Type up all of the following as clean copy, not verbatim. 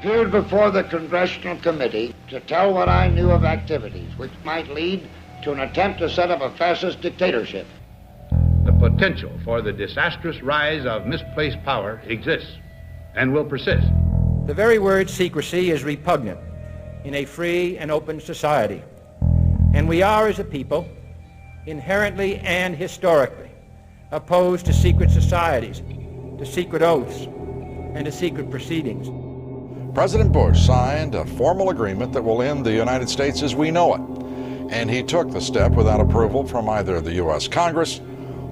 appeared before the Congressional Committee to tell what I knew of activities which might lead to an attempt to set up a fascist dictatorship. The potential for the disastrous rise of misplaced power exists and will persist. The very word secrecy is repugnant in a free and open society, and we are, as a people, inherently and historically opposed to secret societies, to secret oaths, and to secret proceedings. President Bush signed a formal agreement that will end the United States as we know it, and he took the step without approval from either the U.S. Congress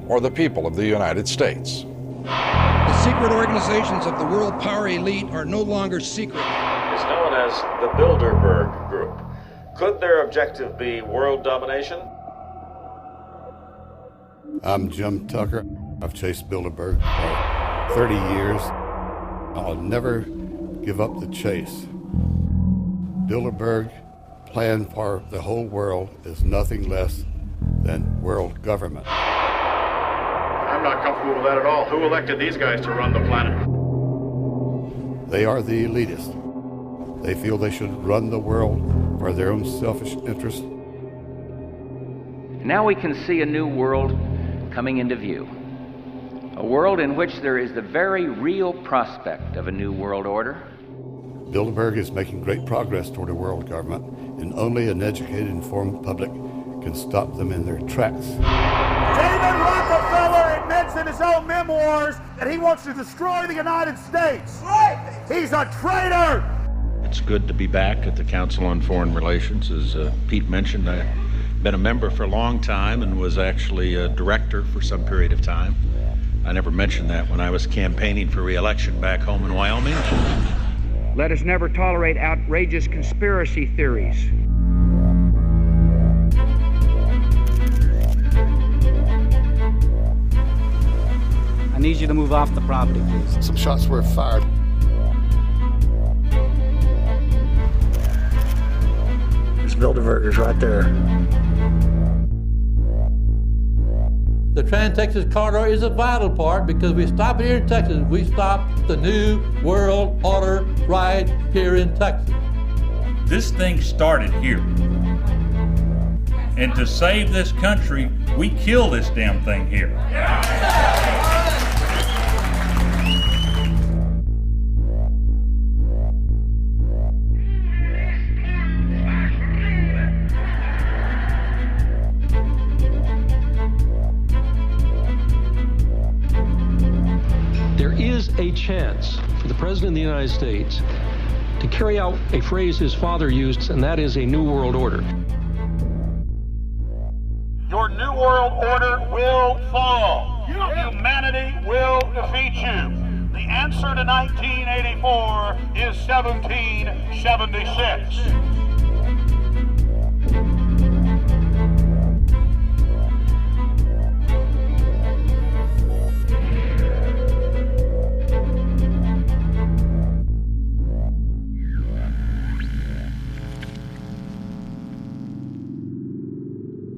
or the people of the United States. The secret organizations of the world power elite are no longer secret. It's known as the Bilderberg Group. Could their objective be world domination? I'm Jim Tucker. I've chased Bilderberg for 30 years. I'll never give up the chase. Bilderberg plan for the whole world is nothing less than world government. I'm not comfortable with that at all. Who elected these guys to run the planet? They are the elitists. They feel they should run the world for their own selfish interests. Now we can see a new world coming into view. A world in which there is the very real prospect of a new world order. Bilderberg is making great progress toward a world government, and only an educated, informed public can stop them in their tracks. David Rockefeller admits in his own memoirs that he wants to destroy the United States. Right. He's a traitor. It's good to be back at the Council on Foreign Relations. As Pete mentioned, I've been a member for a long time and was actually a director for some period of time. I never mentioned that when I was campaigning for re-election back home in Wyoming. Let us never tolerate outrageous conspiracy theories. I need you to move off the property, please. Some shots were fired. There's Bilderbergers right there. The Trans-Texas Corridor is a vital part because we stop it here in Texas. We stop the new world order right here in Texas. This thing started here. And to save this country, we kill this damn thing here. A chance for the President of the United States to carry out a phrase his father used, and that is a new world order. Your new world order will fall. Humanity will defeat you. The answer to 1984 is 1776.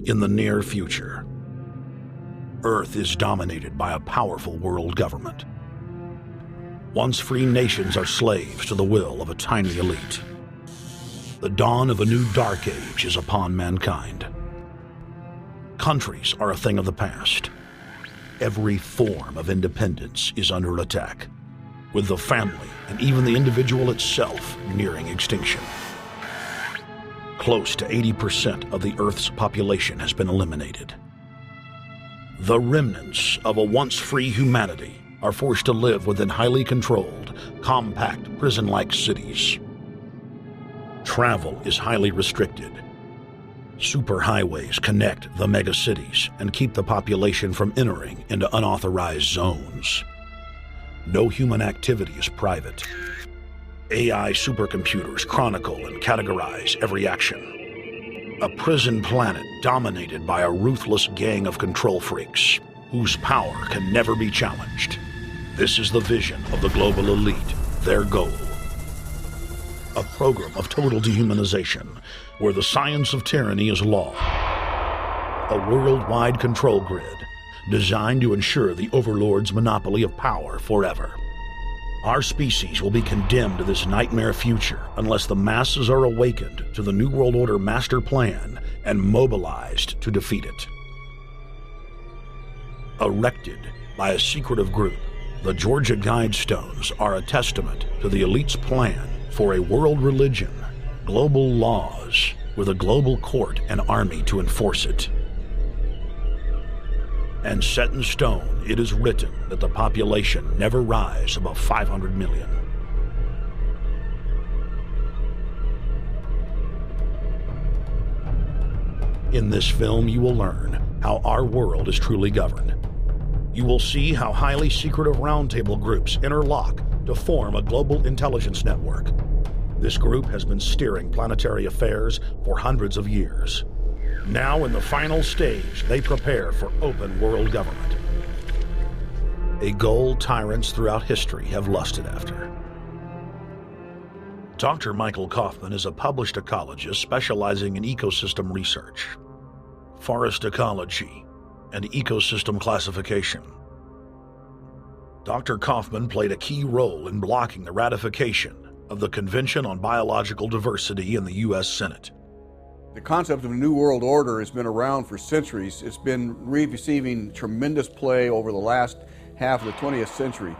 In the near future, Earth is dominated by a powerful world government. Once free nations are slaves to the will of a tiny elite. The dawn of a new dark age is upon mankind. Countries are a thing of the past. Every form of independence is under attack, with the family and even the individual itself nearing extinction. Close to 80% of the Earth's population has been eliminated. The remnants of a once-free humanity are forced to live within highly controlled, compact, prison-like cities. Travel is highly restricted. Superhighways connect the megacities and keep the population from entering into unauthorized zones. No human activity is private. AI supercomputers chronicle and categorize every action. A prison planet dominated by a ruthless gang of control freaks whose power can never be challenged. This is the vision of the global elite, their goal. A program of total dehumanization where the science of tyranny is law. A worldwide control grid designed to ensure the overlord's monopoly of power forever. Our species will be condemned to this nightmare future unless the masses are awakened to the New World Order master plan and mobilized to defeat it. Erected by a secretive group, the Georgia Guidestones are a testament to the elite's plan for a world religion, global laws, with a global court and army to enforce it. And set in stone, it is written that the population never rise above 500 million. In this film, you will learn how our world is truly governed. You will see how highly secretive roundtable groups interlock to form a global intelligence network. This group has been steering planetary affairs for hundreds of years. Now, in the final stage, they prepare for open world government, a goal tyrants throughout history have lusted after. Dr. Michael Kaufman is a published ecologist specializing in ecosystem research, forest ecology, and ecosystem classification. Dr. Kaufman played a key role in blocking the ratification of the Convention on Biological Diversity in the U.S. Senate. The concept of a New World Order has been around for centuries. It's been receiving tremendous play over the last half of the 20th century.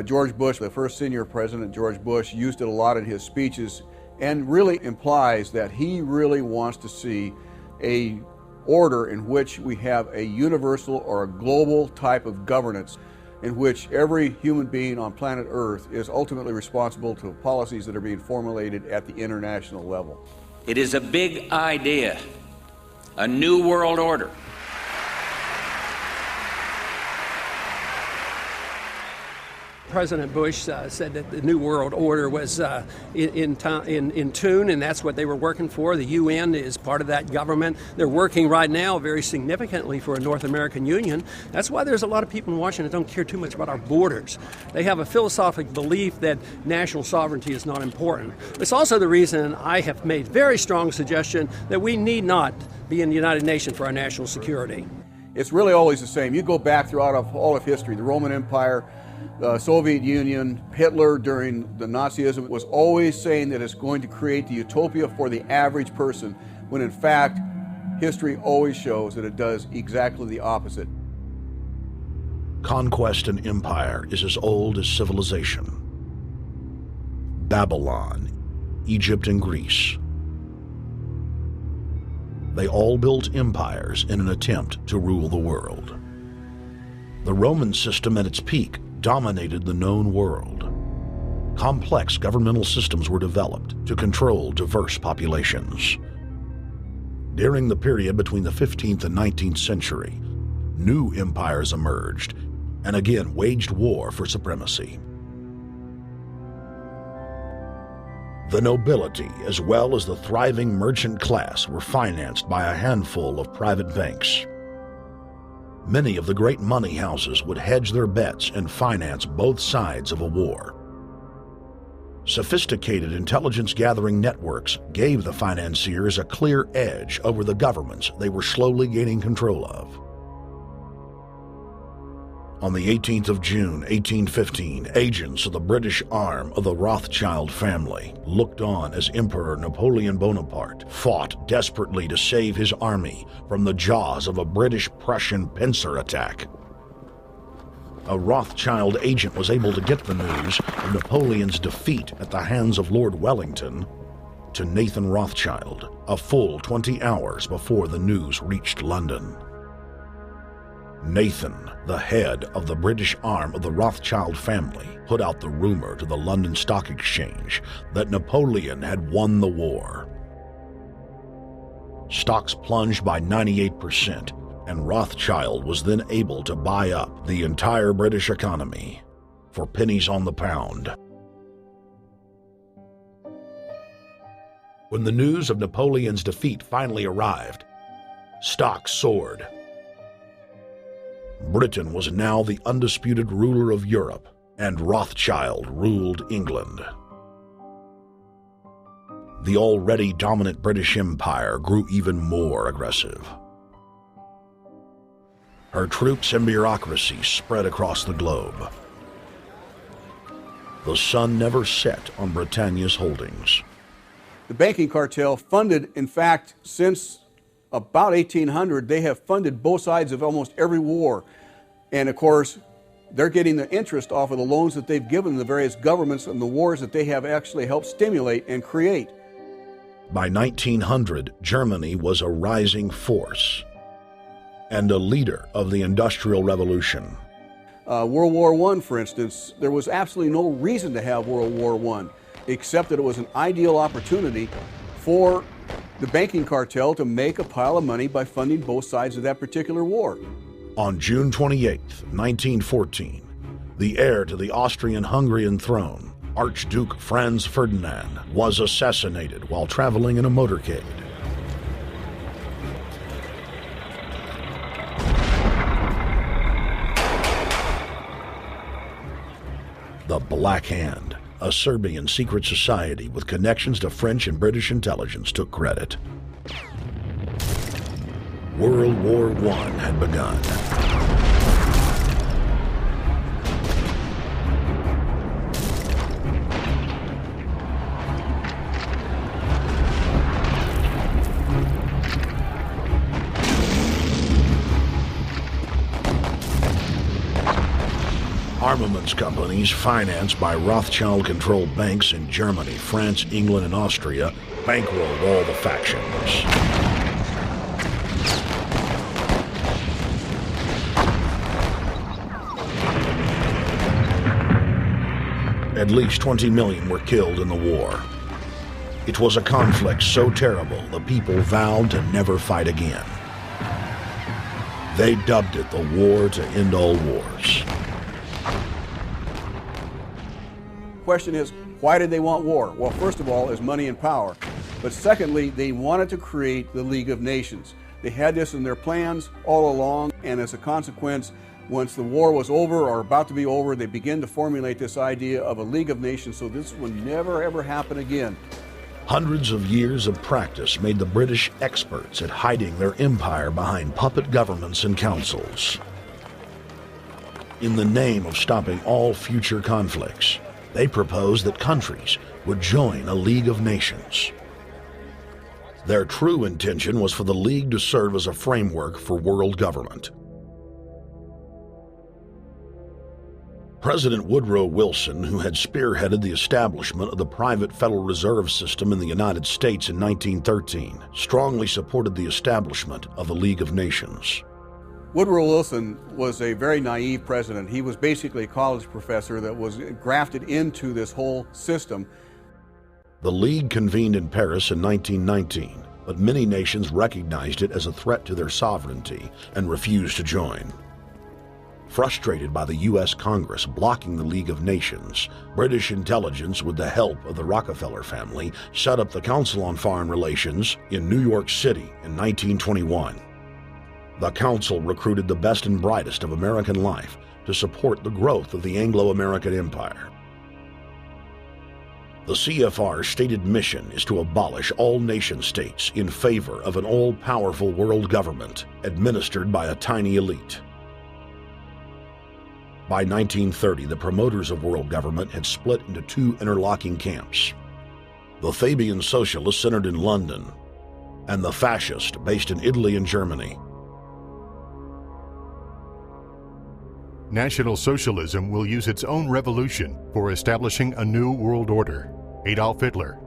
George Bush, the first senior president, George Bush, used it a lot in his speeches and really implies that he really wants to see a order in which we have a universal or a global type of governance in which every human being on planet Earth is ultimately responsible to policies that are being formulated at the international level. It is a big idea, a new world order. President Bush said that the New World Order was in tune, and that's what they were working for. The UN is part of that government. They're working right now very significantly for a North American Union. That's why there's a lot of people in Washington that don't care too much about our borders. They have a philosophical belief that national sovereignty is not important. It's also the reason I have made very strong suggestion that we need not be in the United Nations for our national security. It's really always the same. You go back throughout all of history, the Roman Empire, the Soviet Union, Hitler during the Nazism was always saying that it's going to create the utopia for the average person, when in fact, history always shows that it does exactly the opposite. Conquest and empire is as old as civilization. Babylon, Egypt, and Greece. They all built empires in an attempt to rule the world. The Roman system at its peak dominated the known world. Complex governmental systems were developed to control diverse populations. During the period between the 15th and 19th century, new empires emerged and again waged war for supremacy. The nobility, as well as the thriving merchant class, were financed by a handful of private banks. Many of the great money houses would hedge their bets and finance both sides of a war. Sophisticated intelligence-gathering networks gave the financiers a clear edge over the governments they were slowly gaining control of. On the 18th of June, 1815, agents of the British arm of the Rothschild family looked on as Emperor Napoleon Bonaparte fought desperately to save his army from the jaws of a British-Prussian pincer attack. A Rothschild agent was able to get the news of Napoleon's defeat at the hands of Lord Wellington to Nathan Rothschild, a full 20 hours before the news reached London. Nathan, the head of the British arm of the Rothschild family, put out the rumor to the London Stock Exchange that Napoleon had won the war. Stocks plunged by 98%, and Rothschild was then able to buy up the entire British economy for pennies on the pound. When the news of Napoleon's defeat finally arrived, stocks soared. Britain was now the undisputed ruler of Europe, and Rothschild ruled England. The already dominant British Empire grew even more aggressive. Her troops and bureaucracy spread across the globe. the sun never set on Britannia's holdings. The banking cartel funded, in fact, since about 1800, they have funded both sides of almost every war. And of course, they're getting the interest off of the loans that they've given the various governments and the wars that they have actually helped stimulate and create. By 1900, Germany was a rising force and a leader of the Industrial Revolution. World War I, for instance, there was absolutely no reason to have World War I, except that it was an ideal opportunity for the banking cartel to make a pile of money by funding both sides of that particular war. On June 28, 1914, the heir to the Austrian-Hungarian throne, Archduke Franz Ferdinand, was assassinated while traveling in a motorcade. The Black Hand, a Serbian secret society with connections to French and British intelligence, took credit. World War I had begun. Armaments companies financed by Rothschild-controlled banks in Germany, France, England, and Austria bankrolled all the factions. At least 20 million were killed in the war. It was a conflict so terrible the people vowed to never fight again. They dubbed it the War to End All Wars. Question is, why did they want war? Well, first of all, is money and power. But secondly, they wanted to create the League of Nations. They had this in their plans all along, and as a consequence, once the war was over or about to be over, they began to formulate this idea of a League of Nations, so this would never ever happen again. Hundreds of years of practice made the British experts at hiding their empire behind puppet governments and councils. In the name of stopping all future conflicts, they proposed that countries would join a League of Nations. Their true intention was for the League to serve as a framework for world government. President Woodrow Wilson, who had spearheaded the establishment of the private Federal Reserve System in the United States in 1913, strongly supported the establishment of the League of Nations. Woodrow Wilson was a very naive president. He was basically a college professor that was grafted into this whole system. The League convened in Paris in 1919, but many nations recognized it as a threat to their sovereignty and refused to join. Frustrated by the U.S. Congress blocking the League of Nations, British intelligence, with the help of the Rockefeller family, set up the Council on Foreign Relations in New York City in 1921. The Council recruited the best and brightest of American life to support the growth of the Anglo-American Empire. The CFR's stated mission is to abolish all nation-states in favor of an all-powerful world government administered by a tiny elite. By 1930, the promoters of world government had split into two interlocking camps: the Fabian Socialists centered in London, and the Fascist based in Italy and Germany. National Socialism will use its own revolution for establishing a new world order. Adolf Hitler.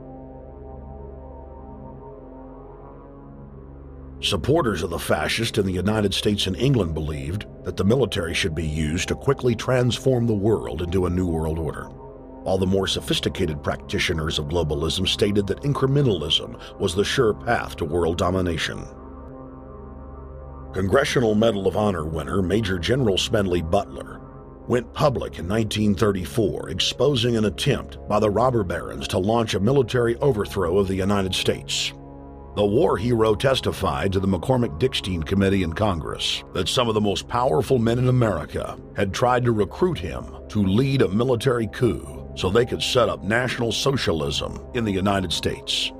Supporters of the fascists in the United States and England believed that the military should be used to quickly transform the world into a new world order, while the more sophisticated practitioners of globalism stated that incrementalism was the sure path to world domination. Congressional Medal of Honor winner Major General Smedley Butler went public in 1934, exposing an attempt by the robber barons to launch a military overthrow of the United States. The war hero testified to the McCormick-Dickstein Committee in Congress that some of the most powerful men in America had tried to recruit him to lead a military coup so they could set up National Socialism in the United States.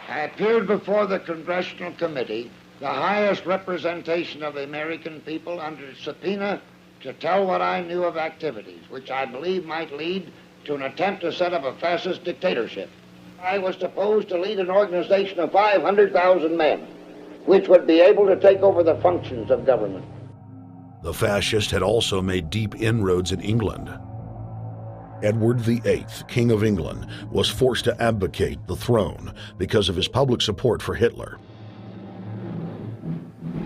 I appeared before the Congressional Committee the highest representation of the American people under subpoena to tell what I knew of activities which I believe might lead to an attempt to set up a fascist dictatorship. I was supposed to lead an organization of 500,000 men, which would be able to take over the functions of government. The fascist had also made deep inroads in England. Edward VIII, King of England, was forced to abdicate the throne because of his public support for Hitler.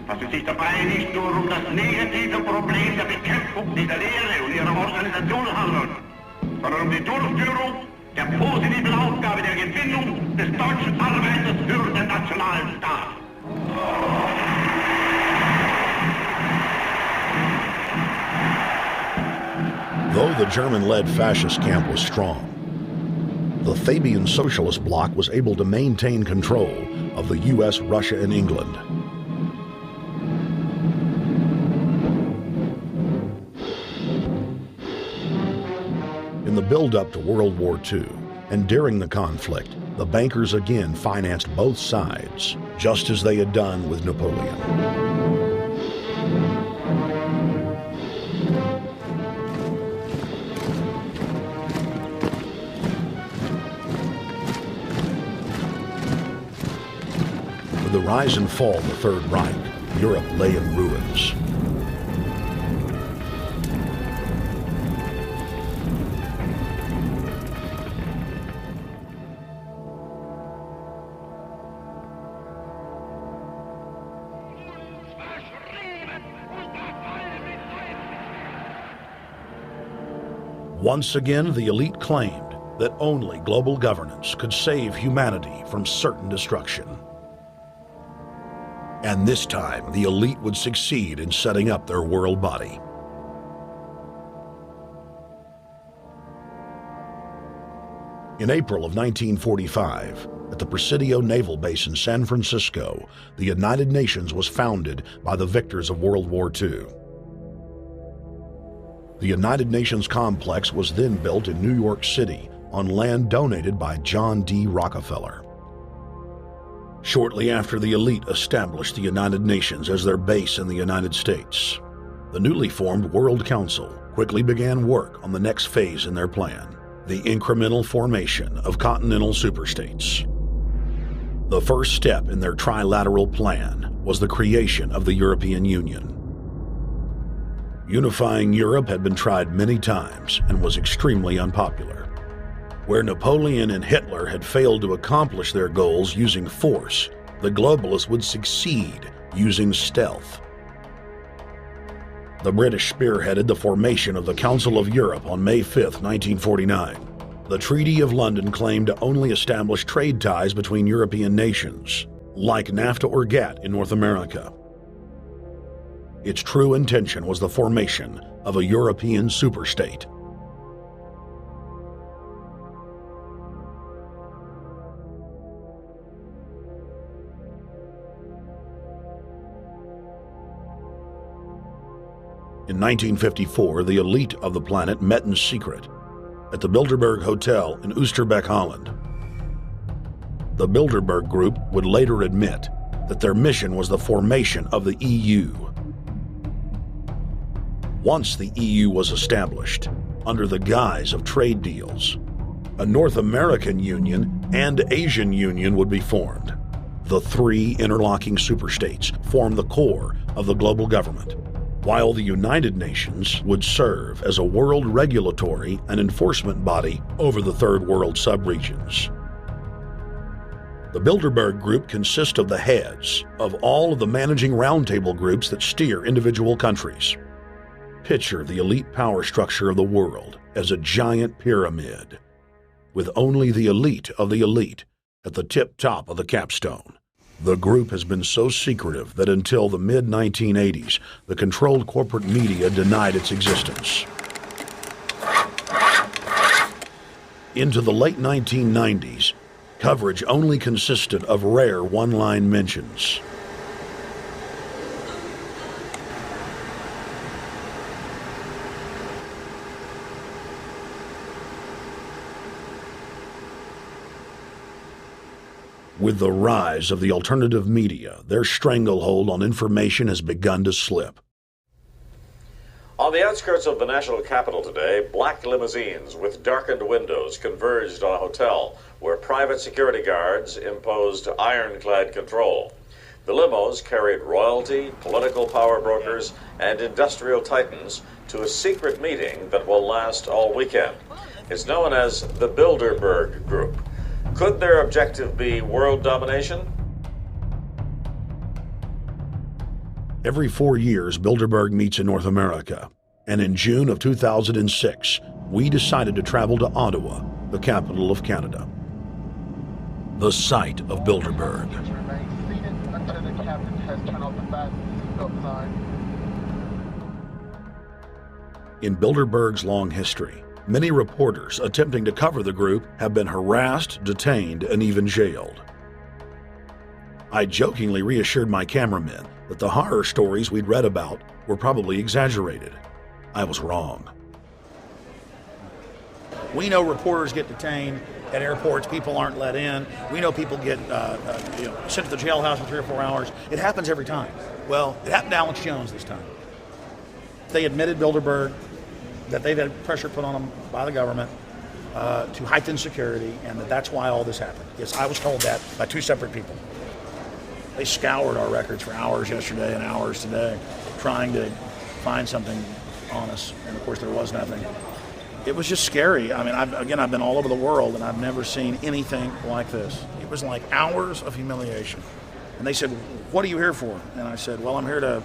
Fast es sich dabei nicht nur das negative Problem der Bekämpfung dieser Lehre und ihrer Organisation handelt, sondern die Durchführung der positiven Aufgabe der Gewinnung des deutschen Arbeiters für den nationalen Staat. Though the German-led fascist camp was strong, the Fabian Socialist bloc was able to maintain control of the U.S., Russia, and England. In the build-up to World War II, and during the conflict, the bankers again financed both sides, just as they had done with Napoleon. With the rise and fall of the Third Reich, Europe lay in ruins. Once again, the elite claimed that only global governance could save humanity from certain destruction. And this time, the elite would succeed in setting up their world body. In April of 1945, at the Presidio Naval Base in San Francisco, the United Nations was founded by the victors of World War II. The United Nations complex was then built in New York City on land donated by John D. Rockefeller. Shortly after the elite established the United Nations as their base in the United States, the newly formed World Council quickly began work on the next phase in their plan, the incremental formation of continental superstates. The first step in their trilateral plan was the creation of the European Union. Unifying Europe had been tried many times and was extremely unpopular. Where Napoleon and Hitler had failed to accomplish their goals using force, the globalists would succeed using stealth. The British spearheaded the formation of the Council of Europe on May 5, 1949. The Treaty of London claimed to only establish trade ties between European nations, like NAFTA or GATT in North America. Its true intention was the formation of a European superstate. In 1954, the elite of the planet met in secret at the Bilderberg Hotel in Oosterbeek, Holland. The Bilderberg Group would later admit that their mission was the formation of the EU. Once the EU was established, under the guise of trade deals, a North American Union and Asian Union would be formed. The three interlocking superstates formed the core of the global government, while the United Nations would serve as a world regulatory and enforcement body over the Third World subregions. The Bilderberg Group consists of the heads of all of the managing roundtable groups that steer individual countries. Picture the elite power structure of the world as a giant pyramid, with only the elite of the elite at the tip top of the capstone. The group has been so secretive that until the mid-1980s, the controlled corporate media denied its existence. Into the late 1990s, coverage only consisted of rare one-line mentions. With the rise of the alternative media, their stranglehold on information has begun to slip. On the outskirts of the national capital today, black limousines with darkened windows converged on a hotel where private security guards imposed ironclad control. The limos carried royalty, political power brokers, and industrial titans to a secret meeting that will last all weekend. It's known as the Bilderberg Group. Could their objective be world domination? Every 4 years, Bilderberg meets in North America, and in June of 2006, we decided to travel to Ottawa, the capital of Canada. The site of Bilderberg. In Bilderberg's long history, many reporters attempting to cover the group have been harassed, detained, and even jailed. I jokingly reassured my cameramen that the horror stories we'd read about were probably exaggerated. I was wrong. We know reporters get detained at airports, people aren't let in. We know people get sent to the jailhouse in 3 or 4 hours. It happens every time. Well, it happened to Alex Jones this time. They admitted Bilderberg that they've had pressure put on them by the government to heighten security, and that's why all this happened. Yes, I was told that by 2 separate people. They scoured our records for hours yesterday and hours today, trying to find something on us, and of course there was nothing. It was just scary. I mean, I've been all over the world, and I've never seen anything like this. It was like hours of humiliation. And they said, "What are you here for?" And I said, "Well, I'm here to,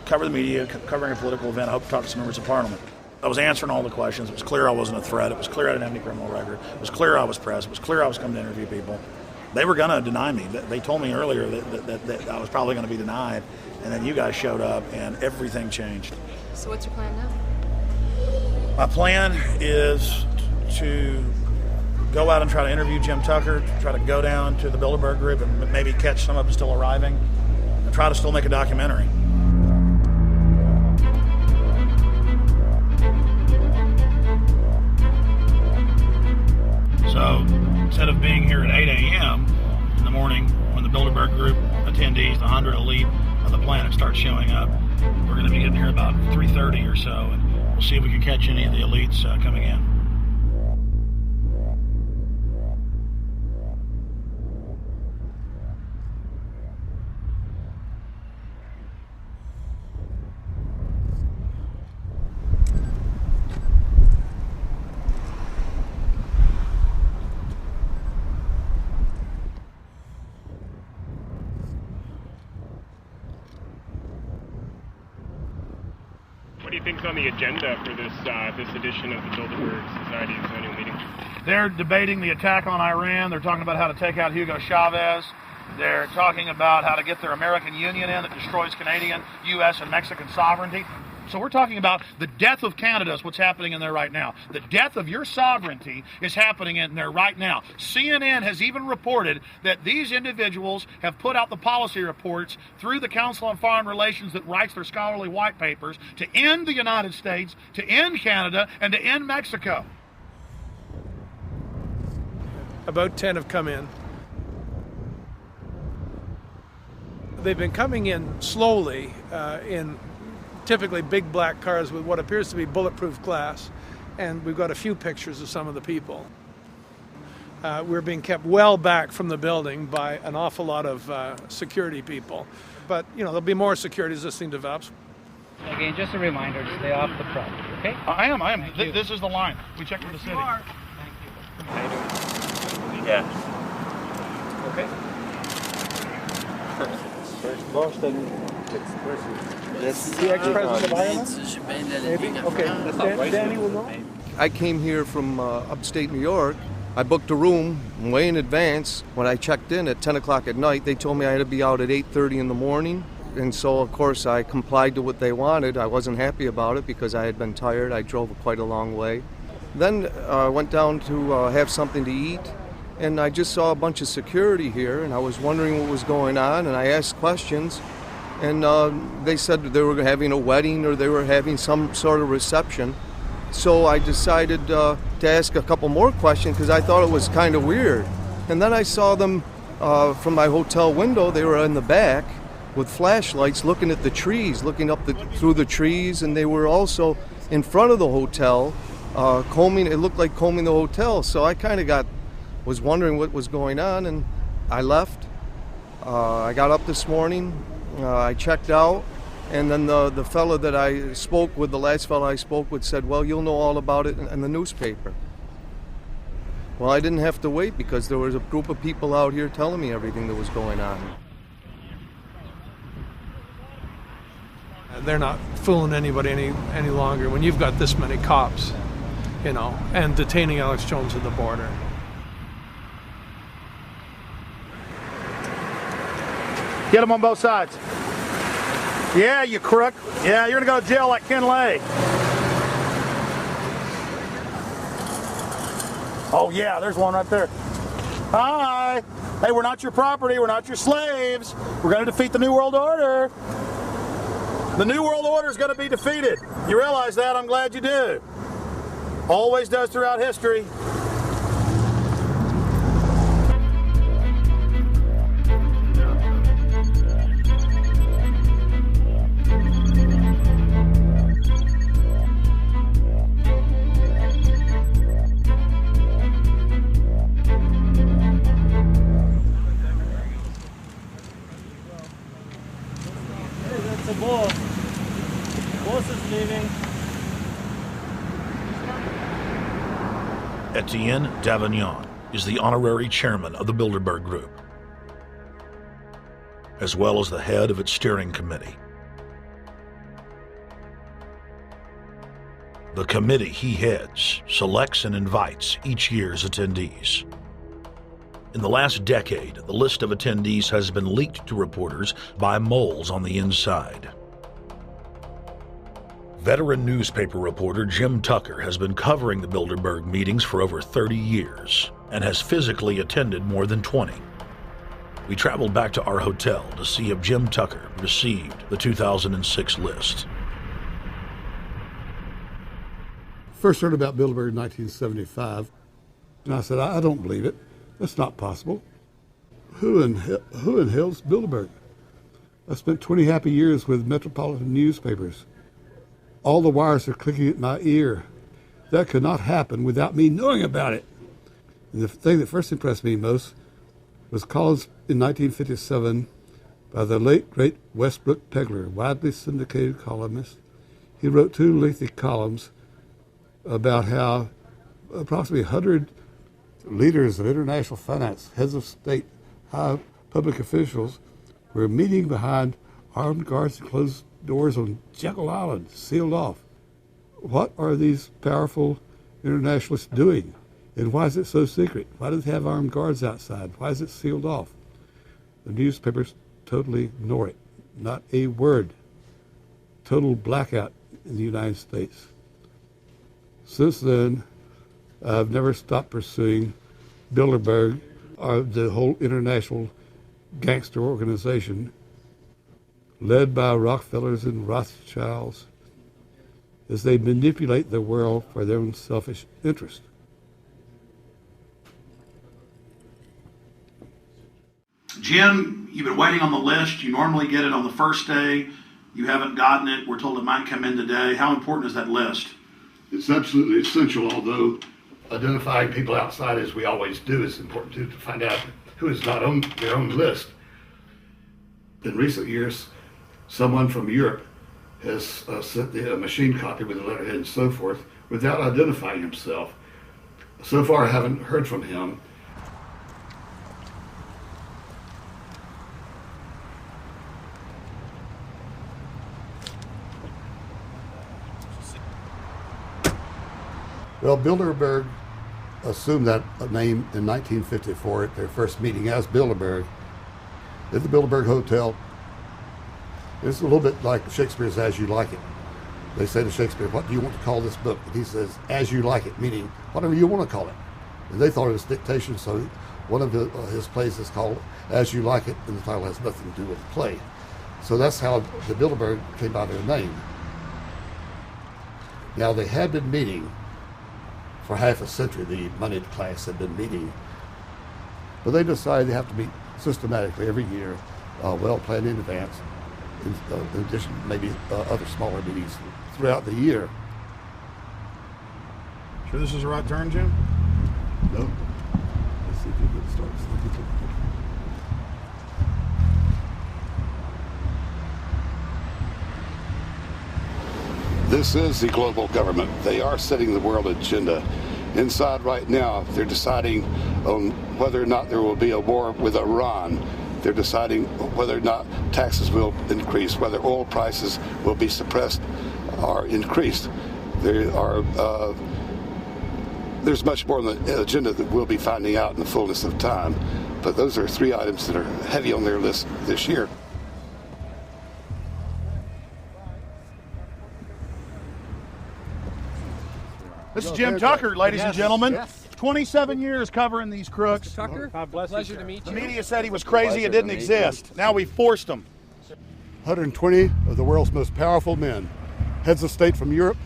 cover the media, covering a political event. I hope to talk to some members of Parliament." I was answering all the questions. It was clear I wasn't a threat. It was clear I didn't have any criminal record. It was clear I was press. It was clear I was coming to interview people. They were going to deny me. They told me earlier that I was probably going to be denied, and then you guys showed up, and everything changed. So what's your plan now? My plan is to go out and try to interview Jim Tucker, try to go down to the Bilderberg Group and maybe catch some of them still arriving, and try to still make a documentary. So instead of being here at 8 a.m. in the morning when the Bilderberg Group attendees, the 100 elite of the planet, start showing up, we're going to be getting here about 3:30 or so, and we'll see if we can catch any of the elites coming in. What do you think is on the agenda for this edition of the Bilderberg Society's annual meeting? They're debating the attack on Iran. They're talking about how to take out Hugo Chavez. They're talking about how to get their American Union in that destroys Canadian, U.S., and Mexican sovereignty. So we're talking about the death of Canada is what's happening in there right now. The death of your sovereignty is happening in there right now. CNN has even reported that these individuals have put out the policy reports through the Council on Foreign Relations that writes their scholarly white papers to end the United States, to end Canada, and to end Mexico. About 10 have come in. They've been coming in slowly in typically big black cars with what appears to be bulletproof glass, and we've got a few pictures of some of the people. We're being kept well back from the building by an awful lot of security people, but there'll be more security as this thing develops. Again, just a reminder to stay off the property, okay? I am. This is the line. We checked with the city. Thank you. How you doing? Yeah. Okay. First Boston. That's the ex-president of Ireland? Maybe? Okay. Danny will know. I came here from upstate New York. I booked a room way in advance. When I checked in at 10 o'clock at night, they told me I had to be out at 8:30 in the morning. And so, of course, I complied to what they wanted. I wasn't happy about it because I had been tired. I drove quite a long way. Then I went down to have something to eat, and I just saw a bunch of security here, and I was wondering what was going on, and I asked questions. And they said they were having a wedding or they were having some sort of reception. So I decided to ask a couple more questions because I thought it was kind of weird. And then I saw them from my hotel window. They were in the back with flashlights looking at the trees, looking up through the trees, and they were also in front of the hotel combing. It looked like combing the hotel. So I kind of was wondering what was going on, and I left. I got up this morning. I checked out. And then the fellow that I spoke with, the last fellow I spoke with, said, well, you'll know all about it in the newspaper. Well, I didn't have to wait because there was a group of people out here telling me everything that was going on. They're not fooling anybody any longer when you've got this many cops, and detaining Alex Jones at the border. Get them on both sides. Yeah, you crook. Yeah, you're going to go to jail like Ken Lay. Oh, yeah, there's one right there. Hi. Hey, we're not your property. We're not your slaves. We're going to defeat the New World Order. The New World Order is going to be defeated. You realize that? I'm glad you do. Always does throughout history. Etienne Davignon is the honorary chairman of the Bilderberg Group, as well as the head of its steering committee. The committee he heads selects and invites each year's attendees. In the last decade, the list of attendees has been leaked to reporters by moles on the inside. Veteran newspaper reporter Jim Tucker has been covering the Bilderberg meetings for over 30 years and has physically attended more than 20. We traveled back to our hotel to see if Jim Tucker received the 2006 list. First heard about Bilderberg in 1975, and I said, I don't believe it. That's not possible. Who in hell's Bilderberg? I spent 20 happy years with metropolitan newspapers. All the wires are clicking at my ear. That could not happen without me knowing about it. And the thing that first impressed me most was columns in 1957 by the late, great Westbrook Pegler, widely syndicated columnist. He wrote 2 lengthy columns about how approximately 100 leaders of international finance, heads of state, high public officials, were meeting behind armed guards and closed doors on Jekyll Island, sealed off. What are these powerful internationalists doing? And why is it so secret? Why do they have armed guards outside? Why is it sealed off? The newspapers totally ignore it. Not a word. Total blackout in the United States. Since then, I've never stopped pursuing Bilderberg, or the whole international gangster organization led by Rockefellers and Rothschilds, as they manipulate the world for their own selfish interest. Jim, you've been waiting on the list. You normally get it on the first day. You haven't gotten it. We're told it might come in today. How important is that list? It's absolutely essential, although identifying people outside, as we always do, is important too, to find out who is not on their own list. In recent years, someone from Europe has sent a machine copy with a letterhead and so forth without identifying himself. So far, I haven't heard from him. Well, Bilderberg assumed that name in 1954 at their first meeting as Bilderberg at the Bilderberg Hotel. It's a little bit like Shakespeare's As You Like It. They say to Shakespeare, what do you want to call this book? And he says, As You Like It, meaning whatever you want to call it. And they thought it was dictation, so one of his plays is called As You Like It, and the title has nothing to do with the play. So that's how the Bilderberg came by their name. Now, they had been meeting for half a century. The moneyed class had been meeting But they decide they have to meet systematically every year, well planned in advance, in addition to maybe other smaller meetings throughout the year. Sure this is the right turn, Jim? No. Let's see if you can start. This is the global government. They are setting the world agenda. Inside right now, they're deciding on whether or not there will be a war with Iran. They're deciding whether or not taxes will increase, whether oil prices will be suppressed or increased. There's much more on the agenda that we'll be finding out in the fullness of time. But those are 3 items that are heavy on their list this year. This is Jim Tucker, ladies and gentlemen. 27 years covering these crooks. Tucker, pleasure to meet you. The media said he was crazy, it didn't exist. Now we forced him. 120 of the world's most powerful men, heads of state from Europe,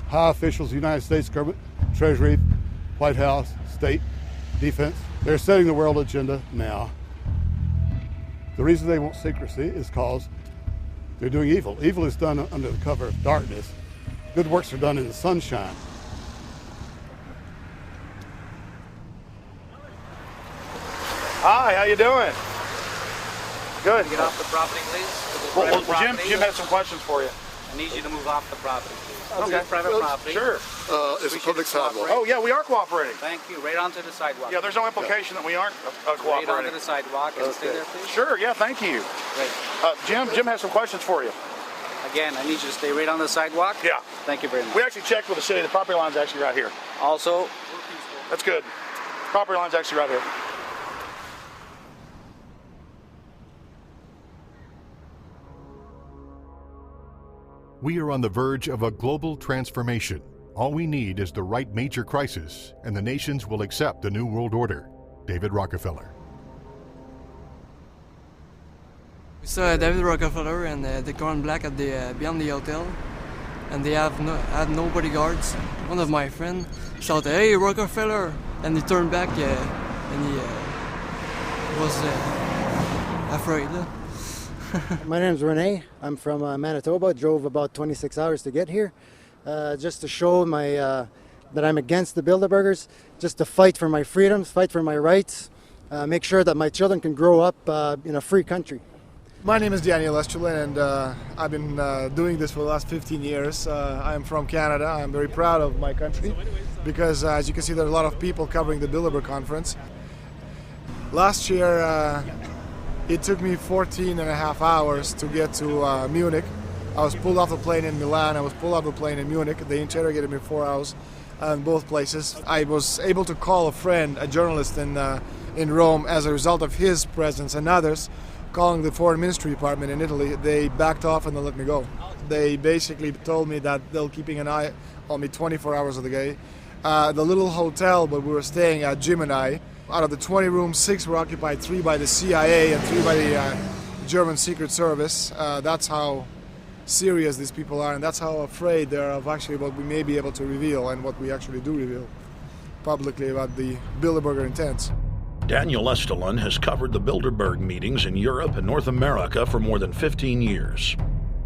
high officials of the United States government, Treasury, White House, state, defense. They're setting the world agenda now. The reason they want secrecy is because they're doing evil. Evil is done under the cover of darkness. Good works are done in the sunshine. Hi, how you doing? Good. Get off the property, please. Well, Jim has some questions for you. I need you to move off the property, please. Okay. Private property. Sure. It's a public sidewalk. Oh, yeah, we are cooperating. Thank you. Right onto the sidewalk. Yeah, there's no implication that we aren't cooperating. Right onto the sidewalk and stay there, please. Sure, yeah, thank you. Great. Jim has some questions for you. Again, I need you to stay right on the sidewalk. Yeah. Thank you very much. We actually checked with the city. The property line's actually right here. Also, that's good. Property line's actually right here. We are on the verge of a global transformation. All we need is the right major crisis, and the nations will accept the New World Order. David Rockefeller. We saw David Rockefeller and the Gone Black at the beyond the hotel, and they had no bodyguards. One of my friends shouted, "Hey, Rockefeller!" and he turned back and he was afraid. My name's Rene. I'm from Manitoba. Drove about 26 hours to get here, just to show that I'm against the Bilderbergers, just to fight for my freedoms, fight for my rights, make sure that my children can grow up in a free country. My name is Daniel Estrelin, and I've been doing this for the last 15 years. I'm from Canada. I'm very proud of my country because, as you can see, there are a lot of people covering the Bilderberg conference. Last year, it took me 14 and a half hours to get to Munich. I was pulled off the plane in Milan. I was pulled off the plane in Munich. They interrogated me 4 hours in both places. I was able to call a friend, a journalist in Rome, as a result of his presence and others. Calling the foreign ministry department in Italy, they backed off and they let me go. They basically told me that they're keeping an eye on me 24 hours of the day. The little hotel where we were staying at, Jim and I, out of the 20 rooms, 6 were occupied, 3 by the CIA and 3 by the German Secret Service. That's how serious these people are, and that's how afraid they are of actually what we may be able to reveal and what we actually do reveal publicly about the Bilderberger intents. Daniel Estrelin has covered the Bilderberg meetings in Europe and North America for more than 15 years.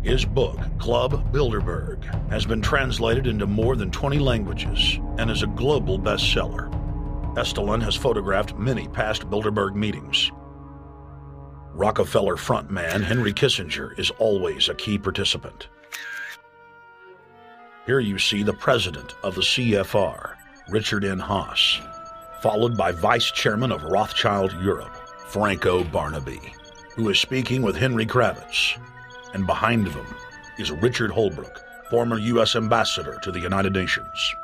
His book, Club Bilderberg, has been translated into more than 20 languages and is a global bestseller. Estrelin has photographed many past Bilderberg meetings. Rockefeller frontman Henry Kissinger is always a key participant. Here you see the president of the CFR, Richard N. Haas, followed by Vice Chairman of Rothschild Europe, Franco Barnaby, who is speaking with Henry Kravitz. And behind them is Richard Holbrooke, former U.S. Ambassador to the United Nations.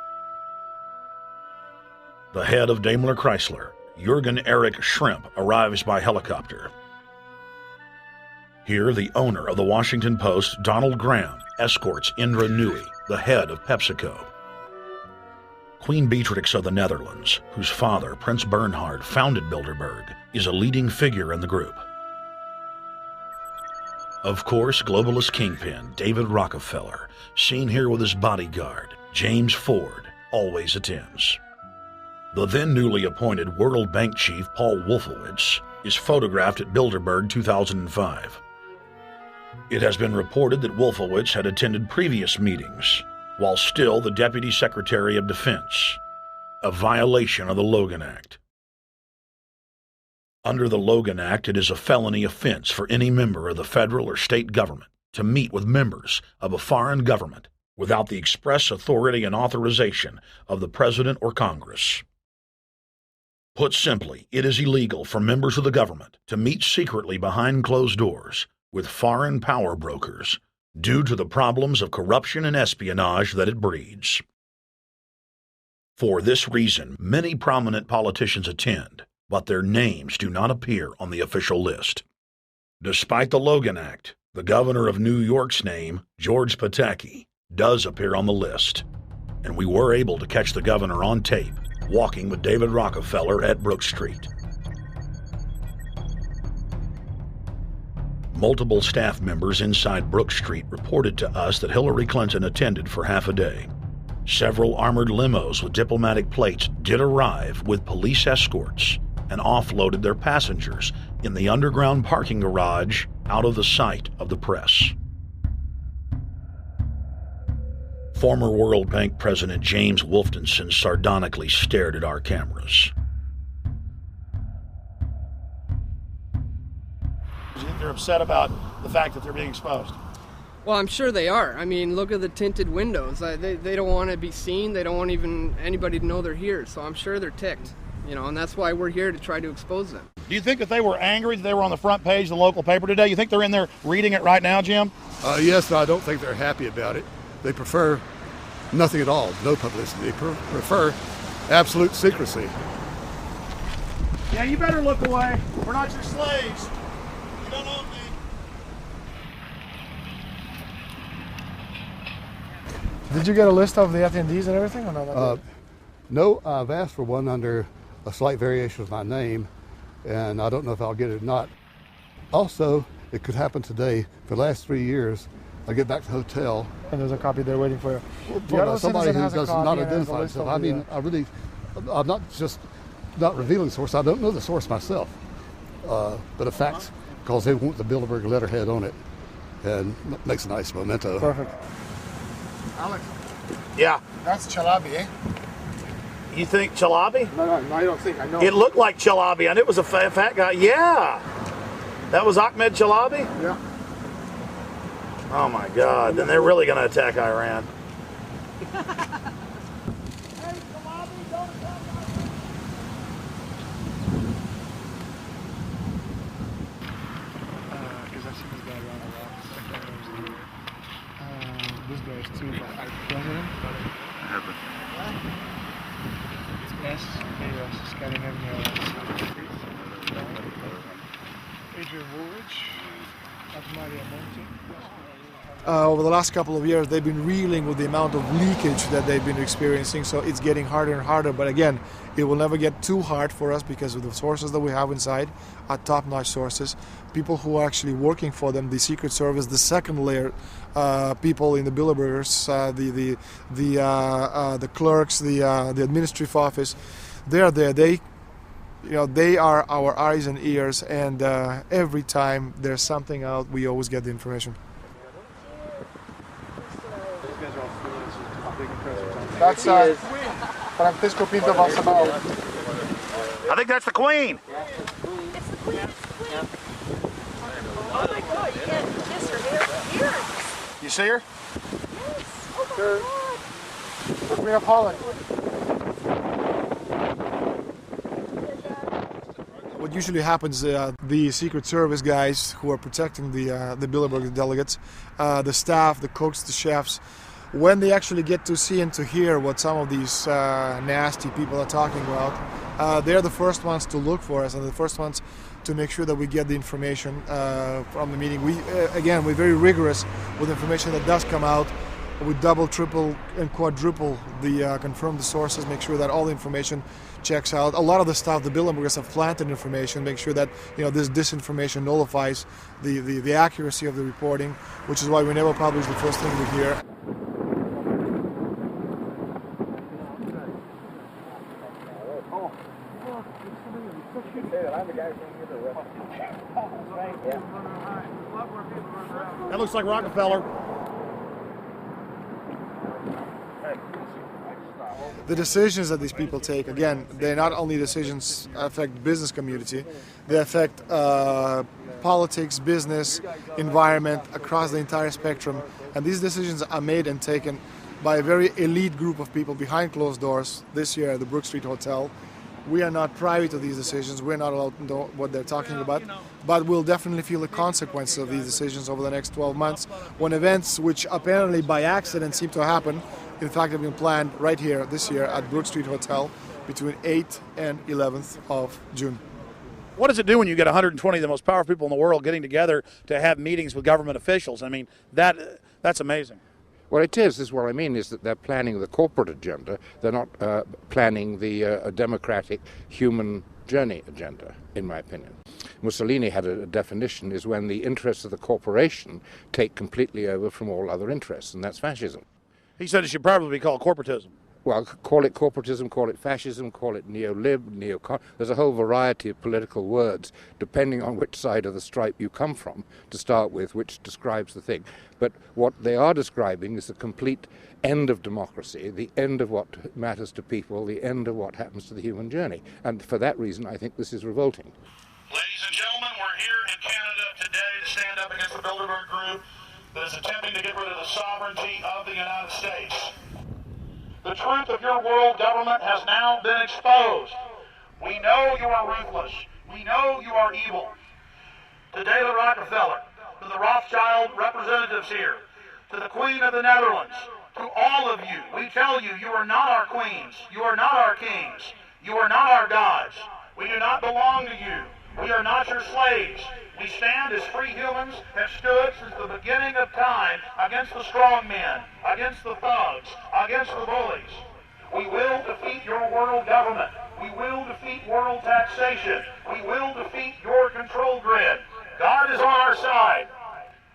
The head of Daimler Chrysler, Jürgen Erich Schrimp, arrives by helicopter. Here, the owner of the Washington Post, Donald Graham, escorts Indra Nooyi, the head of PepsiCo. Queen Beatrix of the Netherlands, whose father, Prince Bernhard, founded Bilderberg, is a leading figure in the group. Of course, globalist kingpin David Rockefeller, seen here with his bodyguard, James Ford, always attends. The then newly appointed World Bank chief Paul Wolfowitz is photographed at Bilderberg 2005. It has been reported that Wolfowitz had attended previous meetings while still the Deputy Secretary of Defense, a violation of the Logan Act. Under the Logan Act, it is a felony offense for any member of the federal or state government to meet with members of a foreign government without the express authority and authorization of the President or Congress. Put simply, it is illegal for members of the government to meet secretly behind closed doors with foreign power brokers due to the problems of corruption and espionage that it breeds. For this reason, many prominent politicians attend, but their names do not appear on the official list. Despite the Logan Act, the governor of New York's name, George Pataki, does appear on the list, and we were able to catch the governor on tape walking with David Rockefeller at Brook Street. Multiple staff members inside Brook Street reported to us that Hillary Clinton attended for half a day. Several armored limos with diplomatic plates did arrive with police escorts and offloaded their passengers in the underground parking garage out of the sight of the press. Former World Bank President James Wolfensohn sardonically stared at our cameras. Do you think they're upset about the fact that they're being exposed? Well, I'm sure they are. I mean, look at the tinted windows. They don't want to be seen. They don't want even anybody to know they're here. So I'm sure they're ticked, you know, and that's why we're here to try to expose them. Do you think that they were angry that they were on the front page of the local paper today? You think they're in there reading it right now, Jim? Yes, I don't think they're happy about it. They prefer nothing at all, no publicity. They prefer absolute secrecy. Yeah, you better look away. We're not your slaves. You don't own me. Did you get a list of the attendees and everything, or not? No, I've asked for one under a slight variation of my name, and I don't know if I'll get it or not. Also, it could happen today. For the last 3 years, I get back to the hotel. And there's a copy there waiting for you. For somebody who does not identify himself. I mean, I'm not just not revealing the source. I don't know the source myself. But a fact, because they want the Bilderberg letterhead on it, and makes a nice memento. Perfect. Alex. Yeah. That's Chalabi, eh? You think Chalabi? No, I don't think. I know. It looked like Chalabi, and it was a fat guy. Yeah. That was Ahmed Chalabi? Yeah. Oh my God, then they're really going to attack Iran. This guy is too, but our president. It's S, Scandinavia. Adrian Woolrich, Maria Monti. Over the last couple of years, they've been reeling with the amount of leakage that they've been experiencing, so it's getting harder and harder. But again, it will never get too hard for us because of the sources that we have inside are top-notch sources. People who are actually working for them, the Secret Service, the second layer, people in the Bilderbergers, the clerks, the administrative office, they're there. They are our eyes and ears, and every time there's something out, we always get the information. That's Francisco Pinto Balsamao. I think that's the Queen. It's the Queen. Oh my God, you can't kiss her hair. You see her? Yes. Oh my God. The Queen of Holland. What usually happens, the Secret Service guys who are protecting the Bilderberg delegates, the staff, the cooks, the chefs, when they actually get to see and to hear what some of these nasty people are talking about, they're the first ones to look for us and the first ones to make sure that we get the information from the meeting. We're very rigorous with information that does come out. We double, triple, and quadruple confirm the sources, make sure that all the information checks out. A lot of the stuff, the Bilderbergers have planted information, make sure that this disinformation nullifies the accuracy of the reporting, which is why we never publish the first thing we hear. Oh. I'm the guy from the That looks like Rockefeller. The decisions that these people take, again, they're not only decisions affect business community, they affect politics, business, environment, across the entire spectrum. And these decisions are made and taken by a very elite group of people behind closed doors this year at the Brook Street Hotel. We are not privy to these decisions. We're not allowed to know what they're talking about, but we'll definitely feel the consequences of these decisions over the next 12 months when events which apparently by accident seem to happen, in fact, have been planned right here this year at Brook Street Hotel between 8th and 11th of June. What does it do when you get 120 of the most powerful people in the world getting together to have meetings with government officials? I mean, that's amazing. Well, it is what I mean is that they're planning the corporate agenda. They're not planning the democratic human journey agenda, in my opinion. Mussolini had a definition, is when the interests of the corporation take completely over from all other interests, and that's fascism. He said it should probably be called corporatism. Well, call it corporatism, call it fascism, call it neo-lib, neo-con. There's a whole variety of political words, depending on which side of the stripe you come from, to start with, which describes the thing. But what they are describing is the complete end of democracy, the end of what matters to people, the end of what happens to the human journey. And for that reason, I think this is revolting. Ladies and gentlemen, we're here in Canada today to stand up against the Bilderberg group that is attempting to get rid of the sovereignty of the United States. The truth of your world government has now been exposed. We know you are ruthless. We know you are evil. To David Rockefeller, to the Rothschild representatives here, to the Queen of the Netherlands, to all of you, we tell you, you are not our queens. You are not our kings. You are not our gods. We do not belong to you. We are not your slaves. We stand as free humans, have stood since the beginning of time against the strong men, against the thugs, against the bullies. We will defeat your world government. We will defeat world taxation. We will defeat your control grid. God is on our side.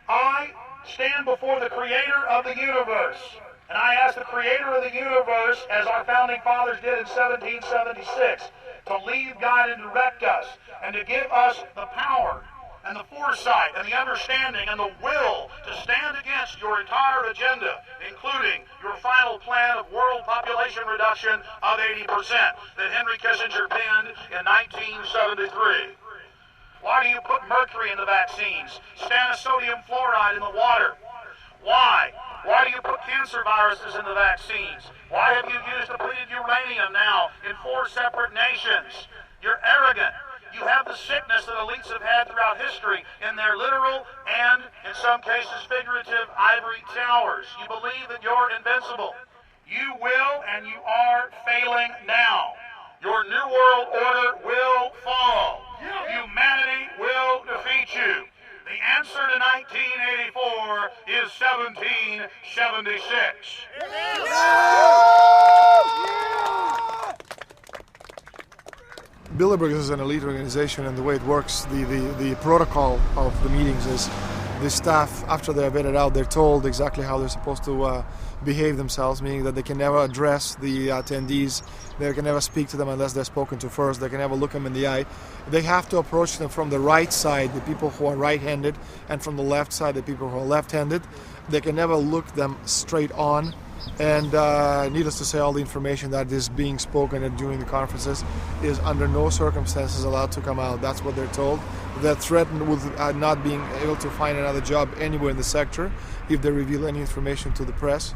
I stand before the creator of the universe, and I ask the creator of the universe, as our founding fathers did in 1776, to lead, guide, and direct us, and to give us the power and the foresight and the understanding and the will to stand against your entire agenda, including your final plan of world population reduction of 80% that Henry Kissinger penned in 1973. Why do you put mercury in the vaccines, sodium fluoride in the water? Why? Why do you put cancer viruses in the vaccines? Why have you used depleted uranium now in 4 separate nations? You're arrogant. You have the sickness that elites have had throughout history in their literal and, in some cases, figurative ivory towers. You believe that you're invincible. You will and you are failing now. Your New World Order will fall. Humanity will defeat you. The answer to 1984 is 1776. Bilderberg is an elite organization, and the way it works, the protocol of the meetings is the staff, after they're vetted out, they're told exactly how they're supposed to behave themselves, meaning that they can never address the attendees, they can never speak to them unless they're spoken to first, they can never look them in the eye. They have to approach them from the right side, the people who are right-handed, and from the left side, the people who are left-handed. They can never look them straight on. And needless to say, all the information that is being spoken during the conferences is under no circumstances allowed to come out. That's what they're told. They're threatened with not being able to find another job anywhere in the sector if they reveal any information to the press.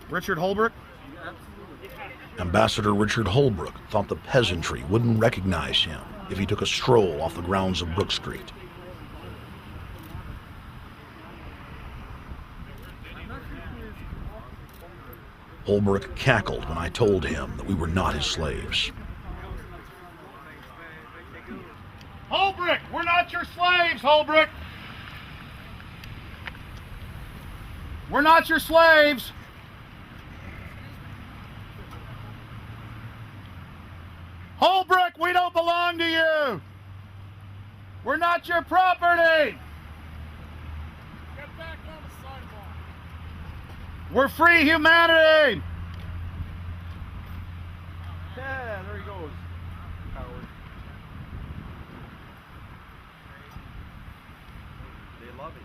Richard Holbrooke? Ambassador Richard Holbrooke thought the peasantry wouldn't recognize him if he took a stroll off the grounds of Brook Street. Holbrooke cackled when I told him that we were not his slaves. Holbrooke, we're not your slaves, Holbrooke. We're not your slaves. Holbrooke, we don't belong to you. We're not your property. Get back on the sidewalk. We're free humanity! Yeah, there he goes. Coward. They love it.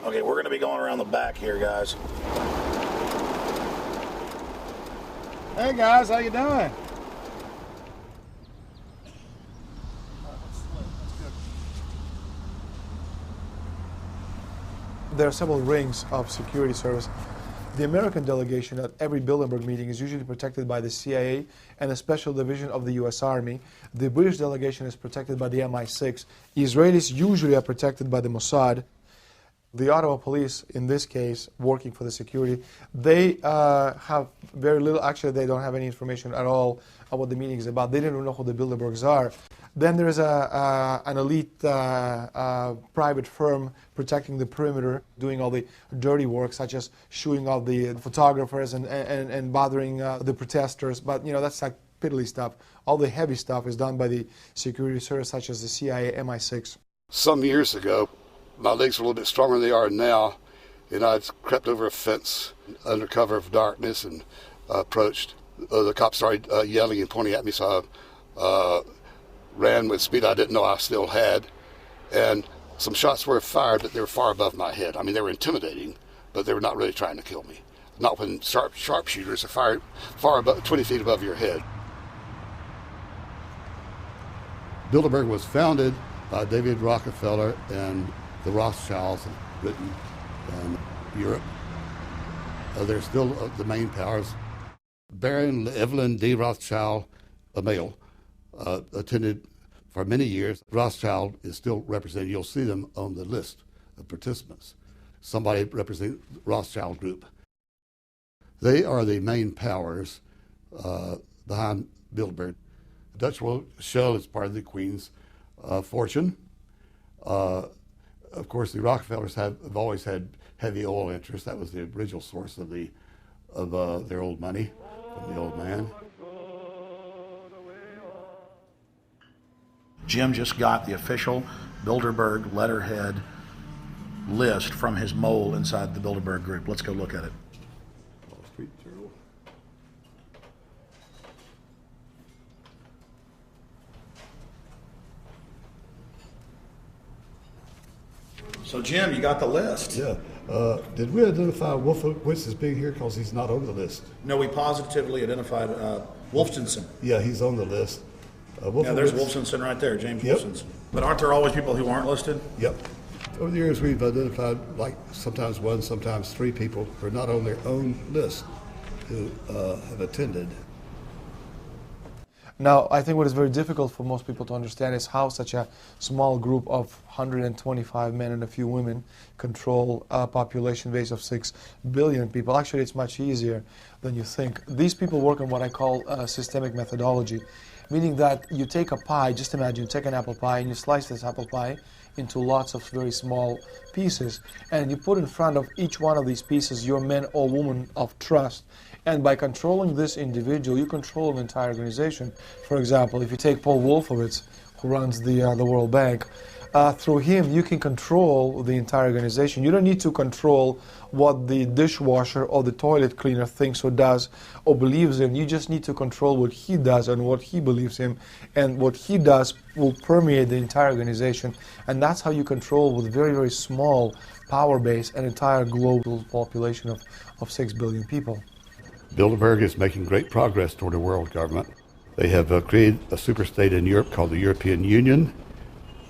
Okay, we're going to be going around the back here, guys. Hey guys, how you doing? There are several rings of security service. The American delegation at every Bilderberg meeting is usually protected by the CIA and a special division of the US Army. The British delegation is protected by the MI6. Israelis usually are protected by the Mossad. The Ottawa police, in this case, working for the security, they have very little, actually they don't have any information at all on what the meeting is about. They don't even know who the Bilderbergs are. Then there is an elite private firm protecting the perimeter, doing all the dirty work, such as shooing off the photographers and bothering the protesters. But, you know, that's like piddly stuff. All the heavy stuff is done by the security service, such as the CIA, MI6. Some years ago, my legs were a little bit stronger than they are now, and I crept over a fence under cover of darkness and approached. The cops started yelling and pointing at me, so I ran with speed I didn't know I still had, and some shots were fired, but they were far above my head. I mean, they were intimidating, but they were not really trying to kill me. Not when sharpshooters are fired far above, 20 feet above your head. Bilderberg was founded by David Rockefeller and the Rothschilds in Britain and Europe. They're still the main powers. Baron Evelyn D. Rothschild, a male, attended for many years. Rothschild is still represented. You'll see them on the list of participants. Somebody representing the Rothschild group. They are the main powers behind Bilderberg. The Dutch World Shell is part of the Queen's fortune. Of course, the Rockefellers have always had heavy oil interests. That was the original source of their old money from the old man. Jim just got the official Bilderberg letterhead list from his mole inside the Bilderberg group. Let's go look at it. Wall Street Journal. So, Jim, you got the list. Yeah. Did we identify Wolfowitz as being here because he's not on the list? No, we positively identified Wolfenson. Yeah, he's on the list. Yeah, there's Wolfenson right there, James Wolfenson. But aren't there always people who aren't listed? Yep. Over the years, we've identified like sometimes one, sometimes three people who are not on their own list who have attended. Now, I think what is very difficult for most people to understand is how such a small group of 125 men and a few women control a population base of 6 billion people. Actually, it's much easier than you think. These people work on what I call systemic methodology, meaning that you take a pie, just imagine you take an apple pie and you slice this apple pie into lots of very small pieces, and you put in front of each one of these pieces your man or woman of trust. And by controlling this individual, you control an entire organization. For example, if you take Paul Wolfowitz, who runs the World Bank, through him you can control the entire organization. You don't need to control what the dishwasher or the toilet cleaner thinks or does or believes in. You just need to control what he does and what he believes in. And what he does will permeate the entire organization. And that's how you control, with very, very small power base, an entire global population of 6 billion people. Bilderberg is making great progress toward a world government. They have created a superstate in Europe called the European Union.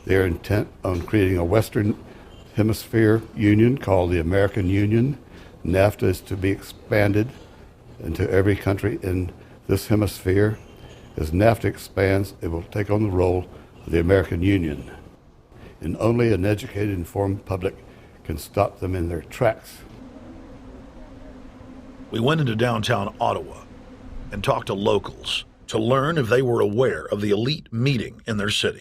They're intent on creating a Western Hemisphere Union called the American Union. NAFTA is to be expanded into every country in this hemisphere. As NAFTA expands, it will take on the role of the American Union. And only an educated, informed public can stop them in their tracks. We went into downtown Ottawa and talked to locals to learn if they were aware of the elite meeting in their city.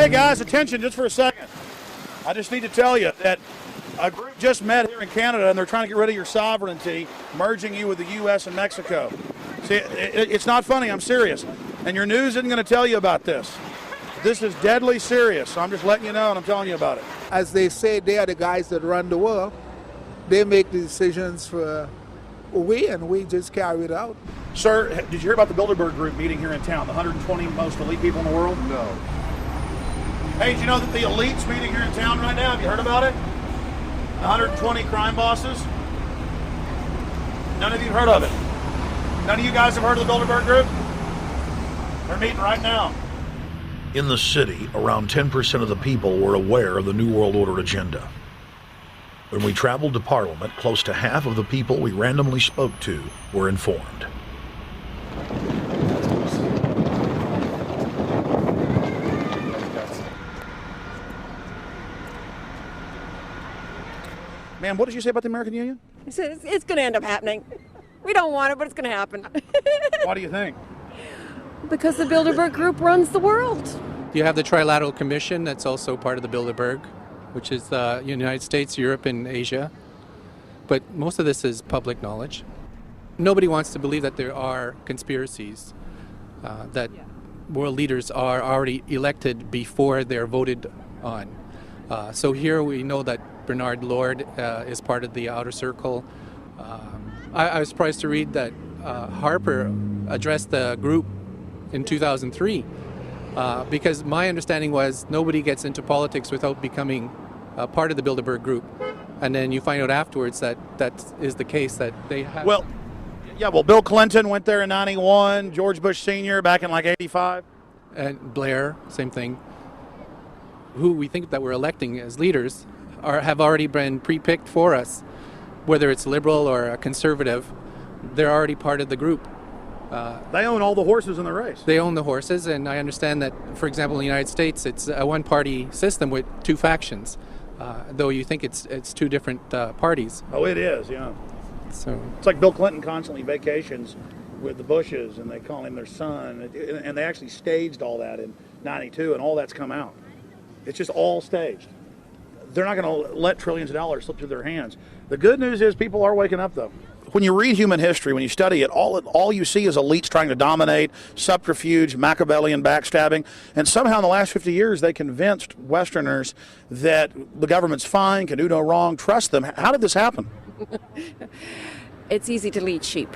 Okay, guys, attention just for a second. I just need to tell you that a group just met here in Canada, and they're trying to get rid of your sovereignty, merging you with the U.S. and Mexico. See, it's not funny. I'm serious. And your news isn't going to tell you about this. This is deadly serious. So I'm just letting you know, and I'm telling you about it. As they say, they are the guys that run the world. They make the decisions for we, and we just carry it out. Sir, did you hear about the Bilderberg group meeting here in town, the 120 most elite people in the world? No. Hey, did you know that the elite's meeting here in town right now? Have you heard about it? 120 crime bosses? None of you heard of it? None of you guys have heard of the Bilderberg group? They're meeting right now. In the city, around 10% of the people were aware of the New World Order agenda. When we traveled to Parliament, close to half of the people we randomly spoke to were informed. Ma'am, what did you say about the American Union? It's going to end up happening. We don't want it, but it's going to happen. Why do you think? Because the Bilderberg group runs the world. You have the Trilateral Commission that's also part of the Bilderberg, which is the United States, Europe, and Asia. But most of this is public knowledge. Nobody wants to believe that there are conspiracies, that world leaders are already elected before they're voted on. So here we know that Bernard Lord is part of the outer circle. I was surprised to read that Harper addressed the group in 2003 because my understanding was nobody gets into politics without becoming part of the Bilderberg group. And then you find out afterwards that that is the case, that they have... Well, Bill Clinton went there in 91, George Bush Sr. back in like 85. And Blair, same thing. Who we think that we're electing as leaders have already been pre-picked for us. Whether it's liberal or a conservative, they're already part of the group. They own all the horses in the race. They own the horses, and I understand that, for example, in the United States, it's a one-party system with two factions, though you think it's two different parties. Oh, it is, yeah. So it's like Bill Clinton constantly vacations with the Bushes, and they call him their son, and they actually staged all that in 92, and all that's come out. It's just all staged. They're not going to let trillions of dollars slip through their hands. The good news is people are waking up, though. When you read human history, when you study it, all you see is elites trying to dominate, subterfuge, Machiavellian backstabbing, and somehow in the last 50 years they convinced Westerners that the government's fine, can do no wrong, trust them. How did this happen? It's easy to lead sheep.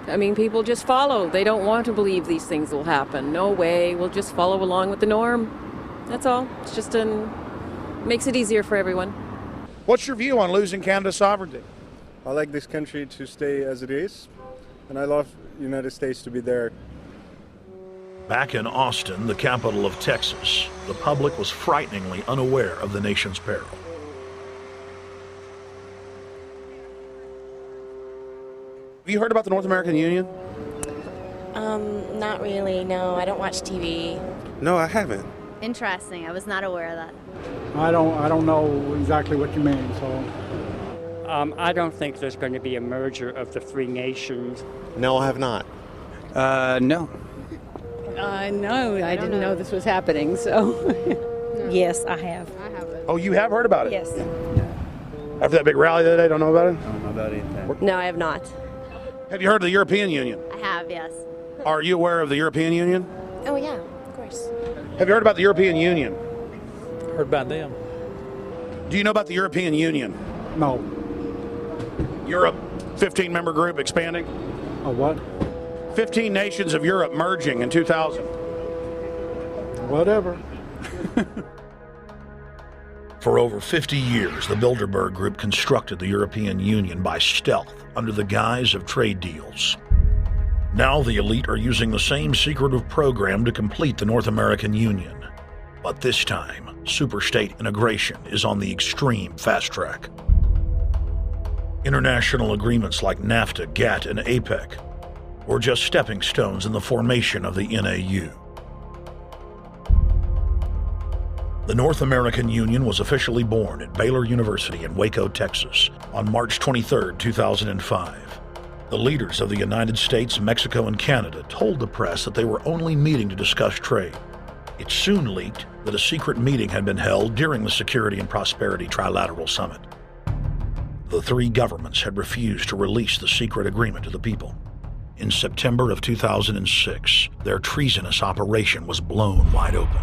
I mean, people just follow. They don't want to believe these things will happen. No way, we'll just follow along with the norm. That's all. It's just makes it easier for everyone. What's your view on losing Canada's sovereignty? I like this country to stay as it is, and I love the United States to be there. Back in Austin, the capital of Texas, the public was frighteningly unaware of the nation's peril. Have you heard about the North American Union? Not really, no. I don't watch TV. No, I haven't. Interesting. I was not aware of that. I don't know exactly what you mean, so... I don't think there's going to be a merger of the three nations. No, I have not. No. No, I didn't know this was happening, so... Yes, I have. Oh, you have heard about it? Yes. After that big rally the other day, don't know about it? I don't know about anything. No, I have not. Have you heard of the European Union? I have, yes. Are you aware of the European Union? Oh, yeah, of course. Have you heard about the European Union? Heard about them. Do you know about the European Union? No. Europe, 15-member group expanding? A what? 15 nations of Europe merging in 2000. Whatever. For over 50 years, the Bilderberg Group constructed the European Union by stealth under the guise of trade deals. Now the elite are using the same secretive program to complete the North American Union. But this time, superstate integration is on the extreme fast track. International agreements like NAFTA, GATT, and APEC were just stepping stones in the formation of the NAU. The North American Union was officially born at Baylor University in Waco, Texas, on March 23, 2005. The leaders of the United States, Mexico, and Canada told the press that they were only meeting to discuss trade. It soon leaked that a secret meeting had been held during the Security and Prosperity Trilateral Summit. The three governments had refused to release the secret agreement to the people. In September of 2006, their treasonous operation was blown wide open.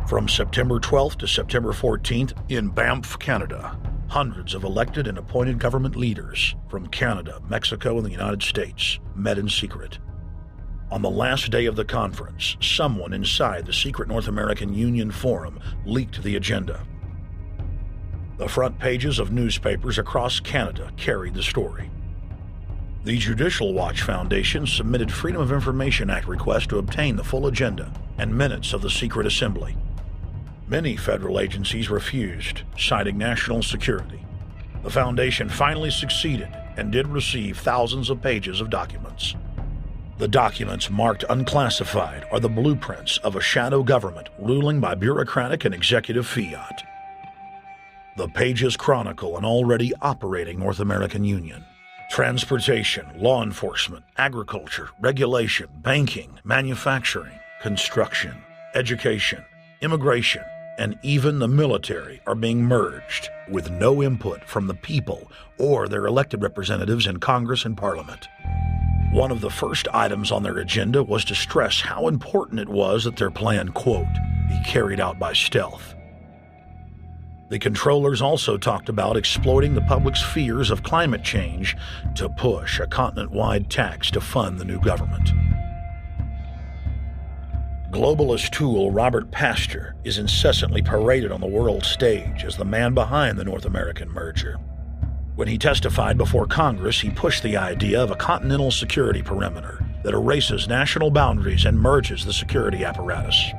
From September 12th to September 14th, in Banff, Canada, hundreds of elected and appointed government leaders from Canada, Mexico, and the United States met in secret. On the last day of the conference, someone inside the secret North American Union Forum leaked the agenda. The front pages of newspapers across Canada carried the story. The Judicial Watch Foundation submitted Freedom of Information Act requests to obtain the full agenda and minutes of the secret assembly. Many federal agencies refused, citing national security. The foundation finally succeeded and did receive thousands of pages of documents. The documents marked unclassified are the blueprints of a shadow government ruling by bureaucratic and executive fiat. The pages chronicle an already operating North American Union. Transportation, law enforcement, agriculture, regulation, banking, manufacturing, construction, education, immigration, and even the military are being merged with no input from the people or their elected representatives in Congress and Parliament. One of the first items on their agenda was to stress how important it was that their plan, quote, be carried out by stealth. The controllers also talked about exploiting the public's fears of climate change to push a continent-wide tax to fund the new government. Globalist tool Robert Pastor is incessantly paraded on the world stage as the man behind the North American merger. When he testified before Congress, he pushed the idea of a continental security perimeter that erases national boundaries and merges the security apparatus.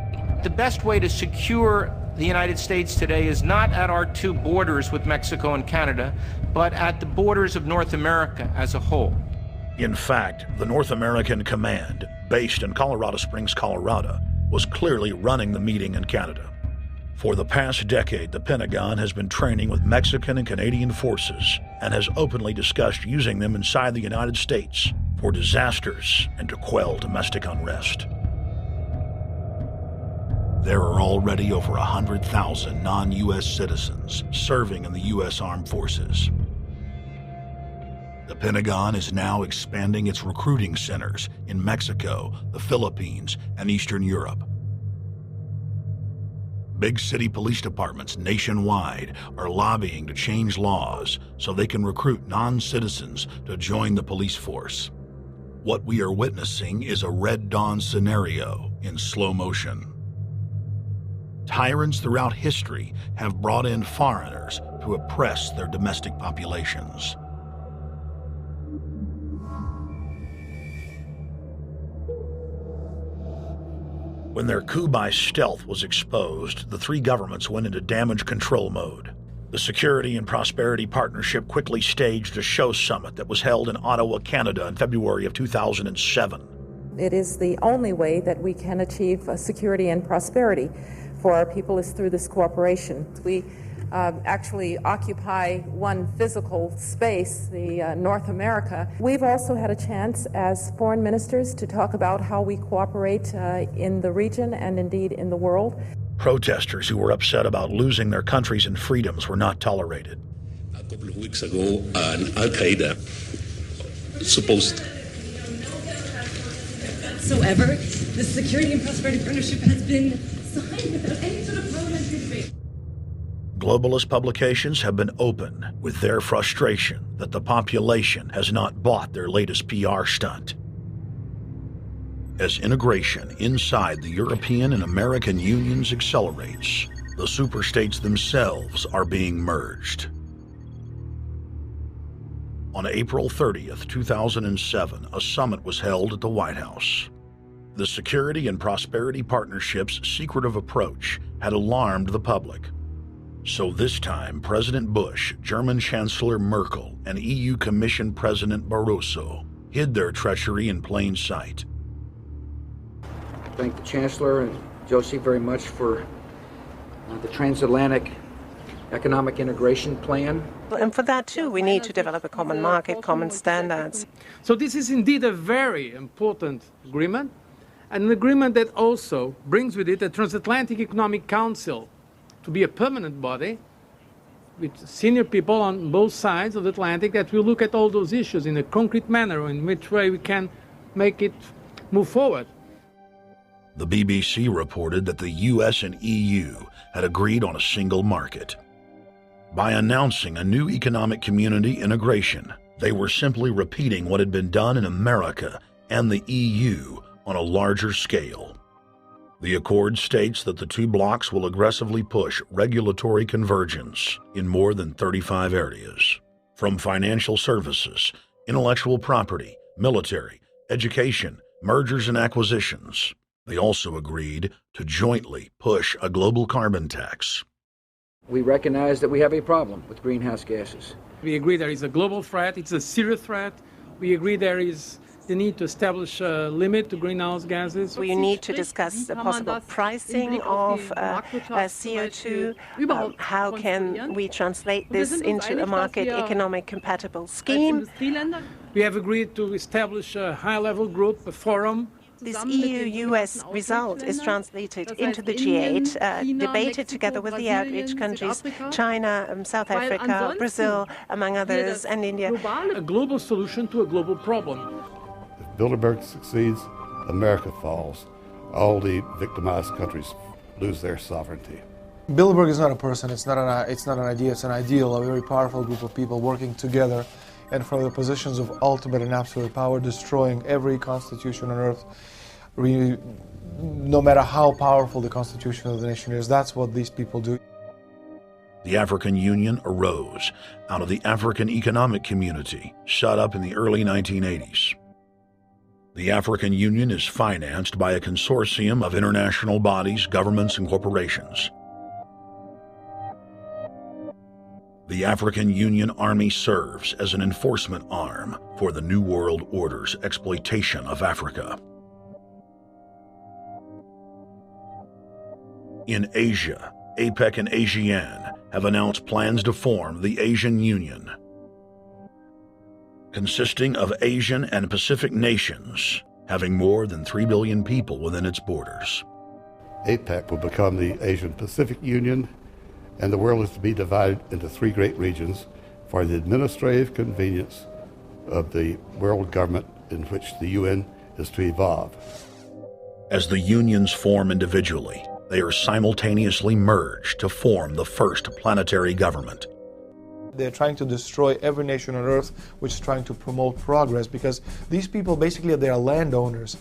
The best way to secure the United States today is not at our two borders with Mexico and Canada, but at the borders of North America as a whole. In fact, the North American Command, based in Colorado Springs, Colorado, was clearly running the meeting in Canada. For the past decade, the Pentagon has been training with Mexican and Canadian forces and has openly discussed using them inside the United States for disasters and to quell domestic unrest. There are already over 100,000 non-U.S. citizens serving in the U.S. Armed Forces. The Pentagon is now expanding its recruiting centers in Mexico, the Philippines, and Eastern Europe. Big city police departments nationwide are lobbying to change laws so they can recruit non-citizens to join the police force. What we are witnessing is a Red Dawn scenario in slow motion. Tyrants throughout history have brought in foreigners to oppress their domestic populations. When their coup by stealth was exposed, the three governments went into damage control mode. The Security and Prosperity Partnership quickly staged a show summit that was held in Ottawa, Canada in February of 2007. It is the only way that we can achieve security and prosperity for our people is through this cooperation. We actually occupy one physical space, the North America. We've also had a chance as foreign ministers to talk about how we cooperate in the region and indeed in the world. Protesters who were upset about losing their countries and freedoms were not tolerated. A couple of weeks ago, an Al-Qaeda supposed whatsoever. The Security and Prosperity Partnership has been signed without any sort of parliamentary debate. Globalist publications have been open with their frustration that the population has not bought their latest PR stunt. As integration inside the European and American unions accelerates, the superstates themselves are being merged. On April 30th, 2007, a summit was held at the White House. The Security and Prosperity Partnership's secretive approach had alarmed the public. So this time, President Bush, German Chancellor Merkel, and EU Commission President Barroso hid their treachery in plain sight. Thank the Chancellor and Josie very much for the transatlantic economic integration plan. And for that too, we need to develop a common market, common standards. So this is indeed a very important agreement, an agreement that also brings with it a Transatlantic Economic Council to be a permanent body with senior people on both sides of the Atlantic that will look at all those issues in a concrete manner, in which way we can make it move forward. The BBC reported that the US and EU had agreed on a single market. By announcing a new economic community integration, they were simply repeating what had been done in America and the EU on a larger scale. The accord states that the two blocs will aggressively push regulatory convergence in more than 35 areas, from financial services, intellectual property, military, education, mergers and acquisitions. They also agreed to jointly push a global carbon tax. We recognize that we have a problem with greenhouse gases. We agree there is a global threat, it's a serious threat. We agree there is the need to establish a limit to greenhouse gases. We need to discuss the possible pricing of CO2. How can we translate this into a market economic compatible scheme? We have agreed to establish a high-level group, a forum. This EU-US result is translated into the G8, debated together with the outreach countries, China, South Africa, Brazil, among others, and India. A global solution to a global problem. If Bilderberg succeeds, America falls. All the victimized countries lose their sovereignty. Bilderberg is not a person, it's not an idea, it's an ideal, a very powerful group of people working together and from the positions of ultimate and absolute power, destroying every constitution on earth, no matter how powerful the constitution of the nation is. That's what these people do. The African Union arose out of the African Economic Community, set up in the early 1980s. The African Union is financed by a consortium of international bodies, governments, and corporations. The African Union Army serves as an enforcement arm for the New World Order's exploitation of Africa. In Asia, APEC and ASEAN have announced plans to form the Asian Union, consisting of Asian and Pacific nations, having more than 3 billion people within its borders. APEC will become the Asian Pacific Union, and the world is to be divided into 3 great regions for the administrative convenience of the world government in which the UN is to evolve. As the unions form individually, they are simultaneously merged to form the first planetary government. They're trying to destroy every nation on earth which is trying to promote progress, because these people basically they are landowners.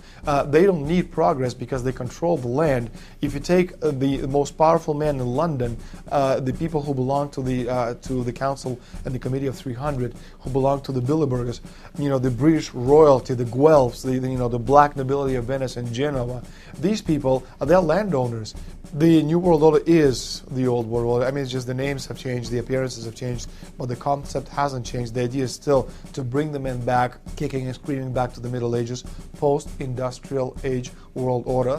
They don't need progress because they control the land. If you take the most powerful man in London, the people who belong to the Council and the Committee of 300, who belong to the Bilderbergers, the British royalty, the Guelphs, the black nobility of Venice and Genoa, these people they're landowners. The New World Order is the Old World Order. I mean, it's just the names have changed, the appearances have changed, but the concept hasn't changed. The idea is still to bring the men back, kicking and screaming back to the Middle Ages, post-industrial age world order.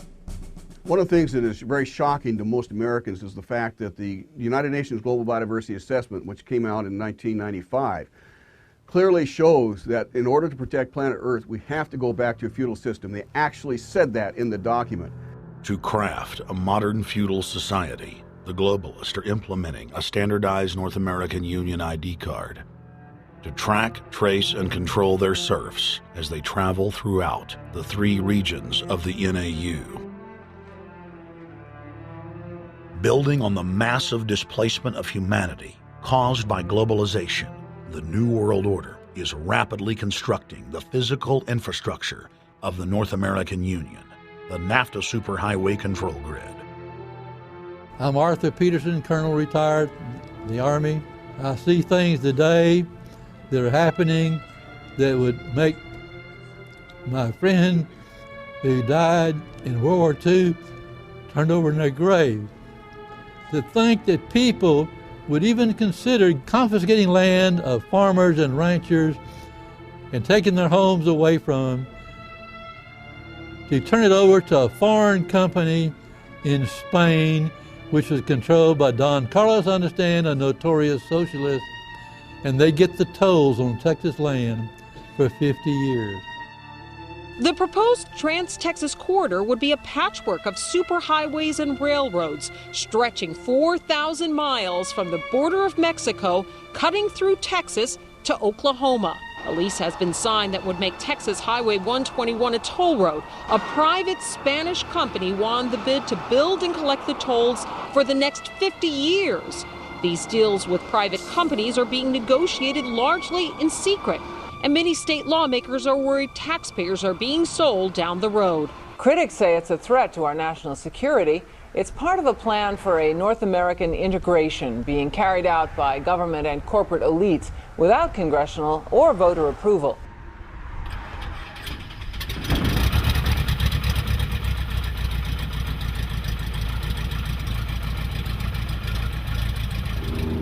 One of the things that is very shocking to most Americans is the fact that the United Nations Global Biodiversity Assessment, which came out in 1995, clearly shows that in order to protect planet Earth, we have to go back to a feudal system. They actually said that in the document. To craft a modern feudal society, the globalists are implementing a standardized North American Union ID card to track, trace, and control their serfs as they travel throughout the 3 regions of the NAU. Building on the massive displacement of humanity caused by globalization, the New World Order is rapidly constructing the physical infrastructure of the North American Union, the NAFTA Superhighway Control Grid. I'm Arthur Peterson, Colonel retired, the Army. I see things today that are happening that would make my friend who died in World War II turned over in their grave. To think that people would even consider confiscating land of farmers and ranchers and taking their homes away from them, to turn it over to a foreign company in Spain, which was controlled by Don Carlos, I understand, a notorious socialist, and they get the tolls on Texas land for 50 years. The proposed Trans-Texas corridor would be a patchwork of superhighways and railroads stretching 4,000 miles from the border of Mexico, cutting through Texas to Oklahoma. A lease has been signed that would make Texas Highway 121 a toll road. A private Spanish company won the bid to build and collect the tolls for the next 50 years. These deals with private companies are being negotiated largely in secret, and many state lawmakers are worried taxpayers are being sold down the road. Critics say it's a threat to our national security. It's part of a plan for a North American integration being carried out by government and corporate elites without congressional or voter approval.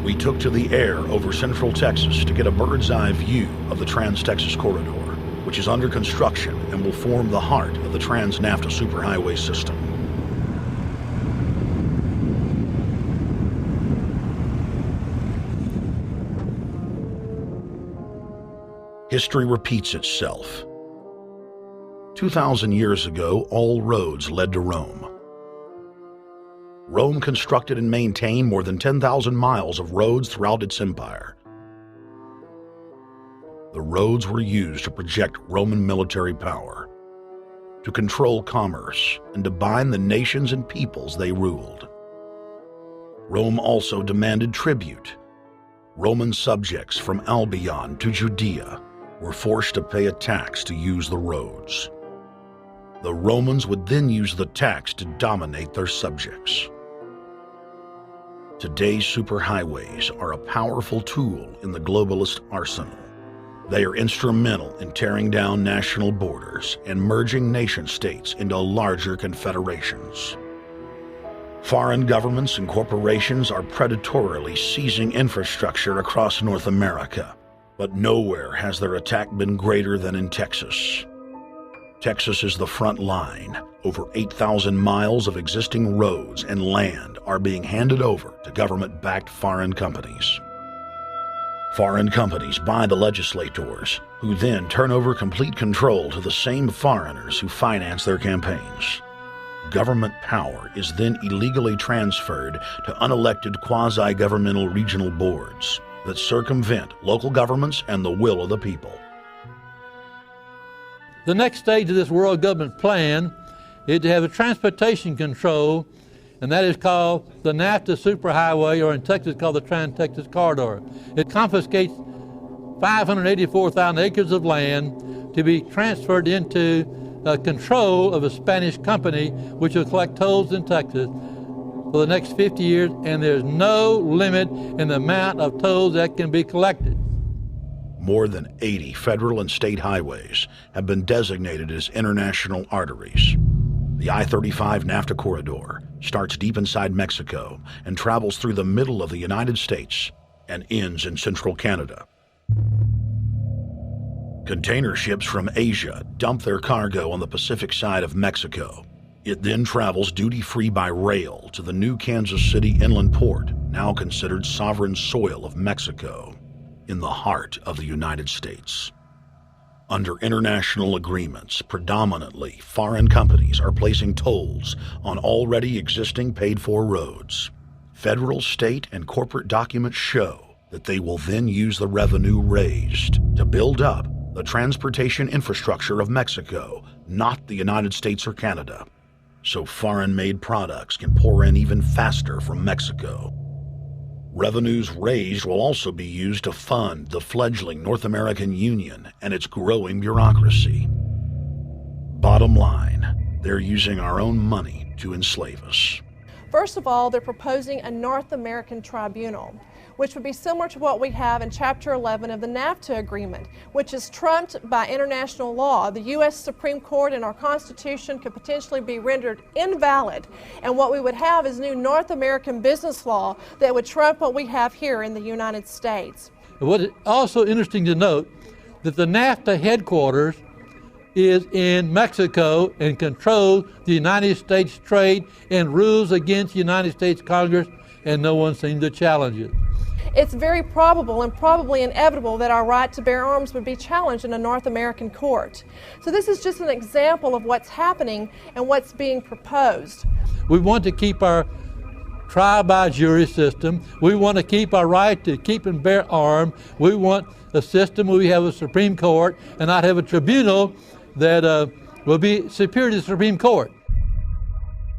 We took to the air over central Texas to get a bird's eye view of the Trans-Texas Corridor, which is under construction and will form the heart of the Trans-NAFTA superhighway system. History repeats itself. 2,000 years ago, all roads led to Rome. Rome constructed and maintained more than 10,000 miles of roads throughout its empire. The roads were used to project Roman military power, to control commerce, and to bind the nations and peoples they ruled. Rome also demanded tribute. Roman subjects from Albion to Judea were forced to pay a tax to use the roads. The Romans would then use the tax to dominate their subjects. Today's superhighways are a powerful tool in the globalist arsenal. They are instrumental in tearing down national borders and merging nation-states into larger confederations. Foreign governments and corporations are predatorily seizing infrastructure across North America, but nowhere has their attack been greater than in Texas. Texas is the front line. Over 8,000 miles of existing roads and land are being handed over to government-backed foreign companies. Foreign companies buy the legislators, who then turn over complete control to the same foreigners who finance their campaigns. Government power is then illegally transferred to unelected quasi-governmental regional boards that circumvent local governments and the will of the people. The next stage of this world government plan is to have a transportation control, and that is called the NAFTA superhighway, or in Texas called the Trans-Texas Corridor. It confiscates 584,000 acres of land to be transferred into control of a Spanish company which will collect tolls in Texas for the next 50 years, and there's no limit in the amount of tolls that can be collected. More than 80 federal and state highways have been designated as international arteries. The I-35 NAFTA corridor starts deep inside Mexico and travels through the middle of the United States and ends in central Canada. Container ships from Asia dump their cargo on the Pacific side of Mexico. It then travels duty-free by rail to the new Kansas City inland port, now considered sovereign soil of Mexico, in the heart of the United States. Under international agreements, predominantly foreign companies are placing tolls on already existing paid-for roads. Federal, state, and corporate documents show that they will then use the revenue raised to build up the transportation infrastructure of Mexico, not the United States or Canada, so foreign-made products can pour in even faster from Mexico. Revenues raised will also be used to fund the fledgling North American Union and its growing bureaucracy. Bottom line, they're using our own money to enslave us. First of all, they're proposing a North American tribunal, which would be similar to what we have in Chapter 11 of the NAFTA agreement, which is trumped by international law. The U.S. Supreme Court and our Constitution could potentially be rendered invalid, and what we would have is new North American business law that would trump what we have here in the United States. What is also interesting to note that the NAFTA headquarters is in Mexico and controls the United States trade and rules against the United States Congress, and no one seems to challenge it. it's very probable and probably inevitable that our right to bear arms would be challenged in a North American court. So this is just an example of what's happening and what's being proposed. We want to keep our trial by jury system. We want to keep our right to keep and bear arms. We want a system where we have a Supreme Court and not have a tribunal that will be superior to the Supreme Court.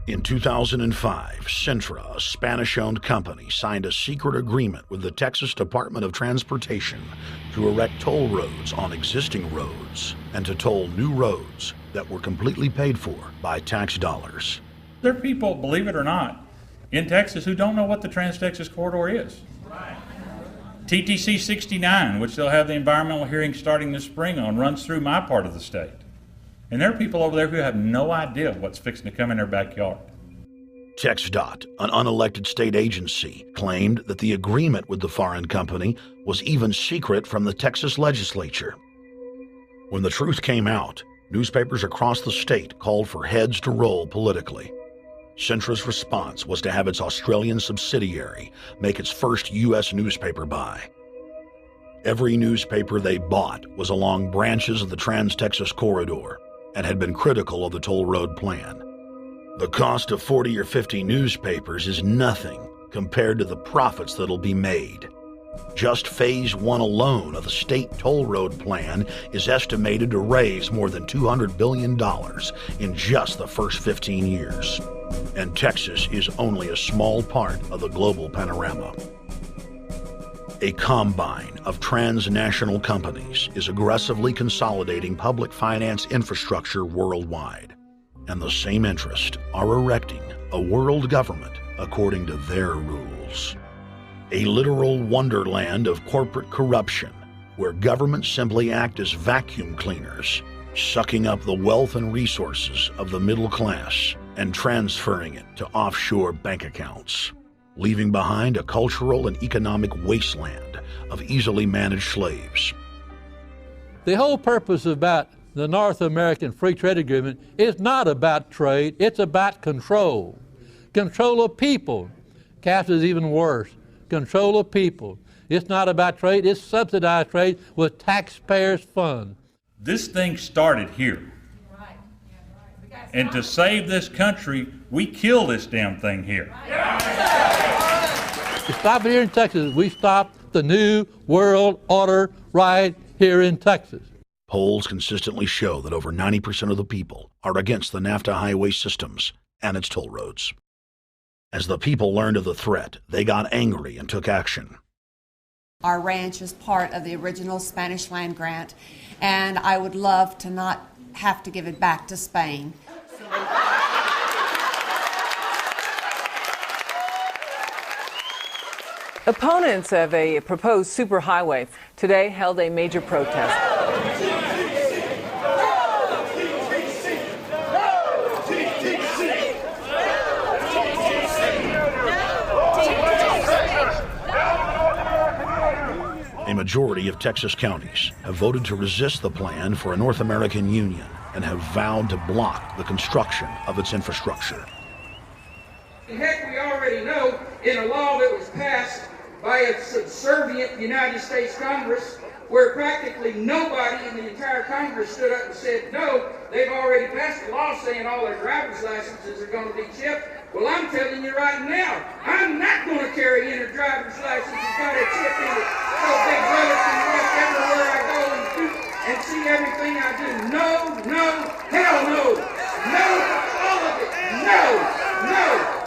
In 2005, Centra, a Spanish-owned company, signed a secret agreement with the Texas Department of Transportation to erect toll roads on existing roads and to toll new roads that were completely paid for by tax dollars. There are people, believe it or not, in Texas who don't know what the Trans-Texas Corridor is. TTC 69, which they'll have the environmental hearing starting this spring on, runs through my part of the state. And there are people over there who have no idea what's fixing to come in their backyard. TxDOT, an unelected state agency, claimed that the agreement with the foreign company was even secret from the Texas legislature. When the truth came out, newspapers across the state called for heads to roll politically. Centra's response was to have its Australian subsidiary make its first U.S. newspaper buy. Every newspaper they bought was along branches of the Trans-Texas Corridor and had been critical of the toll road plan. The cost of 40 or 50 newspapers is nothing compared to the profits that'll be made. Just Phase 1 alone of the state toll road plan is estimated to raise more than $200 billion in just the first 15 years. And Texas is only a small part of the global panorama. A combine of transnational companies is aggressively consolidating public finance infrastructure worldwide, and the same interests are erecting a world government according to their rules. A literal wonderland of corporate corruption, where governments simply act as vacuum cleaners, sucking up the wealth and resources of the middle class and transferring it to offshore bank accounts, leaving behind a cultural and economic wasteland of easily managed slaves. The whole purpose about the North American Free Trade Agreement is not about trade, it's about control. Control of people. CAFTA is even worse. Control of people. It's not about trade, it's subsidized trade with taxpayers' funds. This thing started here. And to save this country, we kill this damn thing here. To stop it here in Texas, we stop the New World Order right here in Texas. Polls consistently show that over 90% of the people are against the NAFTA highway systems and its toll roads. As the people learned of the threat, they got angry and took action. Our ranch is part of the original Spanish land grant, and I would love to not have to give it back to Spain. Opponents of a proposed superhighway today held a major protest. A majority of Texas counties have voted to resist the plan for a North American Union and have vowed to block the construction of its infrastructure. Heck, we already know in a law that was passed by a subservient United States Congress, where practically nobody in the entire Congress stood up and said no, they've already passed a law saying all their driver's licenses are going to be chipped. Well, I'm telling you right now, I'm not going to carry in a driver's license that's got a chip in it so Big Brother can watch everywhere I go and see everything I do. No, no, hell no. No, all of it. No, no.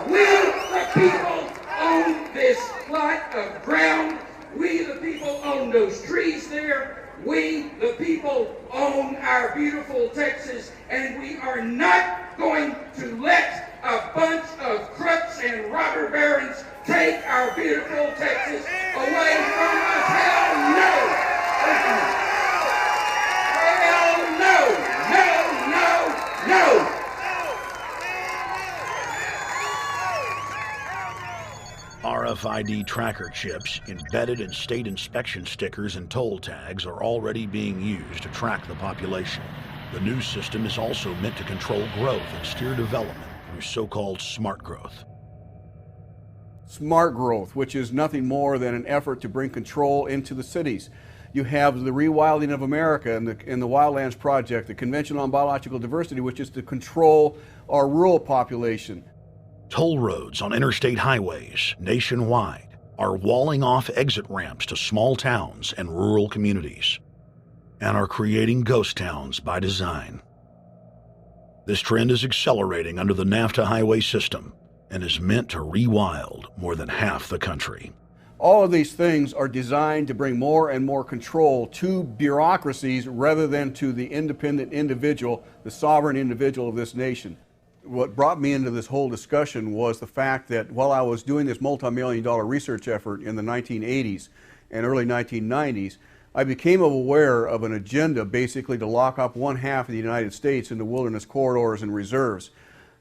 We, the people, own this plot of ground. We, the people, own those trees there. We, the people, own our beautiful Texas, and we are not going to let a bunch of crooks and robber barons take our beautiful Texas away from us. Hell no! Hell no! No, no, no! RFID tracker chips embedded in state inspection stickers and toll tags are already being used to track the population. The new system is also meant to control growth and steer development through so-called smart growth. smart growth, which is nothing more than an effort to bring control into the cities. You have the rewilding of America and the Wildlands Project, the Convention on Biological Diversity, which is to control our rural population. Toll roads on interstate highways nationwide are walling off exit ramps to small towns and rural communities, and are creating ghost towns by design. This trend is accelerating under the NAFTA highway system and is meant to rewild more than half the country. All of these things are designed to bring more and more control to bureaucracies rather than to the independent individual, the sovereign individual of this nation. What brought me into this whole discussion was the fact that while I was doing this multi-million-dollar research effort in the 1980s and early 1990s, I became aware of an agenda basically to lock up one half of the United States into wilderness corridors and reserves.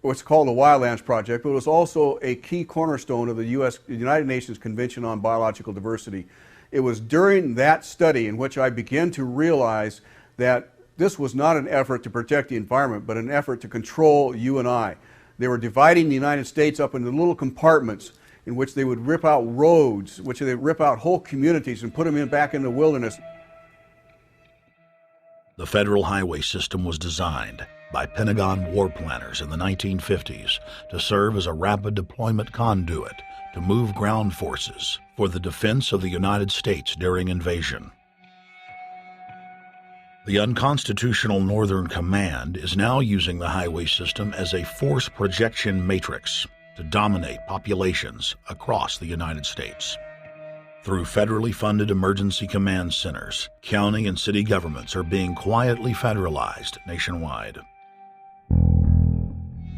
What's called the Wildlands Project, but it was also a key cornerstone of the United Nations Convention on Biological Diversity. It was during that study in which I began to realize that this was not an effort to protect the environment, but an effort to control you and I. They were dividing the United States up into little compartments in which they would rip out roads, which they would rip out whole communities and put them back in the wilderness. The federal highway system was designed by Pentagon war planners in the 1950s to serve as a rapid deployment conduit to move ground forces for the defense of the United States during invasion. The unconstitutional Northern Command is now using the highway system as a force projection matrix to dominate populations across the United States. Through federally funded emergency command centers, county and city governments are being quietly federalized nationwide.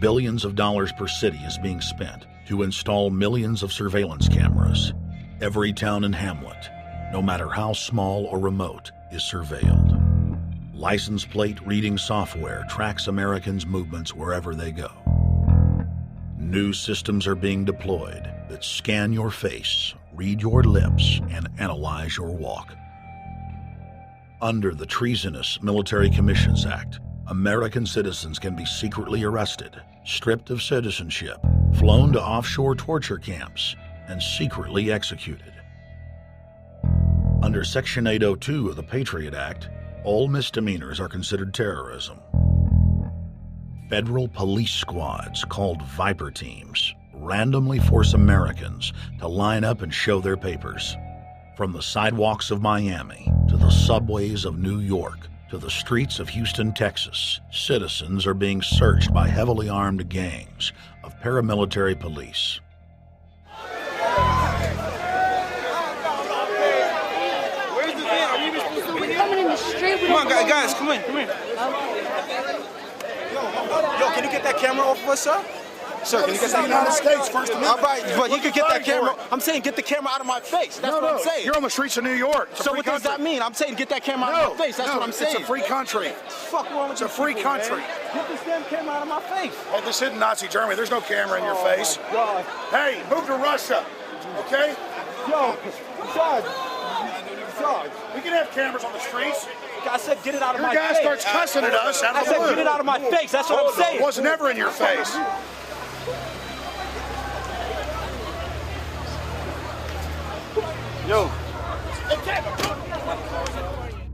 Billions of dollars per city is being spent to install millions of surveillance cameras. Every town and hamlet, no matter how small or remote, is surveilled. License plate reading software tracks Americans' movements wherever they go. New systems are being deployed that scan your face, read your lips, and analyze your walk. Under the treasonous Military Commissions Act, American citizens can be secretly arrested, stripped of citizenship, flown to offshore torture camps, and secretly executed. Under Section 802 of the Patriot Act, all misdemeanors are considered terrorism. Federal police squads, called Viper teams, randomly force Americans to line up and show their papers. From the sidewalks of Miami to the subways of New York to the streets of Houston, Texas, citizens are being searched by heavily armed gangs of paramilitary police. Come on, guys, come in. Yo, can you get that camera off of us, sir? Sir, can you get that camera? United States, First Amendment. All right, but you can get that camera. I'm saying get the camera out of my face. That's what I'm saying. You're on the streets of New York. So what does that mean? I'm saying get that camera out of my face. That's what I'm saying. It's a free country. Fuck wrong with you? It's a free country. Get this damn camera out of my face. Hey, this isn't Nazi Germany. There's no camera in your face. God. Hey, move to Russia, okay? Yo, Sarge. We can have cameras on the streets. I said get it out of my face. Your guy starts cussing at us out of the blue. I said get it out of my face. That's what I'm saying. It was never in your face. Yo.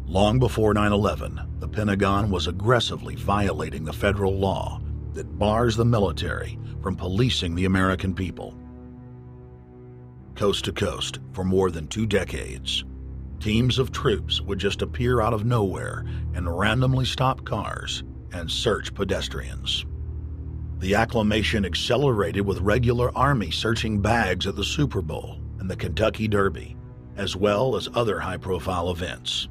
Long before 9/11, the Pentagon was aggressively violating the federal law that bars the military from policing the American people. Coast to coast, for more than 2 decades, teams of troops would just appear out of nowhere and randomly stop cars and search pedestrians. The acclamation accelerated with regular Army searching bags at the Super Bowl and the Kentucky Derby, as well as other high-profile events.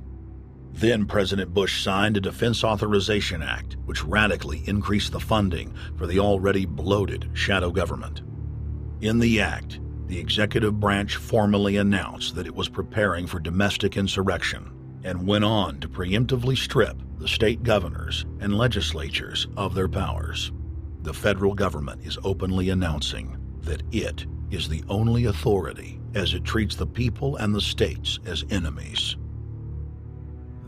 Then President Bush signed a Defense Authorization Act, which radically increased the funding for the already bloated shadow government. In the act, the executive branch formally announced that it was preparing for domestic insurrection and went on to preemptively strip the state governors and legislatures of their powers. The federal government is openly announcing that it is the only authority as it treats the people and the states as enemies.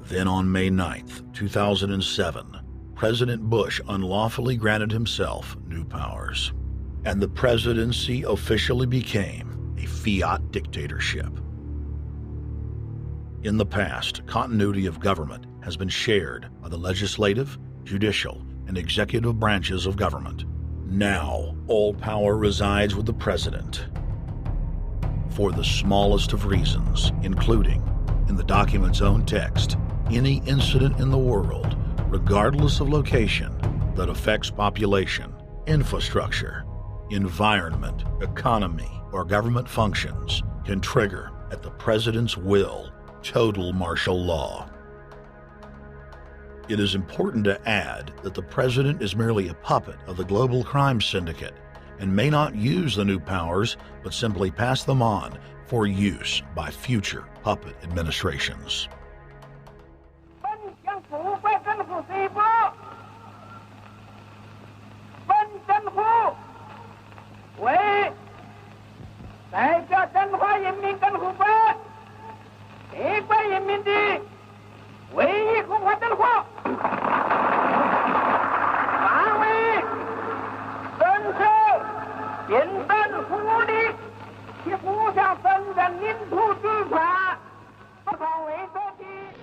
Then on May 9th, 2007, President Bush unlawfully granted himself new powers, and the presidency officially became fiat dictatorship. In the past, continuity of government has been shared by the legislative, judicial, and executive branches of government. Now, all power resides with the president. For the smallest of reasons, including, in the document's own text, any incident in the world, regardless of location, that affects population, infrastructure, environment, economy, or government functions can trigger, at the president's will, total martial law. It is important to add that the president is merely a puppet of the global crime syndicate and may not use the new powers, but simply pass them on for use by future puppet administrations.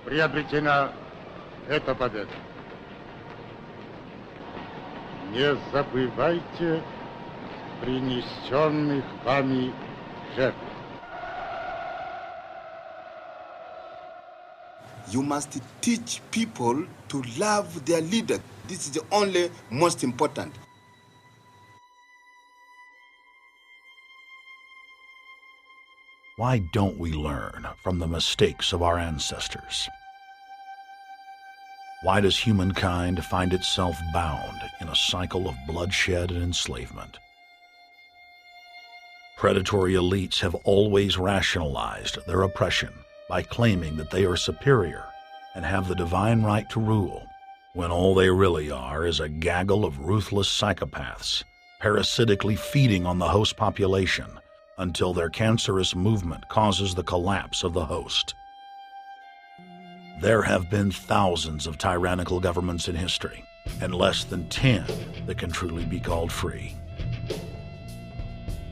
Приобретена эта победа. Не забывайте принесенных вами жертв. You must teach people to love their leader. This is the only most important. Why don't we learn from the mistakes of our ancestors? Why does humankind find itself bound in a cycle of bloodshed and enslavement? Predatory elites have always rationalized their oppression by claiming that they are superior and have the divine right to rule, when all they really are is a gaggle of ruthless psychopaths, parasitically feeding on the host population until their cancerous movement causes the collapse of the host. There have been thousands of tyrannical governments in history, and less than 10 that can truly be called free.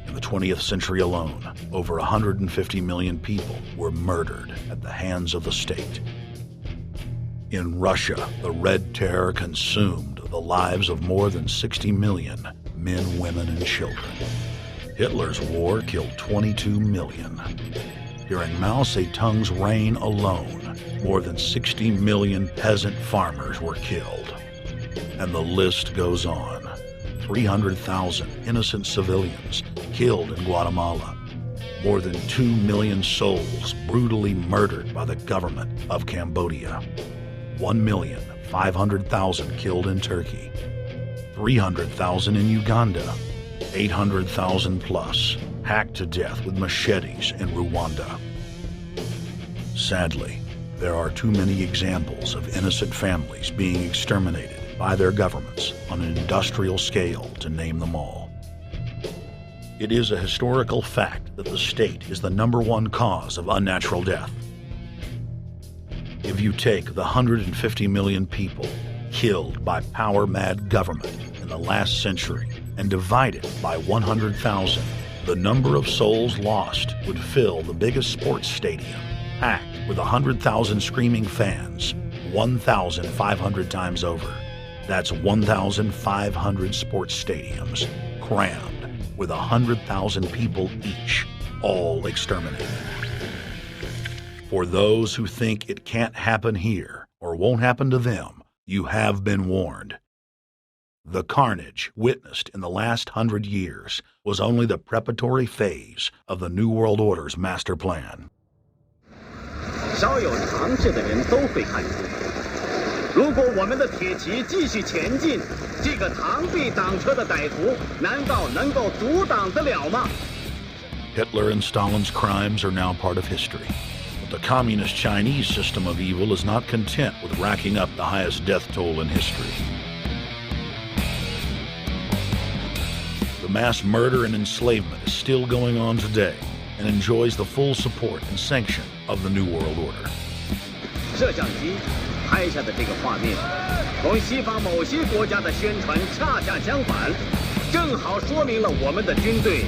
In the 20th century alone, over 150 million people were murdered at the hands of the state. In Russia, the Red Terror consumed the lives of more than 60 million men, women, and children. Hitler's war killed 22 million. During Mao Zedong's reign alone, more than 60 million peasant farmers were killed. And the list goes on. 300,000 innocent civilians killed in Guatemala. More than 2 million souls brutally murdered by the government of Cambodia. 1,500,000 killed in Turkey. 300,000 in Uganda. 800,000 plus hacked to death with machetes in Rwanda. Sadly, there are too many examples of innocent families being exterminated by their governments on an industrial scale to name them all. It is a historical fact that the state is the #1 cause of unnatural death. If you take the 150 million people killed by power-mad government in the last century and divide it by 100,000, the number of souls lost would fill the biggest sports stadium, packed with 100,000 screaming fans, 1,500 times over. That's 1,500 sports stadiums, crammed with 100,000 people each, all exterminated. For those who think it can't happen here or won't happen to them, you have been warned. The carnage witnessed in the last 100 years was only the preparatory phase of the New World Order's master plan. 稍有常识的人都会看出，如果我们的铁骑继续前进，这个螳臂挡车的歹徒难道能够阻挡得了吗？ Hitler and Stalin's crimes are now part of history, but the communist Chinese system of evil is not content with racking up the highest death toll in history. The mass murder and enslavement is still going on today and enjoys the full support and sanction of the New World Order. 摄像机拍下的这个画面，同西方某些国家的宣传恰恰相反，正好说明了我们的军队。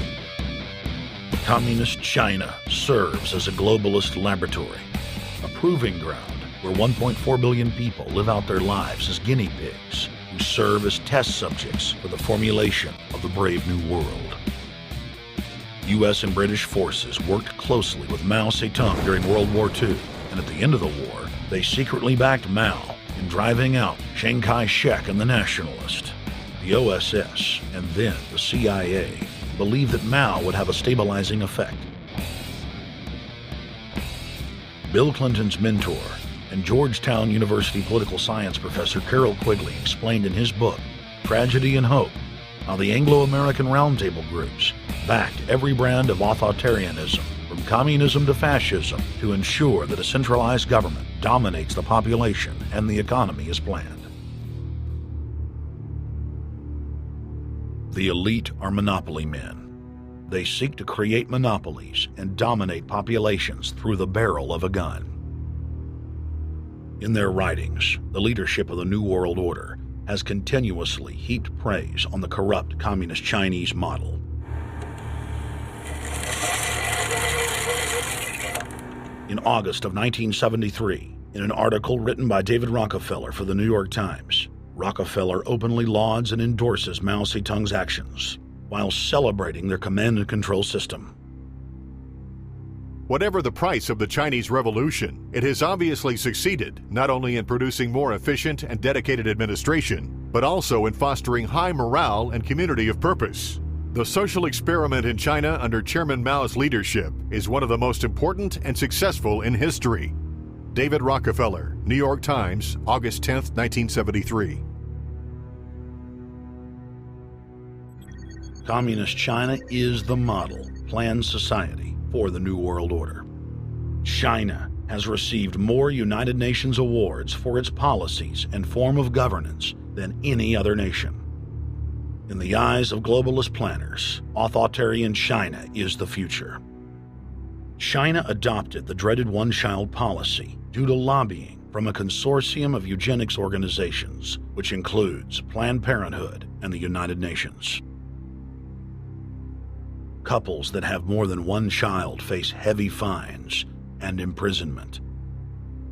Communist China serves as a globalist laboratory, a proving ground where 1.4 billion people live out their lives as guinea pigs who serve as test subjects for the formulation of the brave new world. U.S. and British forces worked closely with Mao Zedong during World War II, and at the end of the war, they secretly backed Mao in driving out Chiang Kai-shek and the Nationalists. The OSS, and then the CIA, believed that Mao would have a stabilizing effect. Bill Clinton's mentor and Georgetown University political science professor Carroll Quigley explained in his book, Tragedy and Hope, how the Anglo-American Roundtable groups backed every brand of authoritarianism, from communism to fascism, to ensure that a centralized government dominates the population and the economy as planned. The elite are monopoly men. They seek to create monopolies and dominate populations through the barrel of a gun. In their writings, the leadership of the New World Order has continuously heaped praise on the corrupt communist Chinese model. In August of 1973, in an article written by David Rockefeller for the New York Times, Rockefeller openly lauds and endorses Mao Zedong's actions, while celebrating their command and control system. Whatever the price of the Chinese Revolution, it has obviously succeeded not only in producing more efficient and dedicated administration, but also in fostering high morale and community of purpose. The social experiment in China under Chairman Mao's leadership is one of the most important and successful in history. David Rockefeller, New York Times, August 10, 1973. Communist China is the model planned society for the New World Order. China has received more United Nations awards for its policies and form of governance than any other nation. In the eyes of globalist planners, authoritarian China is the future. China adopted the dreaded one-child policy due to lobbying from a consortium of eugenics organizations, which includes Planned Parenthood and the United Nations. Couples that have more than one child face heavy fines and imprisonment.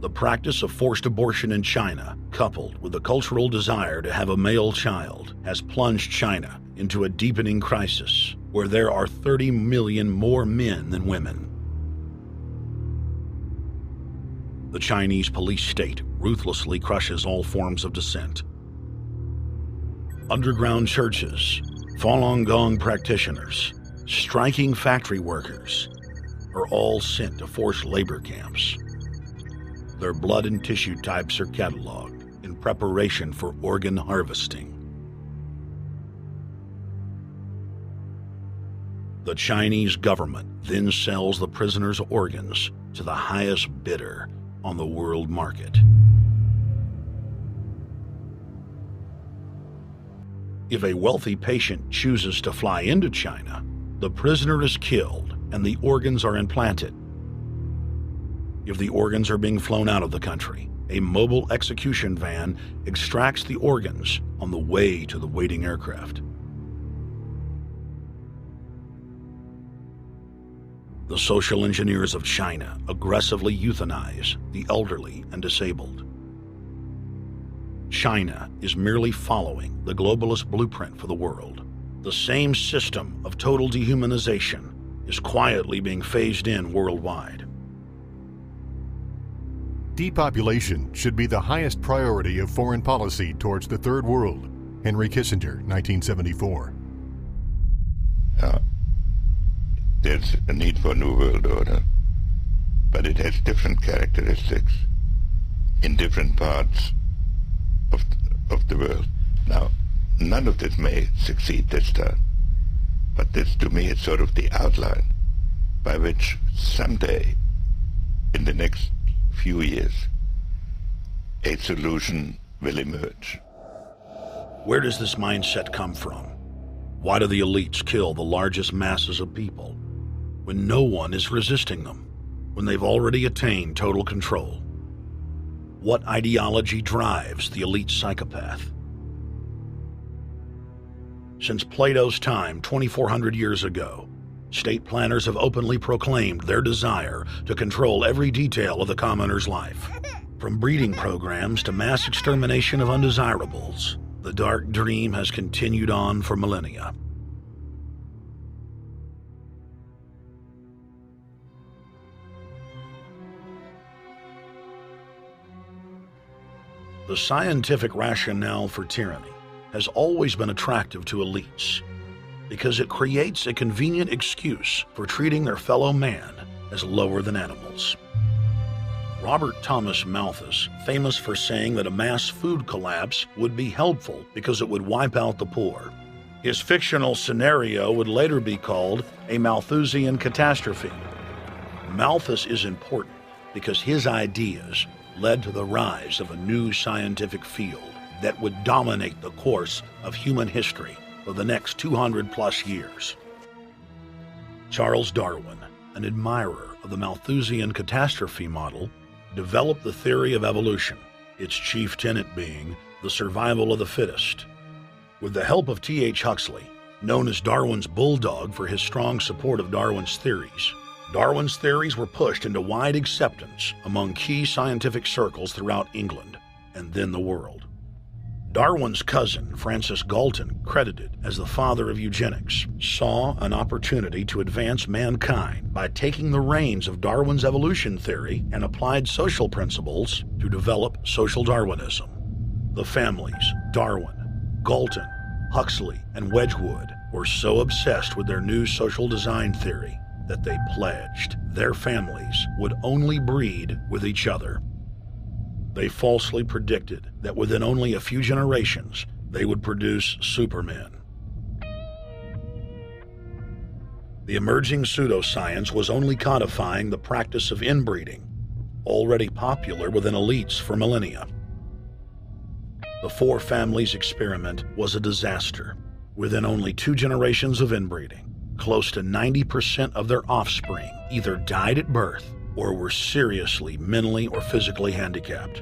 The practice of forced abortion in China, coupled with the cultural desire to have a male child, has plunged China into a deepening crisis where there are 30 million more men than women. The Chinese police state ruthlessly crushes all forms of dissent. Underground churches, Falun Gong practitioners, striking factory workers are all sent to forced labor camps. Their blood and tissue types are cataloged in preparation for organ harvesting. The Chinese government then sells the prisoners' organs to the highest bidder on the world market. If a wealthy patient chooses to fly into China, the prisoner is killed and the organs are implanted. If the organs are being flown out of the country, a mobile execution van extracts the organs on the way to the waiting aircraft. The social engineers of China aggressively euthanize the elderly and disabled. China is merely following the globalist blueprint for the world. The same system of total dehumanization is quietly being phased in worldwide. Depopulation should be the highest priority of foreign policy towards the Third World. Henry Kissinger, 1974. There's a need for a new world order, but it has different characteristics in different parts of the world. Now, none of this may succeed this time, but this to me is sort of the outline by which someday, in the next few years, a solution will emerge. Where does this mindset come from? Why do the elites kill the largest masses of people when no one is resisting them, when they've already attained total control? What ideology drives the elite psychopath? Since Plato's time 2,400 years ago, state planners have openly proclaimed their desire to control every detail of the commoner's life. From breeding programs to mass extermination of undesirables, the dark dream has continued on for millennia. The scientific rationale for tyranny has always been attractive to elites because it creates a convenient excuse for treating their fellow man as lower than animals. Robert Thomas Malthus, famous for saying that a mass food collapse would be helpful because it would wipe out the poor. His fictional scenario would later be called a Malthusian catastrophe. Malthus is important because his ideas led to the rise of a new scientific field that would dominate the course of human history for the next 200+ years. Charles Darwin, an admirer of the Malthusian catastrophe model, developed the theory of evolution, its chief tenet being the survival of the fittest. With the help of T.H. Huxley, known as Darwin's bulldog for his strong support of Darwin's theories were pushed into wide acceptance among key scientific circles throughout England and then the world. Darwin's cousin, Francis Galton, credited as the father of eugenics, saw an opportunity to advance mankind by taking the reins of Darwin's evolution theory and applied social principles to develop social Darwinism. The families Darwin, Galton, Huxley, and Wedgwood were so obsessed with their new social design theory that they pledged their families would only breed with each other. They falsely predicted that within only a few generations, they would produce supermen. The emerging pseudoscience was only codifying the practice of inbreeding, already popular within elites for millennia. The four families experiment was a disaster. Within only 2 generations of inbreeding, close to 90% of their offspring either died at birth or were seriously mentally or physically handicapped.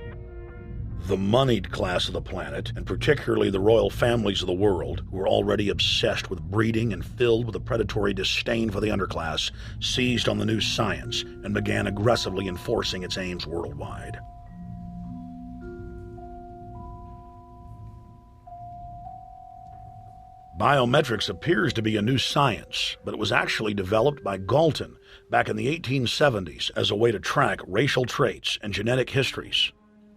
The moneyed class of the planet, and particularly the royal families of the world, who were already obsessed with breeding and filled with a predatory disdain for the underclass, seized on the new science and began aggressively enforcing its aims worldwide. Biometrics appears to be a new science, but it was actually developed by Galton back in the 1870s as a way to track racial traits and genetic histories,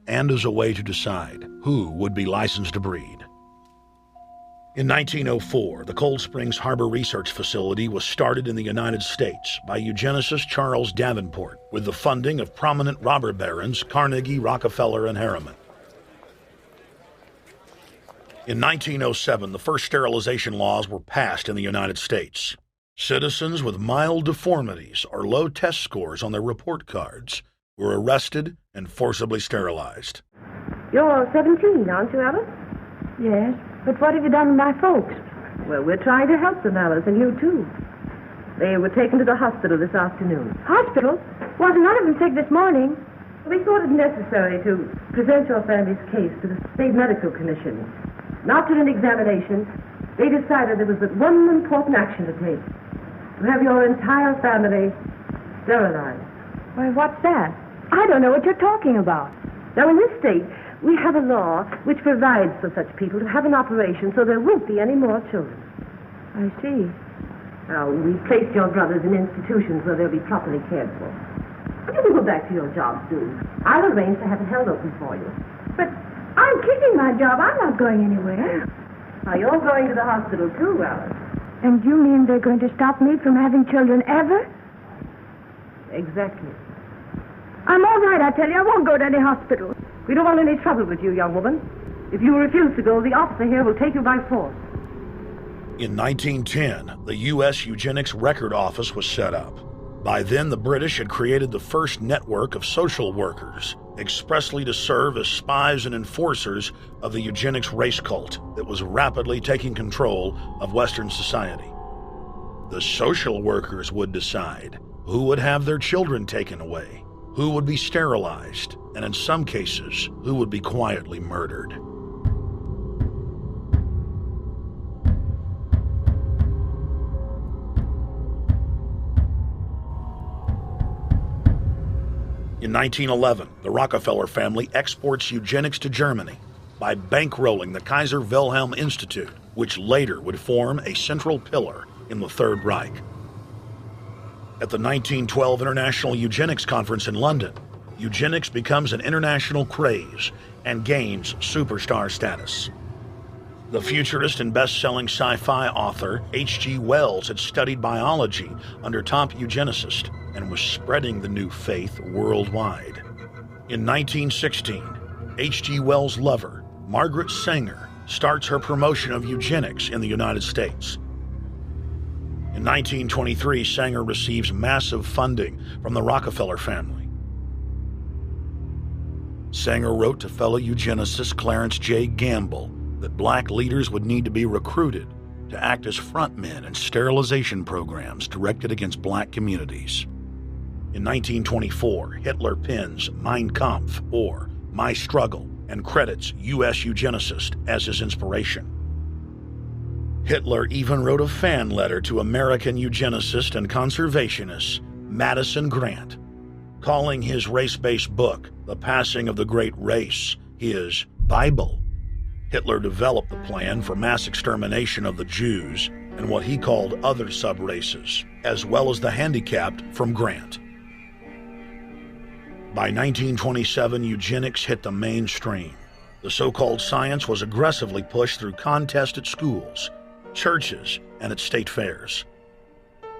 and as a way to decide who would be licensed to breed. In 1904, the Cold Springs Harbor Research Facility was started in the United States by eugenicist Charles Davenport with the funding of prominent robber barons Carnegie, Rockefeller, and Harriman. In 1907, the first sterilization laws were passed in the United States. Citizens with mild deformities or low test scores on their report cards were arrested and forcibly sterilized. You're 17, aren't you, Alice? Yes, but what have you done with my folks? Well, we're trying to help them, Alice, and you too. They were taken to the hospital this afternoon. Hospital? Wasn't none of them sick this morning? We thought it necessary to present your family's case to the State Medical Commission. And after an examination, they decided there was but one important action to take. To have your entire family sterilized. Why, what's that? I don't know what you're talking about. Now, in this state, we have a law which provides for such people to have an operation so there won't be any more children. I see. Now, we've placed your brothers in institutions where they'll be properly cared for. You can go back to your job soon. I'll arrange to have it held open for you. But I'm keeping my job. I'm not going anywhere. Now, you're going to the hospital too, Alice. And you mean they're going to stop me from having children ever? Exactly. I'm all right, I tell you. I won't go to any hospital. We don't want any trouble with you, young woman. If you refuse to go, the officer here will take you by force. In 1910, the U.S. Eugenics Record Office was set up. By then, the British had created the first network of social workers, expressly to serve as spies and enforcers of the eugenics race cult that was rapidly taking control of Western society. The social workers would decide who would have their children taken away, who would be sterilized, and in some cases, who would be quietly murdered. In 1911, the Rockefeller family exports eugenics to Germany by bankrolling the Kaiser Wilhelm Institute, which later would form a central pillar in the Third Reich. At the 1912 International Eugenics Conference in London, eugenics becomes an international craze and gains superstar status. The futurist and best-selling sci-fi author H.G. Wells had studied biology under top eugenicists and was spreading the new faith worldwide. In 1916, H.G. Wells' lover, Margaret Sanger, starts her promotion of eugenics in the United States. In 1923, Sanger receives massive funding from the Rockefeller family. Sanger wrote to fellow eugenicist Clarence J. Gamble that black leaders would need to be recruited to act as frontmen in sterilization programs directed against black communities. In 1924, Hitler pens Mein Kampf, or My Struggle, and credits U.S. eugenicists as his inspiration. Hitler even wrote a fan letter to American eugenicist and conservationist Madison Grant, calling his race-based book, The Passing of the Great Race, his Bible. Hitler developed the plan for mass extermination of the Jews and what he called other sub-races, as well as the handicapped from Grant. By 1927, eugenics hit the mainstream. The so-called science was aggressively pushed through contests at schools, churches, and at state fairs.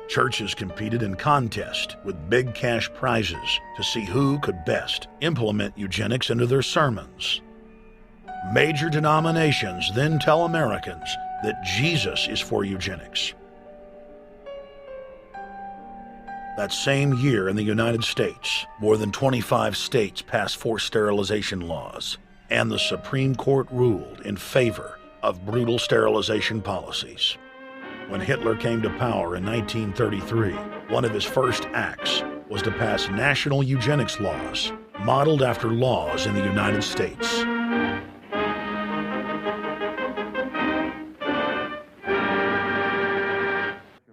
Churches competed in contests with big cash prizes to see who could best implement eugenics into their sermons. Major denominations then tell Americans that Jesus is for eugenics. That same year in the United States, more than 25 states passed forced sterilization laws, and the Supreme Court ruled in favor of brutal sterilization policies. When Hitler came to power in 1933, one of his first acts was to pass national eugenics laws, modeled after laws in the United States.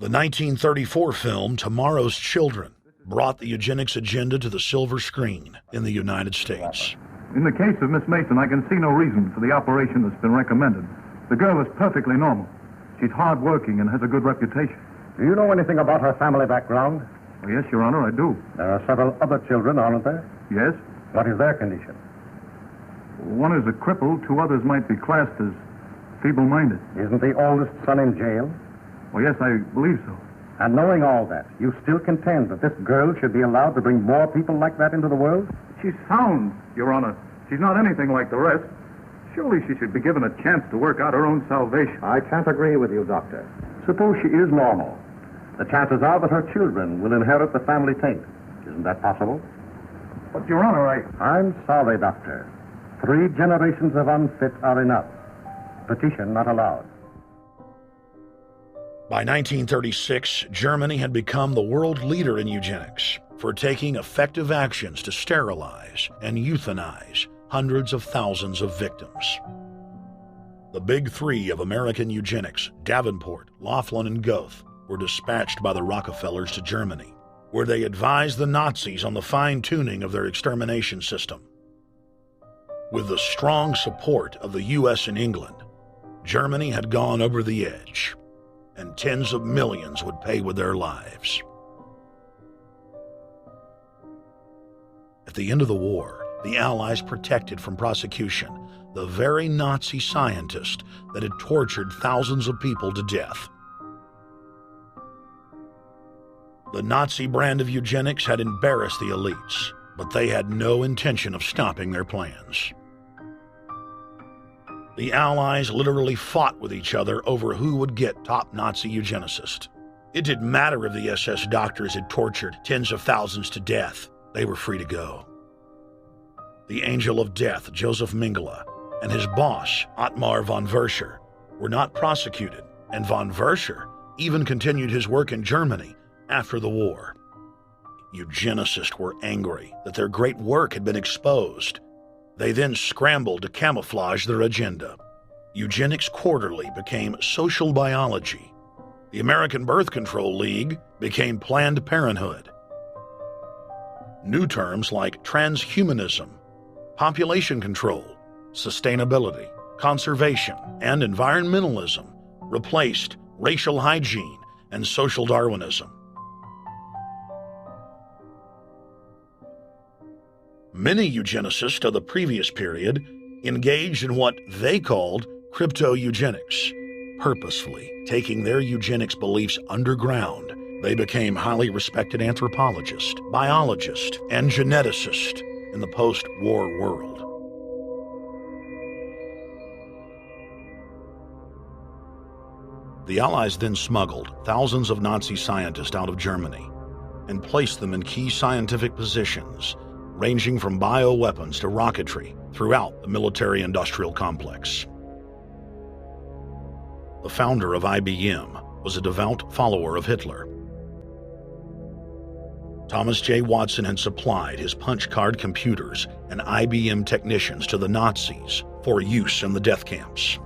The 1934 film Tomorrow's Children brought the eugenics agenda to the silver screen in the United States. In the case of Miss Mason, I can see no reason for the operation that's been recommended. The girl is perfectly normal. She's hard-working and has a good reputation. Do you know anything about her family background? Oh, yes, Your Honor, I do. There are several other children, aren't there? Yes. What is their condition? One is a cripple. 2 others might be classed as feeble-minded. Isn't the oldest son in jail? Oh, yes, I believe so. And knowing all that, you still contend that this girl should be allowed to bring more people like that into the world? She's sound, Your Honor. She's not anything like the rest. Surely she should be given a chance to work out her own salvation. I can't agree with you, Doctor. Suppose she is normal. The chances are that her children will inherit the family taint. Isn't that possible? But, Your Honor, I'm sorry, Doctor. 3 generations of unfit are enough. Petition not allowed. By 1936, Germany had become the world leader in eugenics for taking effective actions to sterilize and euthanize hundreds of thousands of victims. The big 3 of American eugenics, Davenport, Laughlin, and Goethe, were dispatched by the Rockefellers to Germany, where they advised the Nazis on the fine-tuning of their extermination system. With the strong support of the U.S. and England, Germany had gone over the edge, and tens of millions would pay with their lives. At the end of the war, the Allies protected from prosecution the very Nazi scientist that had tortured thousands of people to death. The Nazi brand of eugenics had embarrassed the elites, but they had no intention of stopping their plans. The Allies literally fought with each other over who would get top Nazi eugenicist. It didn't matter if the SS doctors had tortured tens of thousands to death. They were free to go. The Angel of Death, Joseph Mengele, and his boss, Ottmar von Verscher, were not prosecuted, and von Verscher even continued his work in Germany after the war. Eugenicists were angry that their great work had been exposed. They then scrambled to camouflage their agenda. Eugenics Quarterly became Social Biology. The American Birth Control League became Planned Parenthood. New terms like transhumanism, population control, sustainability, conservation, and environmentalism replaced racial hygiene and social Darwinism. Many eugenicists of the previous period engaged in what they called crypto-eugenics, purposefully taking their eugenics beliefs underground. They became highly respected anthropologists, biologists, and geneticists in the post-war world. The Allies then smuggled thousands of Nazi scientists out of Germany and placed them in key scientific positions, ranging from bioweapons to rocketry throughout the military-industrial complex. The founder of IBM was a devout follower of Hitler. Thomas J. Watson had supplied his punch card computers and IBM technicians to the Nazis for use in the death camps.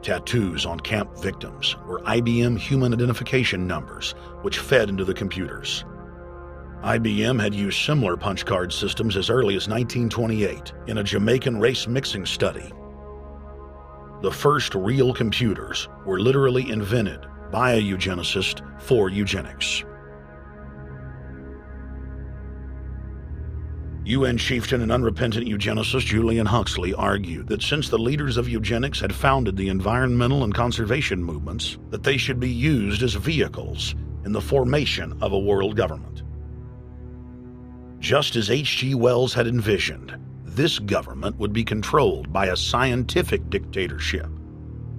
Tattoos on camp victims were IBM human identification numbers, which fed into the computers. IBM had used similar punch card systems as early as 1928 in a Jamaican race mixing study. The first real computers were literally invented by a eugenicist for eugenics. UN chieftain and unrepentant eugenicist Julian Huxley argued that since the leaders of eugenics had founded the environmental and conservation movements, that they should be used as vehicles in the formation of a world government. Just as H.G. Wells had envisioned, this government would be controlled by a scientific dictatorship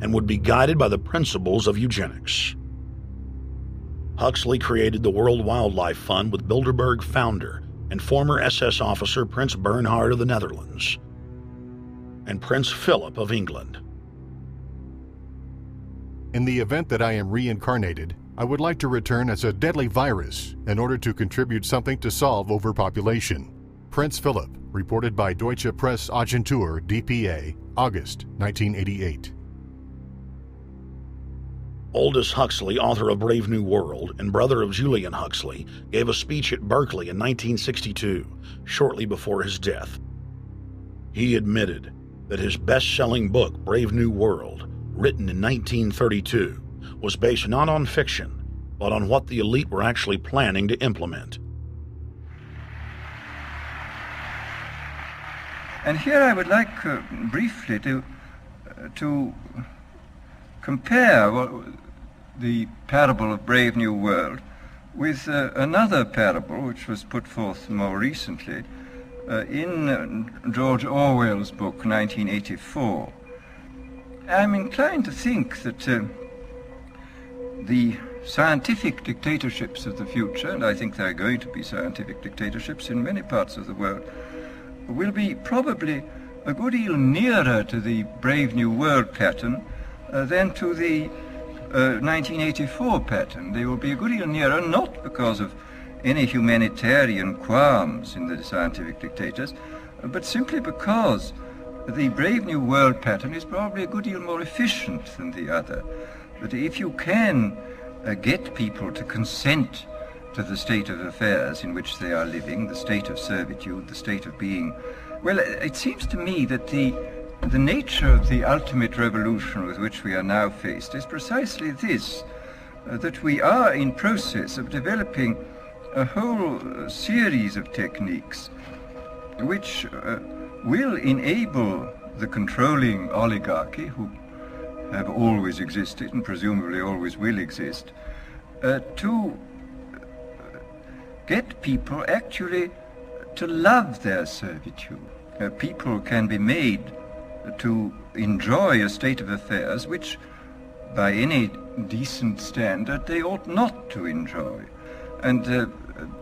and would be guided by the principles of eugenics. Huxley created the World Wildlife Fund with Bilderberg founder and former SS officer Prince Bernhard of the Netherlands and Prince Philip of England. In the event that I am reincarnated, I would like to return as a deadly virus in order to contribute something to solve overpopulation. Prince Philip, reported by Deutsche Presse-Agentur, DPA, August 1988. Aldous Huxley, author of Brave New World and brother of Julian Huxley, gave a speech at Berkeley in 1962, shortly before his death. He admitted that his best-selling book, Brave New World, written in 1932, was based not on fiction, but on what the elite were actually planning to implement. And here I would like briefly to compare the parable of Brave New World with another parable which was put forth more recently in George Orwell's book 1984. I'm inclined to think that the scientific dictatorships of the future, and I think there are going to be scientific dictatorships in many parts of the world, will be probably a good deal nearer to the Brave New World pattern than to the 1984 pattern. They will be a good deal nearer, not because of any humanitarian qualms in the scientific dictators, but simply because the Brave New World pattern is probably a good deal more efficient than the other. That if you can get people to consent to the state of affairs in which they are living, the state of servitude, the state of being, well, it seems to me that the nature of the ultimate revolution with which we are now faced is precisely this, that we are in process of developing a whole series of techniques which will enable the controlling oligarchy, who have always existed and presumably always will exist, to get people actually to love their servitude. People can be made to enjoy a state of affairs which, by any decent standard, they ought not to enjoy. And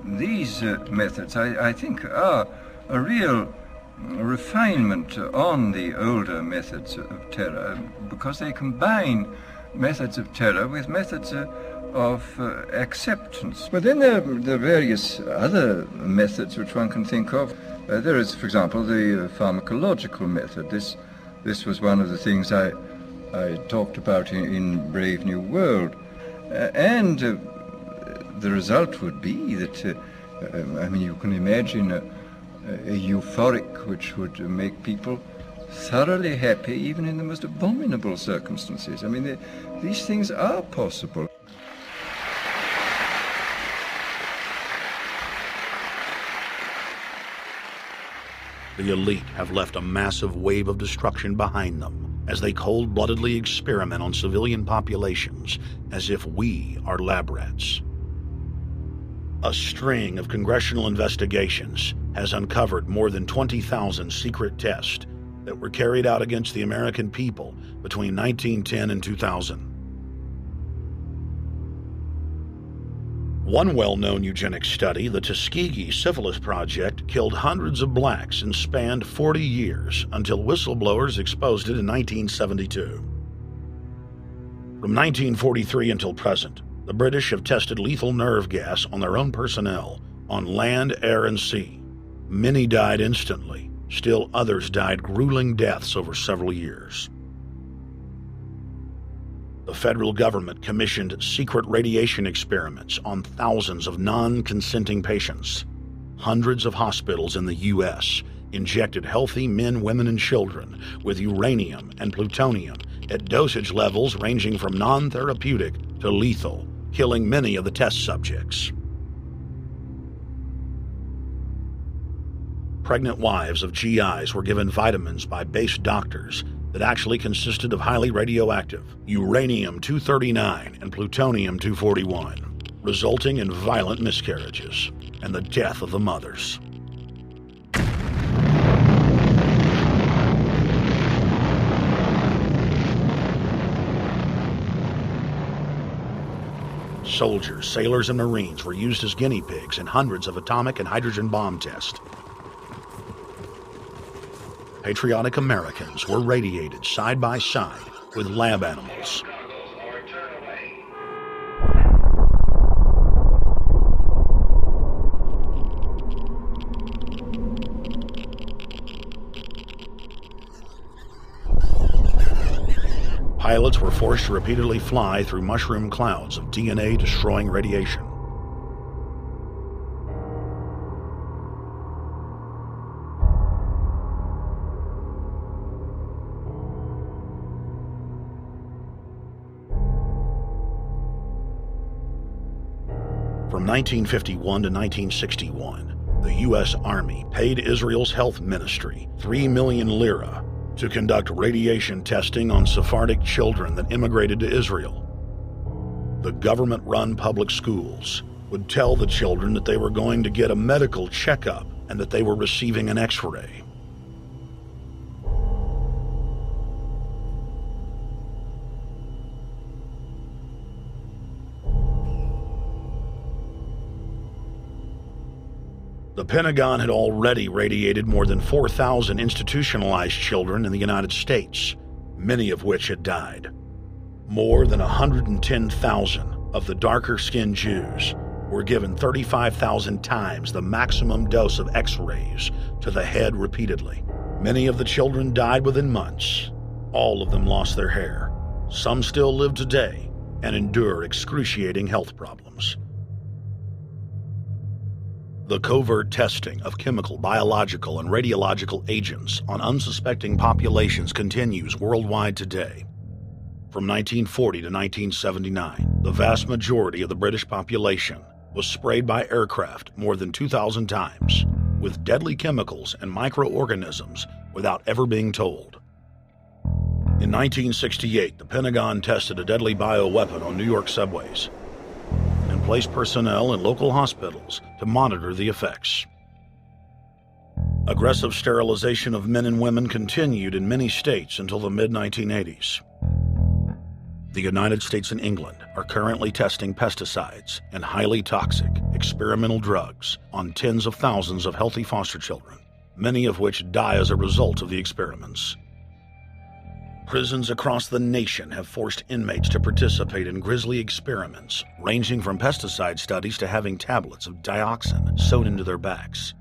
these methods, I think, are a real refinement on the older methods of terror, because they combine methods of terror with methods of acceptance. But then there are various other methods which one can think of. There is, for example, the pharmacological method. This was one of the things I talked about in Brave New World. And the result would be that I mean, you can imagine a euphoric which would make people thoroughly happy even in the most abominable circumstances. I mean, these things are possible. The elite have left a massive wave of destruction behind them as they cold-bloodedly experiment on civilian populations as if we are lab rats. A string of congressional investigations has uncovered more than 20,000 secret tests that were carried out against the American people between 1910 and 2000. One well-known eugenics study, the Tuskegee Syphilis Project, killed hundreds of blacks and spanned 40 years until whistleblowers exposed it in 1972. From 1943 until present, the British have tested lethal nerve gas on their own personnel, on land, air, and sea. Many died instantly. Still others died grueling deaths over several years. The federal government commissioned secret radiation experiments on thousands of non-consenting patients. Hundreds of hospitals in the U.S. injected healthy men, women, and children with uranium and plutonium at dosage levels ranging from non-therapeutic to lethal, killing many of the test subjects. Pregnant wives of GIs were given vitamins by base doctors that actually consisted of highly radioactive uranium-239 and plutonium-241, resulting in violent miscarriages and the death of the mothers. Soldiers, sailors, and Marines were used as guinea pigs in hundreds of atomic and hydrogen bomb tests. Patriotic Americans were radiated side by side with lab animals. Pilots were forced to repeatedly fly through mushroom clouds of DNA-destroying radiation. From 1951 to 1961, the U.S. Army paid Israel's health ministry 3 million lira to conduct radiation testing on Sephardic children that immigrated to Israel. The government-run public schools would tell the children that they were going to get a medical checkup and that they were receiving an X-ray. The Pentagon had already radiated more than 4,000 institutionalized children in the United States, many of which had died. More than 110,000 of the darker-skinned Jews were given 35,000 times the maximum dose of X-rays to the head repeatedly. Many of the children died within months. All of them lost their hair. Some still live today and endure excruciating health problems. The covert testing of chemical, biological, and radiological agents on unsuspecting populations continues worldwide today. From 1940 to 1979, the vast majority of the British population was sprayed by aircraft more than 2,000 times with deadly chemicals and microorganisms without ever being told. In 1968, the Pentagon tested a deadly bioweapon on New York subways and placed personnel in local hospitals to monitor the effects. Aggressive sterilization of men and women continued in many states until the mid-1980s. The United States and England are currently testing pesticides and highly toxic experimental drugs on tens of thousands of healthy foster children, many of which die as a result of the experiments. Prisons across the nation have forced inmates to participate in grisly experiments, ranging from pesticide studies to having tablets of dioxin sewn into their backs.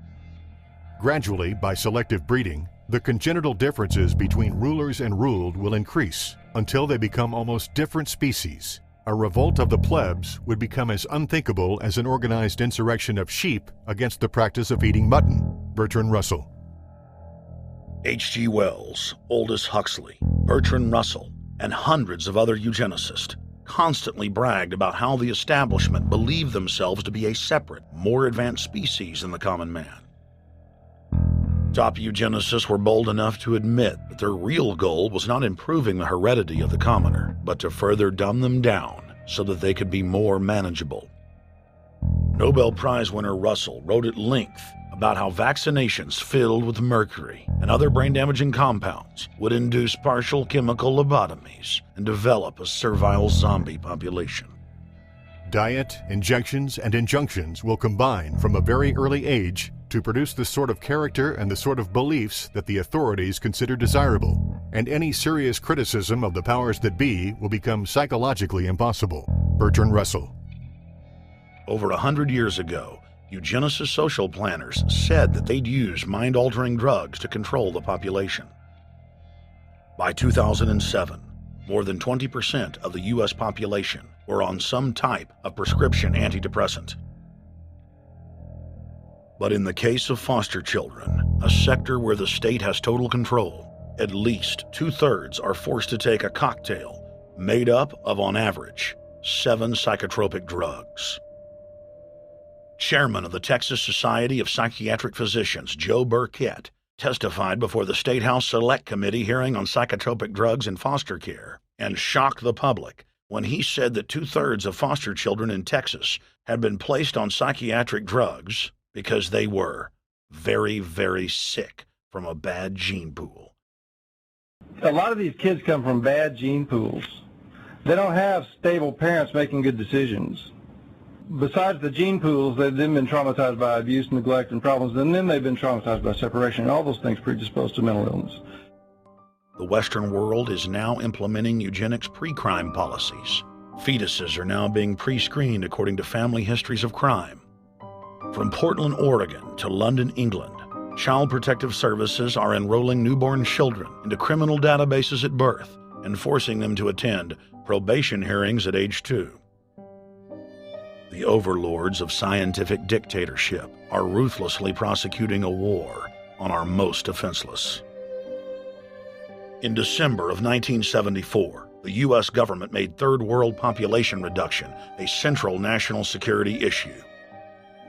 Gradually, by selective breeding, the congenital differences between rulers and ruled will increase until they become almost different species, a revolt of the plebs would become as unthinkable as an organized insurrection of sheep against the practice of eating mutton. Bertrand Russell. H.G. Wells, Aldous Huxley, Bertrand Russell, and hundreds of other eugenicists constantly bragged about how the establishment believed themselves to be a separate, more advanced species than the common man. Top eugenicists were bold enough to admit that their real goal was not improving the heredity of the commoner, but to further dumb them down so that they could be more manageable. Nobel Prize winner Russell wrote at length about how vaccinations filled with mercury and other brain-damaging compounds would induce partial chemical lobotomies and develop a servile zombie population. Diet, injections, and injunctions will combine from a very early age to produce the sort of character and the sort of beliefs that the authorities consider desirable, and any serious criticism of the powers that be will become psychologically impossible. Bertrand Russell. Over 100 years ago, eugenicist social planners said that they'd use mind-altering drugs to control the population. By 2007, more than 20% of the U.S. population were on some type of prescription antidepressant. But in the case of foster children, a sector where the state has total control, at least 2/3 are forced to take a cocktail made up of, on average, 7 psychotropic drugs. Chairman of the Texas Society of Psychiatric Physicians, Joe Burkett, testified before the State House Select Committee hearing on psychotropic drugs in foster care and shocked the public when he said that 2/3 of foster children in Texas had been placed on psychiatric drugs because they were very, very sick from a bad gene pool. A lot of these kids come from bad gene pools. They don't have stable parents making good decisions. Besides the gene pools, they've then been traumatized by abuse, neglect, and problems, and then they've been traumatized by separation, and all those things predispose to mental illness. The Western world is now implementing eugenics pre-crime policies. Fetuses are now being pre-screened according to family histories of crime. From Portland, Oregon to London, England, Child Protective Services are enrolling newborn children into criminal databases at birth and forcing them to attend probation hearings at age 2. The overlords of scientific dictatorship are ruthlessly prosecuting a war on our most defenseless. In December of 1974, the U.S. government made Third World population reduction a central national security issue.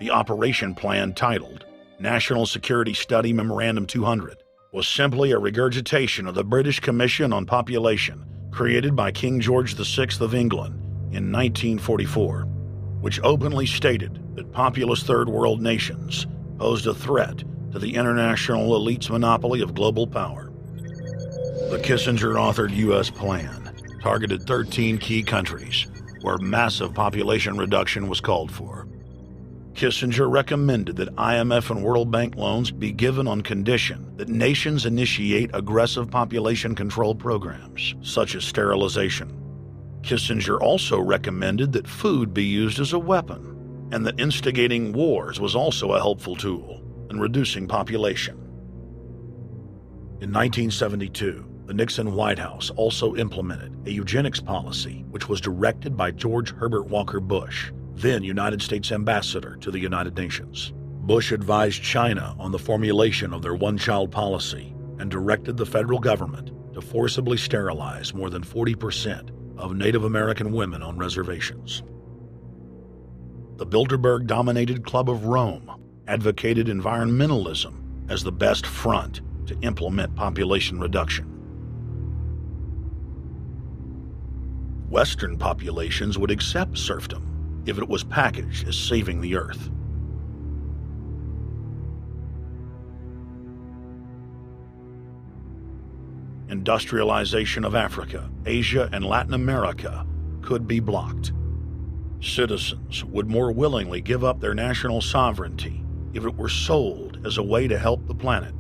The operation plan, titled National Security Study Memorandum 200, was simply a regurgitation of the British Commission on Population created by King George VI of England in 1944, which openly stated that populous Third World nations posed a threat to the international elite's monopoly of global power. The Kissinger-authored U.S. plan targeted 13 key countries where massive population reduction was called for. Kissinger recommended that IMF and World Bank loans be given on condition that nations initiate aggressive population control programs, such as sterilization. Kissinger also recommended that food be used as a weapon, and that instigating wars was also a helpful tool in reducing population. In 1972, the Nixon White House also implemented a eugenics policy which was directed by George Herbert Walker Bush, then United States Ambassador to the United Nations. Bush advised China on the formulation of their one-child policy and directed the federal government to forcibly sterilize more than 40% of Native American women on reservations. The Bilderberg-dominated Club of Rome advocated environmentalism as the best front to implement population reduction. Western populations would accept serfdom if it was packaged as saving the earth. Industrialization of Africa, Asia, and Latin America could be blocked. Citizens would more willingly give up their national sovereignty if it were sold as a way to help the planet.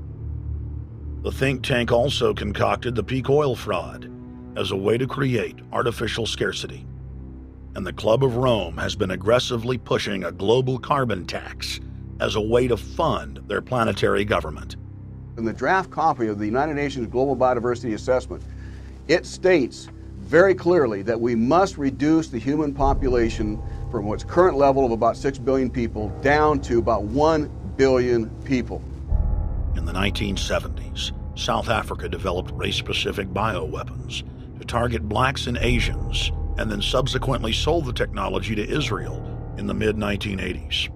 The think tank also concocted the peak oil fraud as a way to create artificial scarcity. And the Club of Rome has been aggressively pushing a global carbon tax as a way to fund their planetary government. In the draft copy of the United Nations Global Biodiversity Assessment, it states very clearly that we must reduce the human population from its current level of about 6 billion people down to about 1 billion people. In the 1970s, South Africa developed race-specific bioweapons to target blacks and Asians, and then subsequently sold the technology to Israel in the mid-1980s.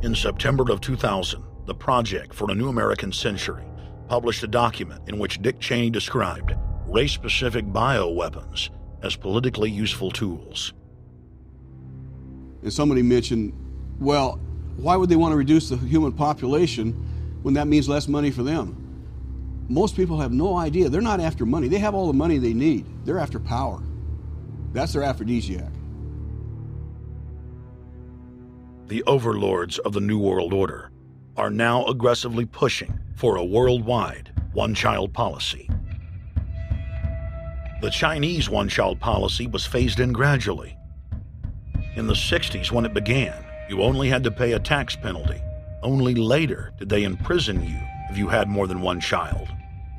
In September of 2000, the Project for a New American Century published a document in which Dick Cheney described race-specific bioweapons as politically useful tools. And somebody mentioned, well, why would they want to reduce the human population when that means less money for them? Most people have no idea. They're not after money. They have all the money they need. They're after power. That's their aphrodisiac. The overlords of the New World Order are now aggressively pushing for a worldwide one-child policy. The Chinese one-child policy was phased in gradually. In the 60s, when it began, you only had to pay a tax penalty. Only later did they imprison you if you had more than one child.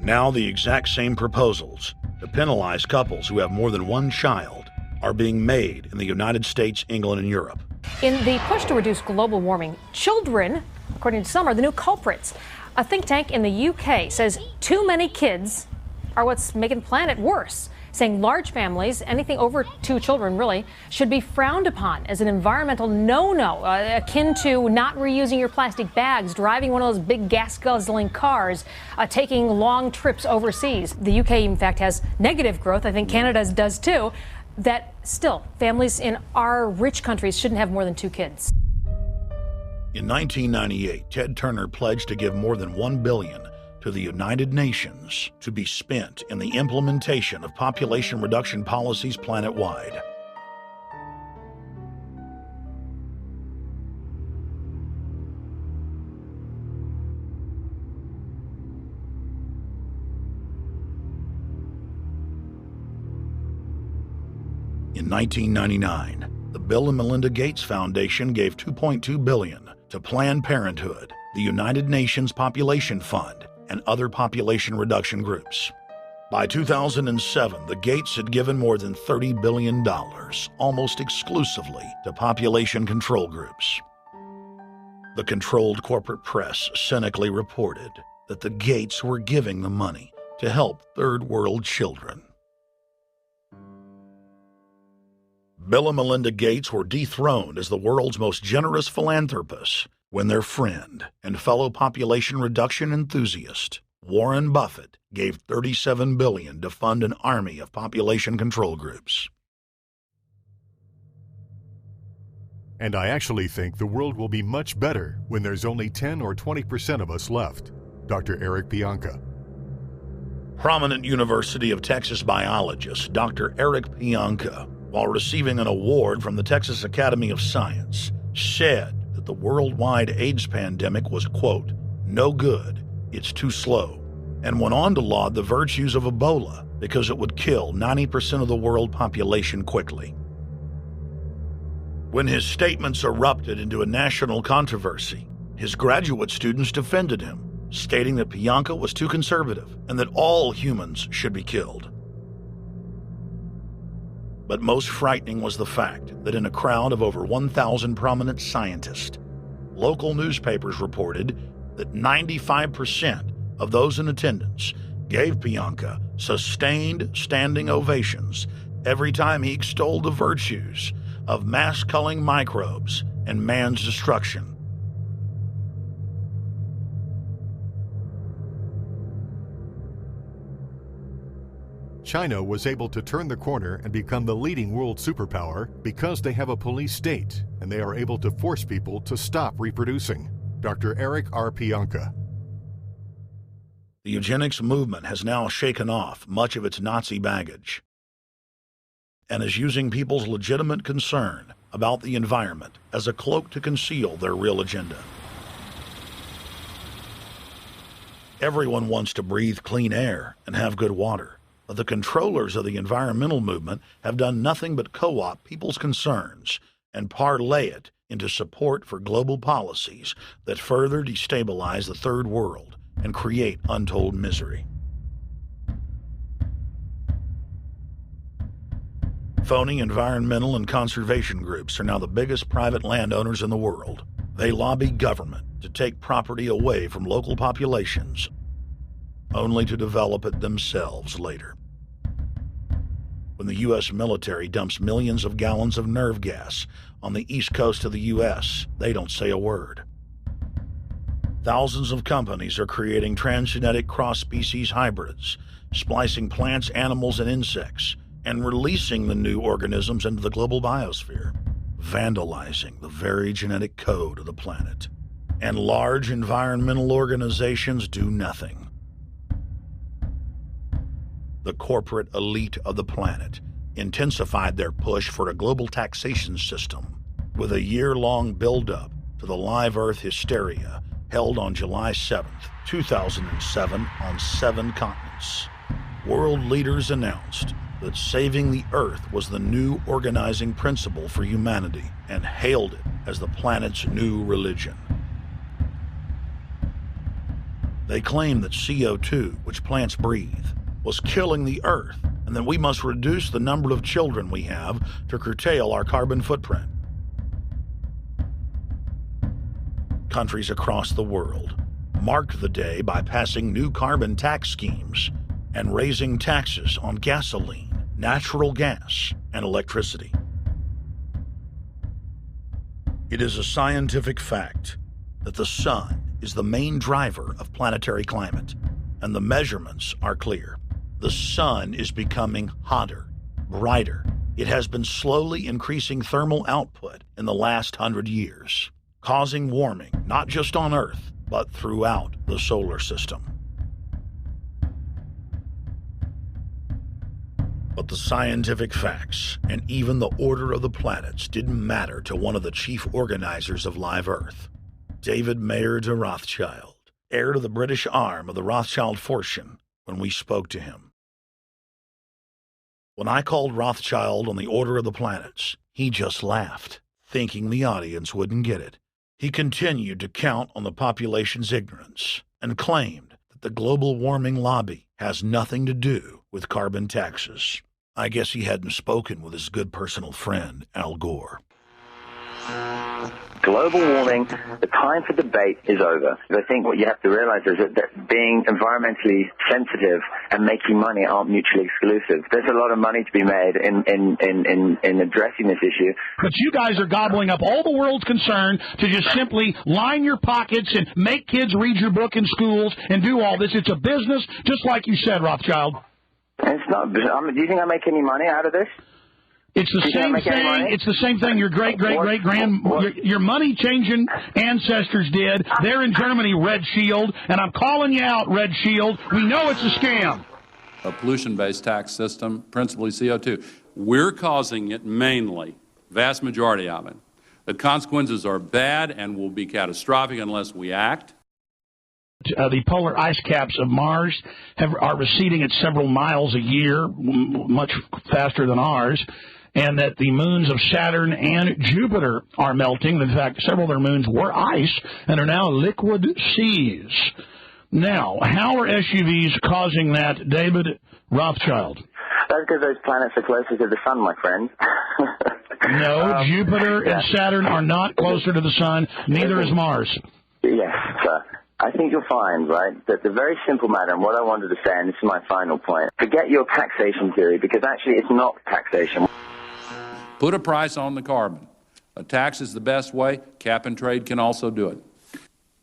Now the exact same proposals to penalize couples who have more than one child are being made in the United States, England, and Europe. In the push to reduce global warming, children, according to some, are the new culprits. A think tank in the UK says too many kids are what's making the planet worse, saying large families, anything over 2 children really, should be frowned upon as an environmental no-no, akin to not reusing your plastic bags, driving one of those big gas-guzzling cars, taking long trips overseas. The UK, in fact, has negative growth. I think Canada does too. That still, families in our rich countries shouldn't have more than 2 kids. In 1998, Ted Turner pledged to give more than $1 billion to the United Nations to be spent in the implementation of population reduction policies planet-wide. In 1999, the Bill and Melinda Gates Foundation gave $2.2 billion to Planned Parenthood, the United Nations Population Fund, and other population reduction groups. By 2007, the Gates had given more than $30 billion, almost exclusively to population control groups. The controlled corporate press cynically reported that the Gates were giving the money to help third world children. Bill and Melinda Gates were dethroned as the world's most generous philanthropists when their friend and fellow population reduction enthusiast, Warren Buffett, gave $37 billion to fund an army of population control groups. And I actually think the world will be much better when there's only 10 or 20% of us left. Dr. Eric Pianka. Prominent University of Texas biologist Dr. Eric Pianka, while receiving an award from the Texas Academy of Science, said that the worldwide AIDS pandemic was, quote, no good, it's too slow, and went on to laud the virtues of Ebola because it would kill 90% of the world population quickly. When his statements erupted into a national controversy, his graduate students defended him, stating that Pianka was too conservative and that all humans should be killed. But most frightening was the fact that in a crowd of over 1,000 prominent scientists, local newspapers reported that 95% of those in attendance gave Pianka sustained standing ovations every time he extolled the virtues of mass-culling microbes and man's destruction. China was able to turn the corner and become the leading world superpower because they have a police state and they are able to force people to stop reproducing. Dr. Eric R. Pianka. The eugenics movement has now shaken off much of its Nazi baggage and is using people's legitimate concern about the environment as a cloak to conceal their real agenda. Everyone wants to breathe clean air and have good water. But the controllers of the environmental movement have done nothing but co-opt people's concerns and parlay it into support for global policies that further destabilize the third world and create untold misery. Phony environmental and conservation groups are now the biggest private landowners in the world. They lobby government to take property away from local populations, only to develop it themselves later. When the U.S. military dumps millions of gallons of nerve gas on the east coast of the U.S., they don't say a word. Thousands of companies are creating transgenic cross-species hybrids, splicing plants, animals, and insects, and releasing the new organisms into the global biosphere, vandalizing the very genetic code of the planet. And large environmental organizations do nothing. The corporate elite of the planet intensified their push for a global taxation system with a year-long build-up to the live Earth hysteria held on July 7th, 2007 on 7 continents. World leaders announced that saving the Earth was the new organizing principle for humanity and hailed it as the planet's new religion. They claimed that CO2, which plants breathe, was killing the Earth, and that we must reduce the number of children we have to curtail our carbon footprint. Countries across the world marked the day by passing new carbon tax schemes and raising taxes on gasoline, natural gas, and electricity. It is a scientific fact that the sun is the main driver of planetary climate, and the measurements are clear. The sun is becoming hotter, brighter. It has been slowly increasing thermal output in the last 100 years, causing warming not just on Earth, but throughout the solar system. But the scientific facts and even the order of the planets didn't matter to one of the chief organizers of Live Earth, David Mayer de Rothschild, heir to the British arm of the Rothschild fortune, when we spoke to him. When I called Rothschild on the order of the planets, he just laughed, thinking the audience wouldn't get it. He continued to count on the population's ignorance and claimed that the global warming lobby has nothing to do with carbon taxes. I guess he hadn't spoken with his good personal friend, Al Gore. Global warming, the time for debate is over. I think what you have to realize is that being environmentally sensitive and making money aren't mutually exclusive. There's a lot of money to be made in addressing this issue. But you guys are gobbling up all the world's concern to just simply line your pockets and make kids read your book in schools and do all this. It's a business, just like you said, Rothschild. It's not. Do you think I make any money out of this? It's the same thing. It's the same thing your your money-changing ancestors did. They're in Germany, Red Shield, and I'm calling you out, Red Shield. We know it's a scam. A pollution-based tax system, principally CO2. We're causing it mainly, vast majority of it. The consequences are bad and will be catastrophic unless we act. The polar ice caps of Mars are receding at several miles a year, much faster than ours, and that the moons of Saturn and Jupiter are melting. In fact, several of their moons were ice and are now liquid seas. Now, how are SUVs causing that, David Rothschild? That's because those planets are closer to the sun, my friend. No, Jupiter and Saturn are not closer to the sun. Neither is Mars. Yes, sir. I think you'll find, right, that the very simple matter, and what I wanted to say, and this is my final point, forget your taxation theory, because actually it's not taxation. Put a price on the carbon. A tax is the best way. Cap and trade can also do it.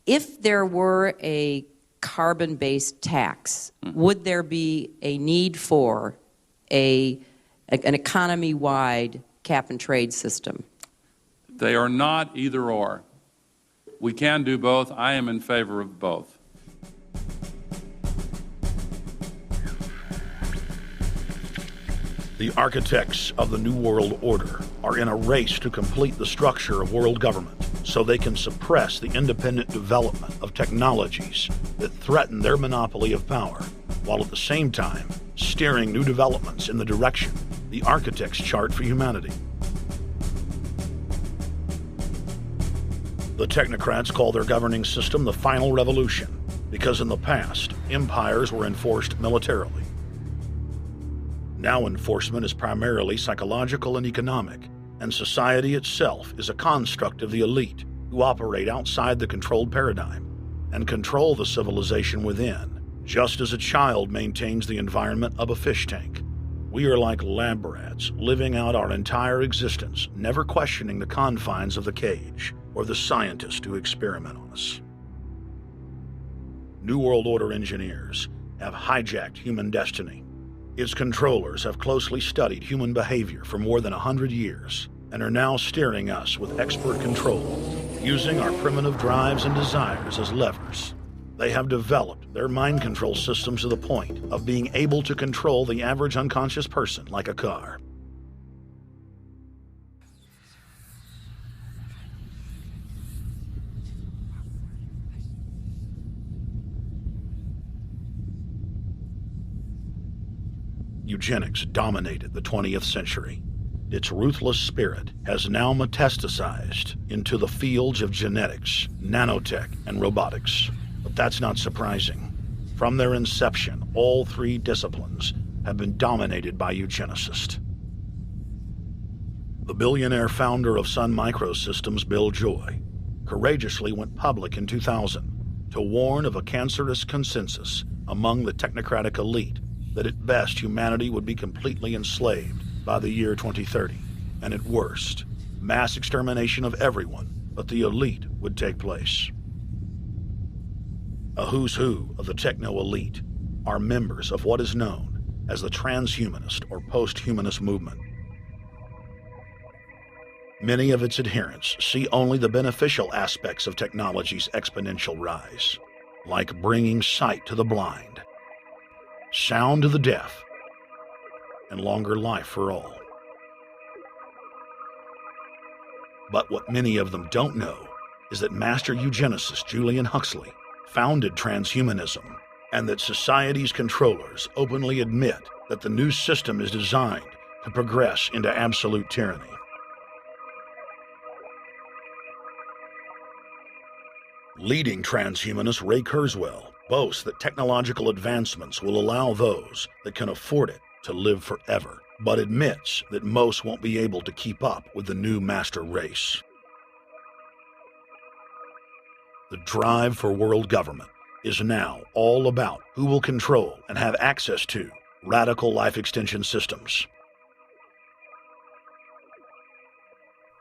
If there were a carbon-based tax, would there be a need for an economy-wide cap and trade system? They are not either or. We can do both. I am in favor of both. The architects of the New World Order are in a race to complete the structure of world government so they can suppress the independent development of technologies that threaten their monopoly of power, while at the same time steering new developments in the direction the architects chart for humanity. The technocrats call their governing system the final revolution because in the past, empires were enforced militarily. Now enforcement is primarily psychological and economic, and society itself is a construct of the elite who operate outside the controlled paradigm and control the civilization within, just as a child maintains the environment of a fish tank. We are like lab rats, living out our entire existence, never questioning the confines of the cage or the scientists who experiment on us. New World Order engineers have hijacked human destiny. Its controllers have closely studied human behavior for more than 100 years and are now steering us with expert control, using our primitive drives and desires as levers. They have developed their mind control systems to the point of being able to control the average unconscious person like a car. Eugenics dominated the 20th century. Its ruthless spirit has now metastasized into the fields of genetics, nanotech, and robotics. But that's not surprising. From their inception, all three disciplines have been dominated by eugenicists. The billionaire founder of Sun Microsystems, Bill Joy, courageously went public in 2000 to warn of a cancerous consensus among the technocratic elite that at best humanity would be completely enslaved by the year 2030, and at worst, mass extermination of everyone but the elite would take place. A who's who of the techno-elite are members of what is known as the transhumanist or post-humanist movement. Many of its adherents see only the beneficial aspects of technology's exponential rise, like bringing sight to the blind, sound to the deaf, and longer life for all. But what many of them don't know is that master eugenicist Julian Huxley founded transhumanism, and that society's controllers openly admit that the new system is designed to progress into absolute tyranny. Leading transhumanist Ray Kurzweil boasts that technological advancements will allow those that can afford it to live forever, but admits that most won't be able to keep up with the new master race. The drive for world government is now all about who will control and have access to radical life extension systems.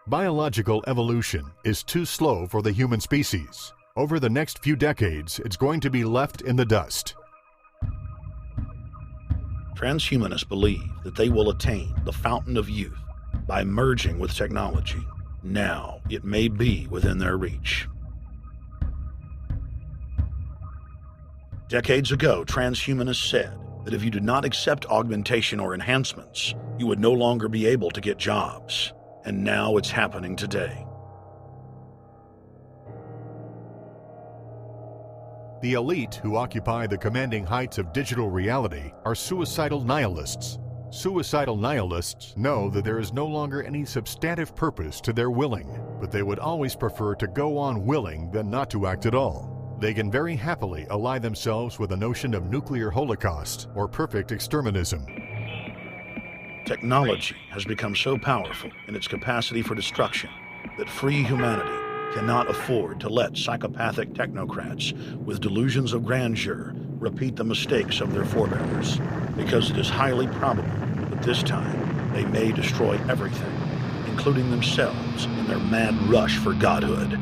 Biological evolution is too slow for the human species. Over the next few decades, it's going to be left in the dust. Transhumanists believe that they will attain the fountain of youth by merging with technology. Now, it may be within their reach. Decades ago, transhumanists said that if you did not accept augmentation or enhancements, you would no longer be able to get jobs. And now it's happening today. The elite who occupy the commanding heights of digital reality are suicidal nihilists. Suicidal nihilists know that there is no longer any substantive purpose to their willing, but they would always prefer to go on willing than not to act at all. They can very happily ally themselves with the notion of nuclear holocaust or perfect exterminism. Technology has become so powerful in its capacity for destruction that free humanity cannot afford to let psychopathic technocrats with delusions of grandeur repeat the mistakes of their forebears, because it is highly probable that this time they may destroy everything, including themselves in their mad rush for godhood.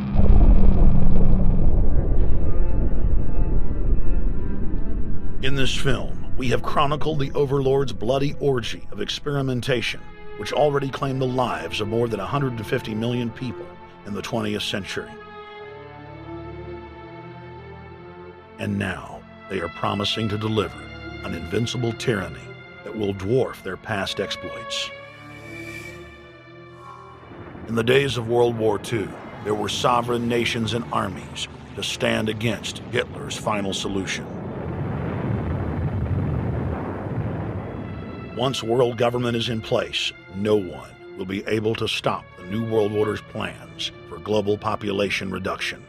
In this film, we have chronicled the Overlord's bloody orgy of experimentation, which already claimed the lives of more than 150 million people in the 20th century. And now, they are promising to deliver an invincible tyranny that will dwarf their past exploits. In the days of World War II, there were sovereign nations and armies to stand against Hitler's final solution. Once world government is in place, no one will be able to stop the New World Order's plans for global population reduction.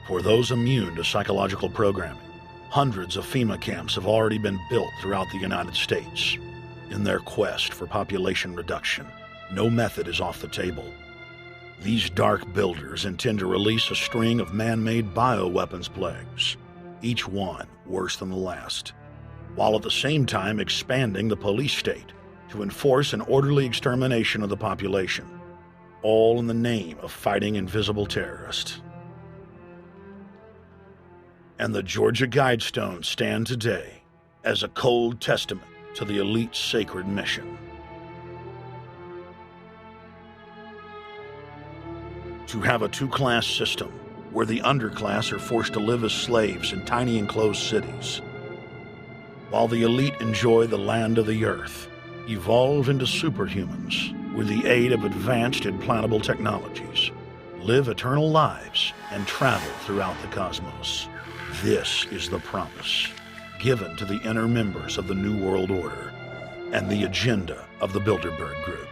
For those immune to psychological programming, hundreds of FEMA camps have already been built throughout the United States. In their quest for population reduction, no method is off the table. These dark builders intend to release a string of man-made bioweapons plagues, each one worse than the last, while at the same time expanding the police state to enforce an orderly extermination of the population, all in the name of fighting invisible terrorists. And the Georgia Guidestones stand today as a cold testament to the elite's sacred mission. To have a two-class system where the underclass are forced to live as slaves in tiny enclosed cities, while the elite enjoy the land of the earth, evolve into superhumans with the aid of advanced implantable technologies, live eternal lives, and travel throughout the cosmos. This is the promise given to the inner members of the New World Order and the agenda of the Bilderberg Group.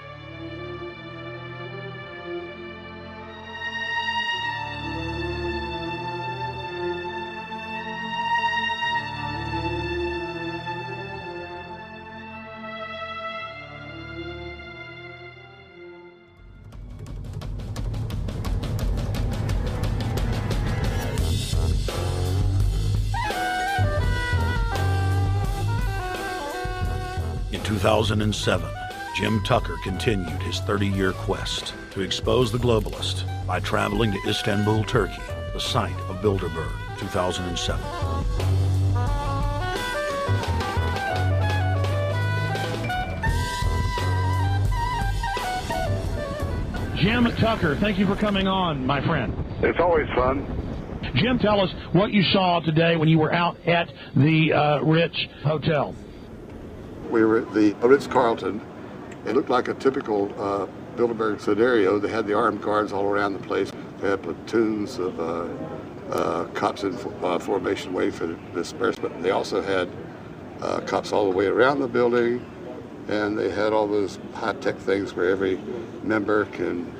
In 2007, Jim Tucker continued his 30-year quest to expose the globalist by traveling to Istanbul, Turkey, the site of Bilderberg, 2007. Jim Tucker, thank you for coming on, my friend. It's always fun. Jim, tell us what you saw today when you were out at the Ritz Hotel. We were at the Ritz-Carlton. It looked like a typical Bilderberg scenario. They had the armed guards all around the place. They had platoons of cops in formation waiting for the disbursement. They also had cops all the way around the building, and they had all those high-tech things where every member can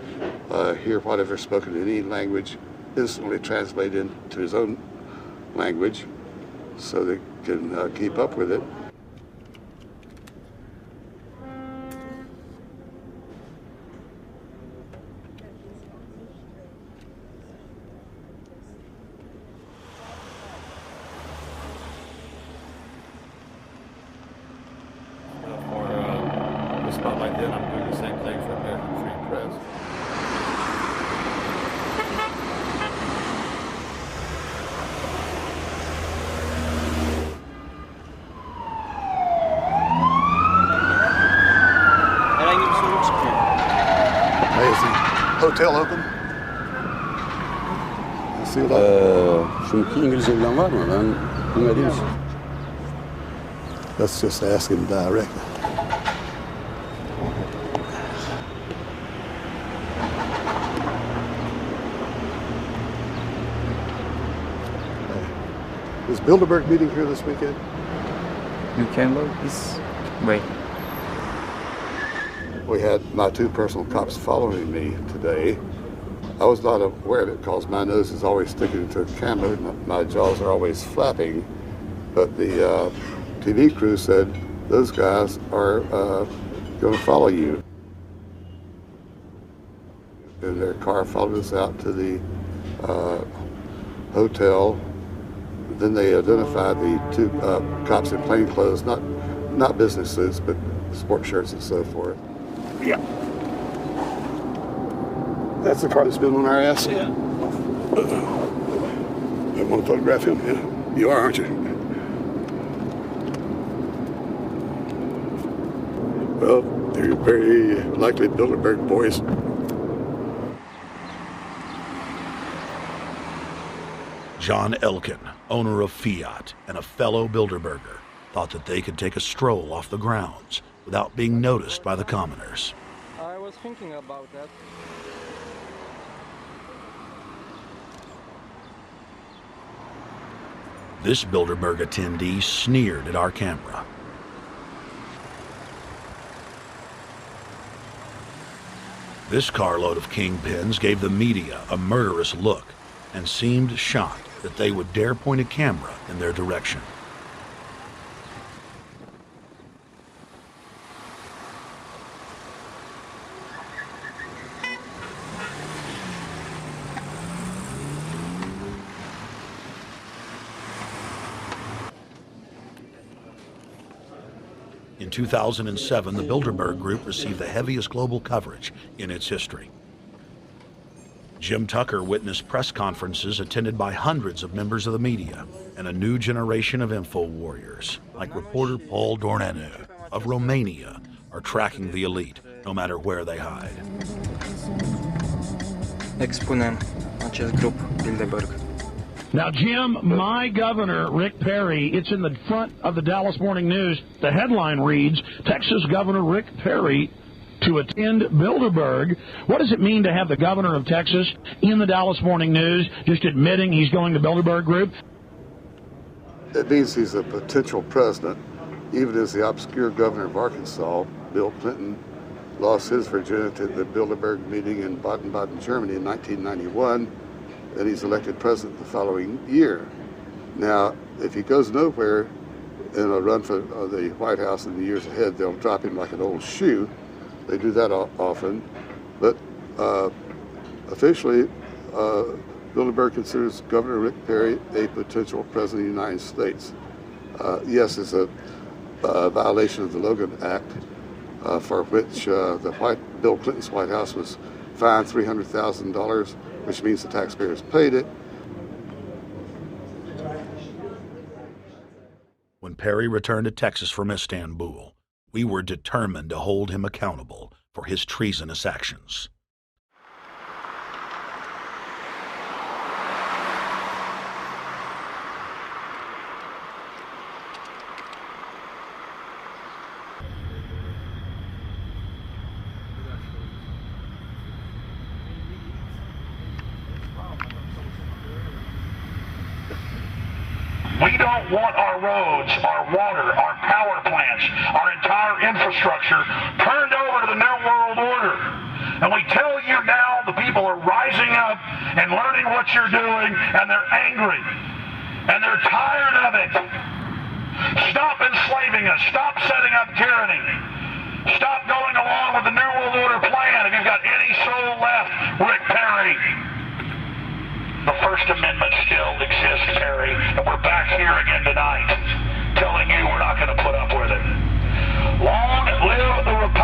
hear whatever's spoken in any language instantly translate into his own language so they can keep up with it. Spotlight then, I'm doing the same thing for American Free Press. Hey, is the hotel open? Şu İngilizce bilen var mı? Ben bilmediğim için. Let's just ask him directly. Is Bilderberg meeting here this weekend? You can look this way. We had my two personal cops following me today. I was not aware of it because my nose is always sticking to the camera. My jaws are always flapping. But the TV crew said those guys are going to follow you. And their car followed us out to the hotel. Then they identified the two cops in plain clothes, not business suits, but sport shirts and so forth. Yeah. That's the car that's been on our ass? Yeah. I want to photograph him? Yeah. You are, aren't you? Well, they're very likely Bilderberg boys. John Elkin, owner of Fiat and a fellow Bilderberger, thought that they could take a stroll off the grounds without being noticed by the commoners. I was thinking about that. This Bilderberg attendee sneered at our camera. This carload of kingpins gave the media a murderous look and seemed shocked that they would dare point a camera in their direction. In 2007, the Bilderberg Group received the heaviest global coverage in its history. Jim Tucker witnessed press conferences attended by hundreds of members of the media and a new generation of info warriors, like reporter Paul Dornanu of Romania, are tracking the elite, no matter where they hide. Expunem acest grup Bilderberg. Now, Jim, my governor, Rick Perry, it's in the front of the Dallas Morning News. The headline reads, Texas Governor Rick Perry to attend Bilderberg. What does it mean to have the governor of Texas in the Dallas Morning News just admitting he's going to Bilderberg Group? It means he's a potential president, even as the obscure governor of Arkansas, Bill Clinton, lost his virginity at the Bilderberg meeting in Baden-Baden, Germany in 1991, and he's elected president the following year. Now, if he goes nowhere in a run for the White House in the years ahead, they'll drop him like an old shoe. They do that often, but officially, Bilderberg considers Governor Rick Perry a potential president of the United States. Yes, it's a violation of the Logan Act, for which Bill Clinton's White House was fined $300,000, which means the taxpayers paid it. When Perry returned to Texas from Istanbul, we were determined to hold him accountable for his treasonous actions. We don't want our roads, our water, our power plants, our entire infrastructure turned over to the New World Order. And we tell you now, the people are rising up and learning what you're doing, and they're angry. And they're tired of it. Stop enslaving us. Stop setting up tyranny. Stop going along with the New World Order plan. If you've got any soul left, Rick Perry. The First Amendment still exists, Perry, and we're back here again tonight telling you we're not going to put up with it. Long live the Republic.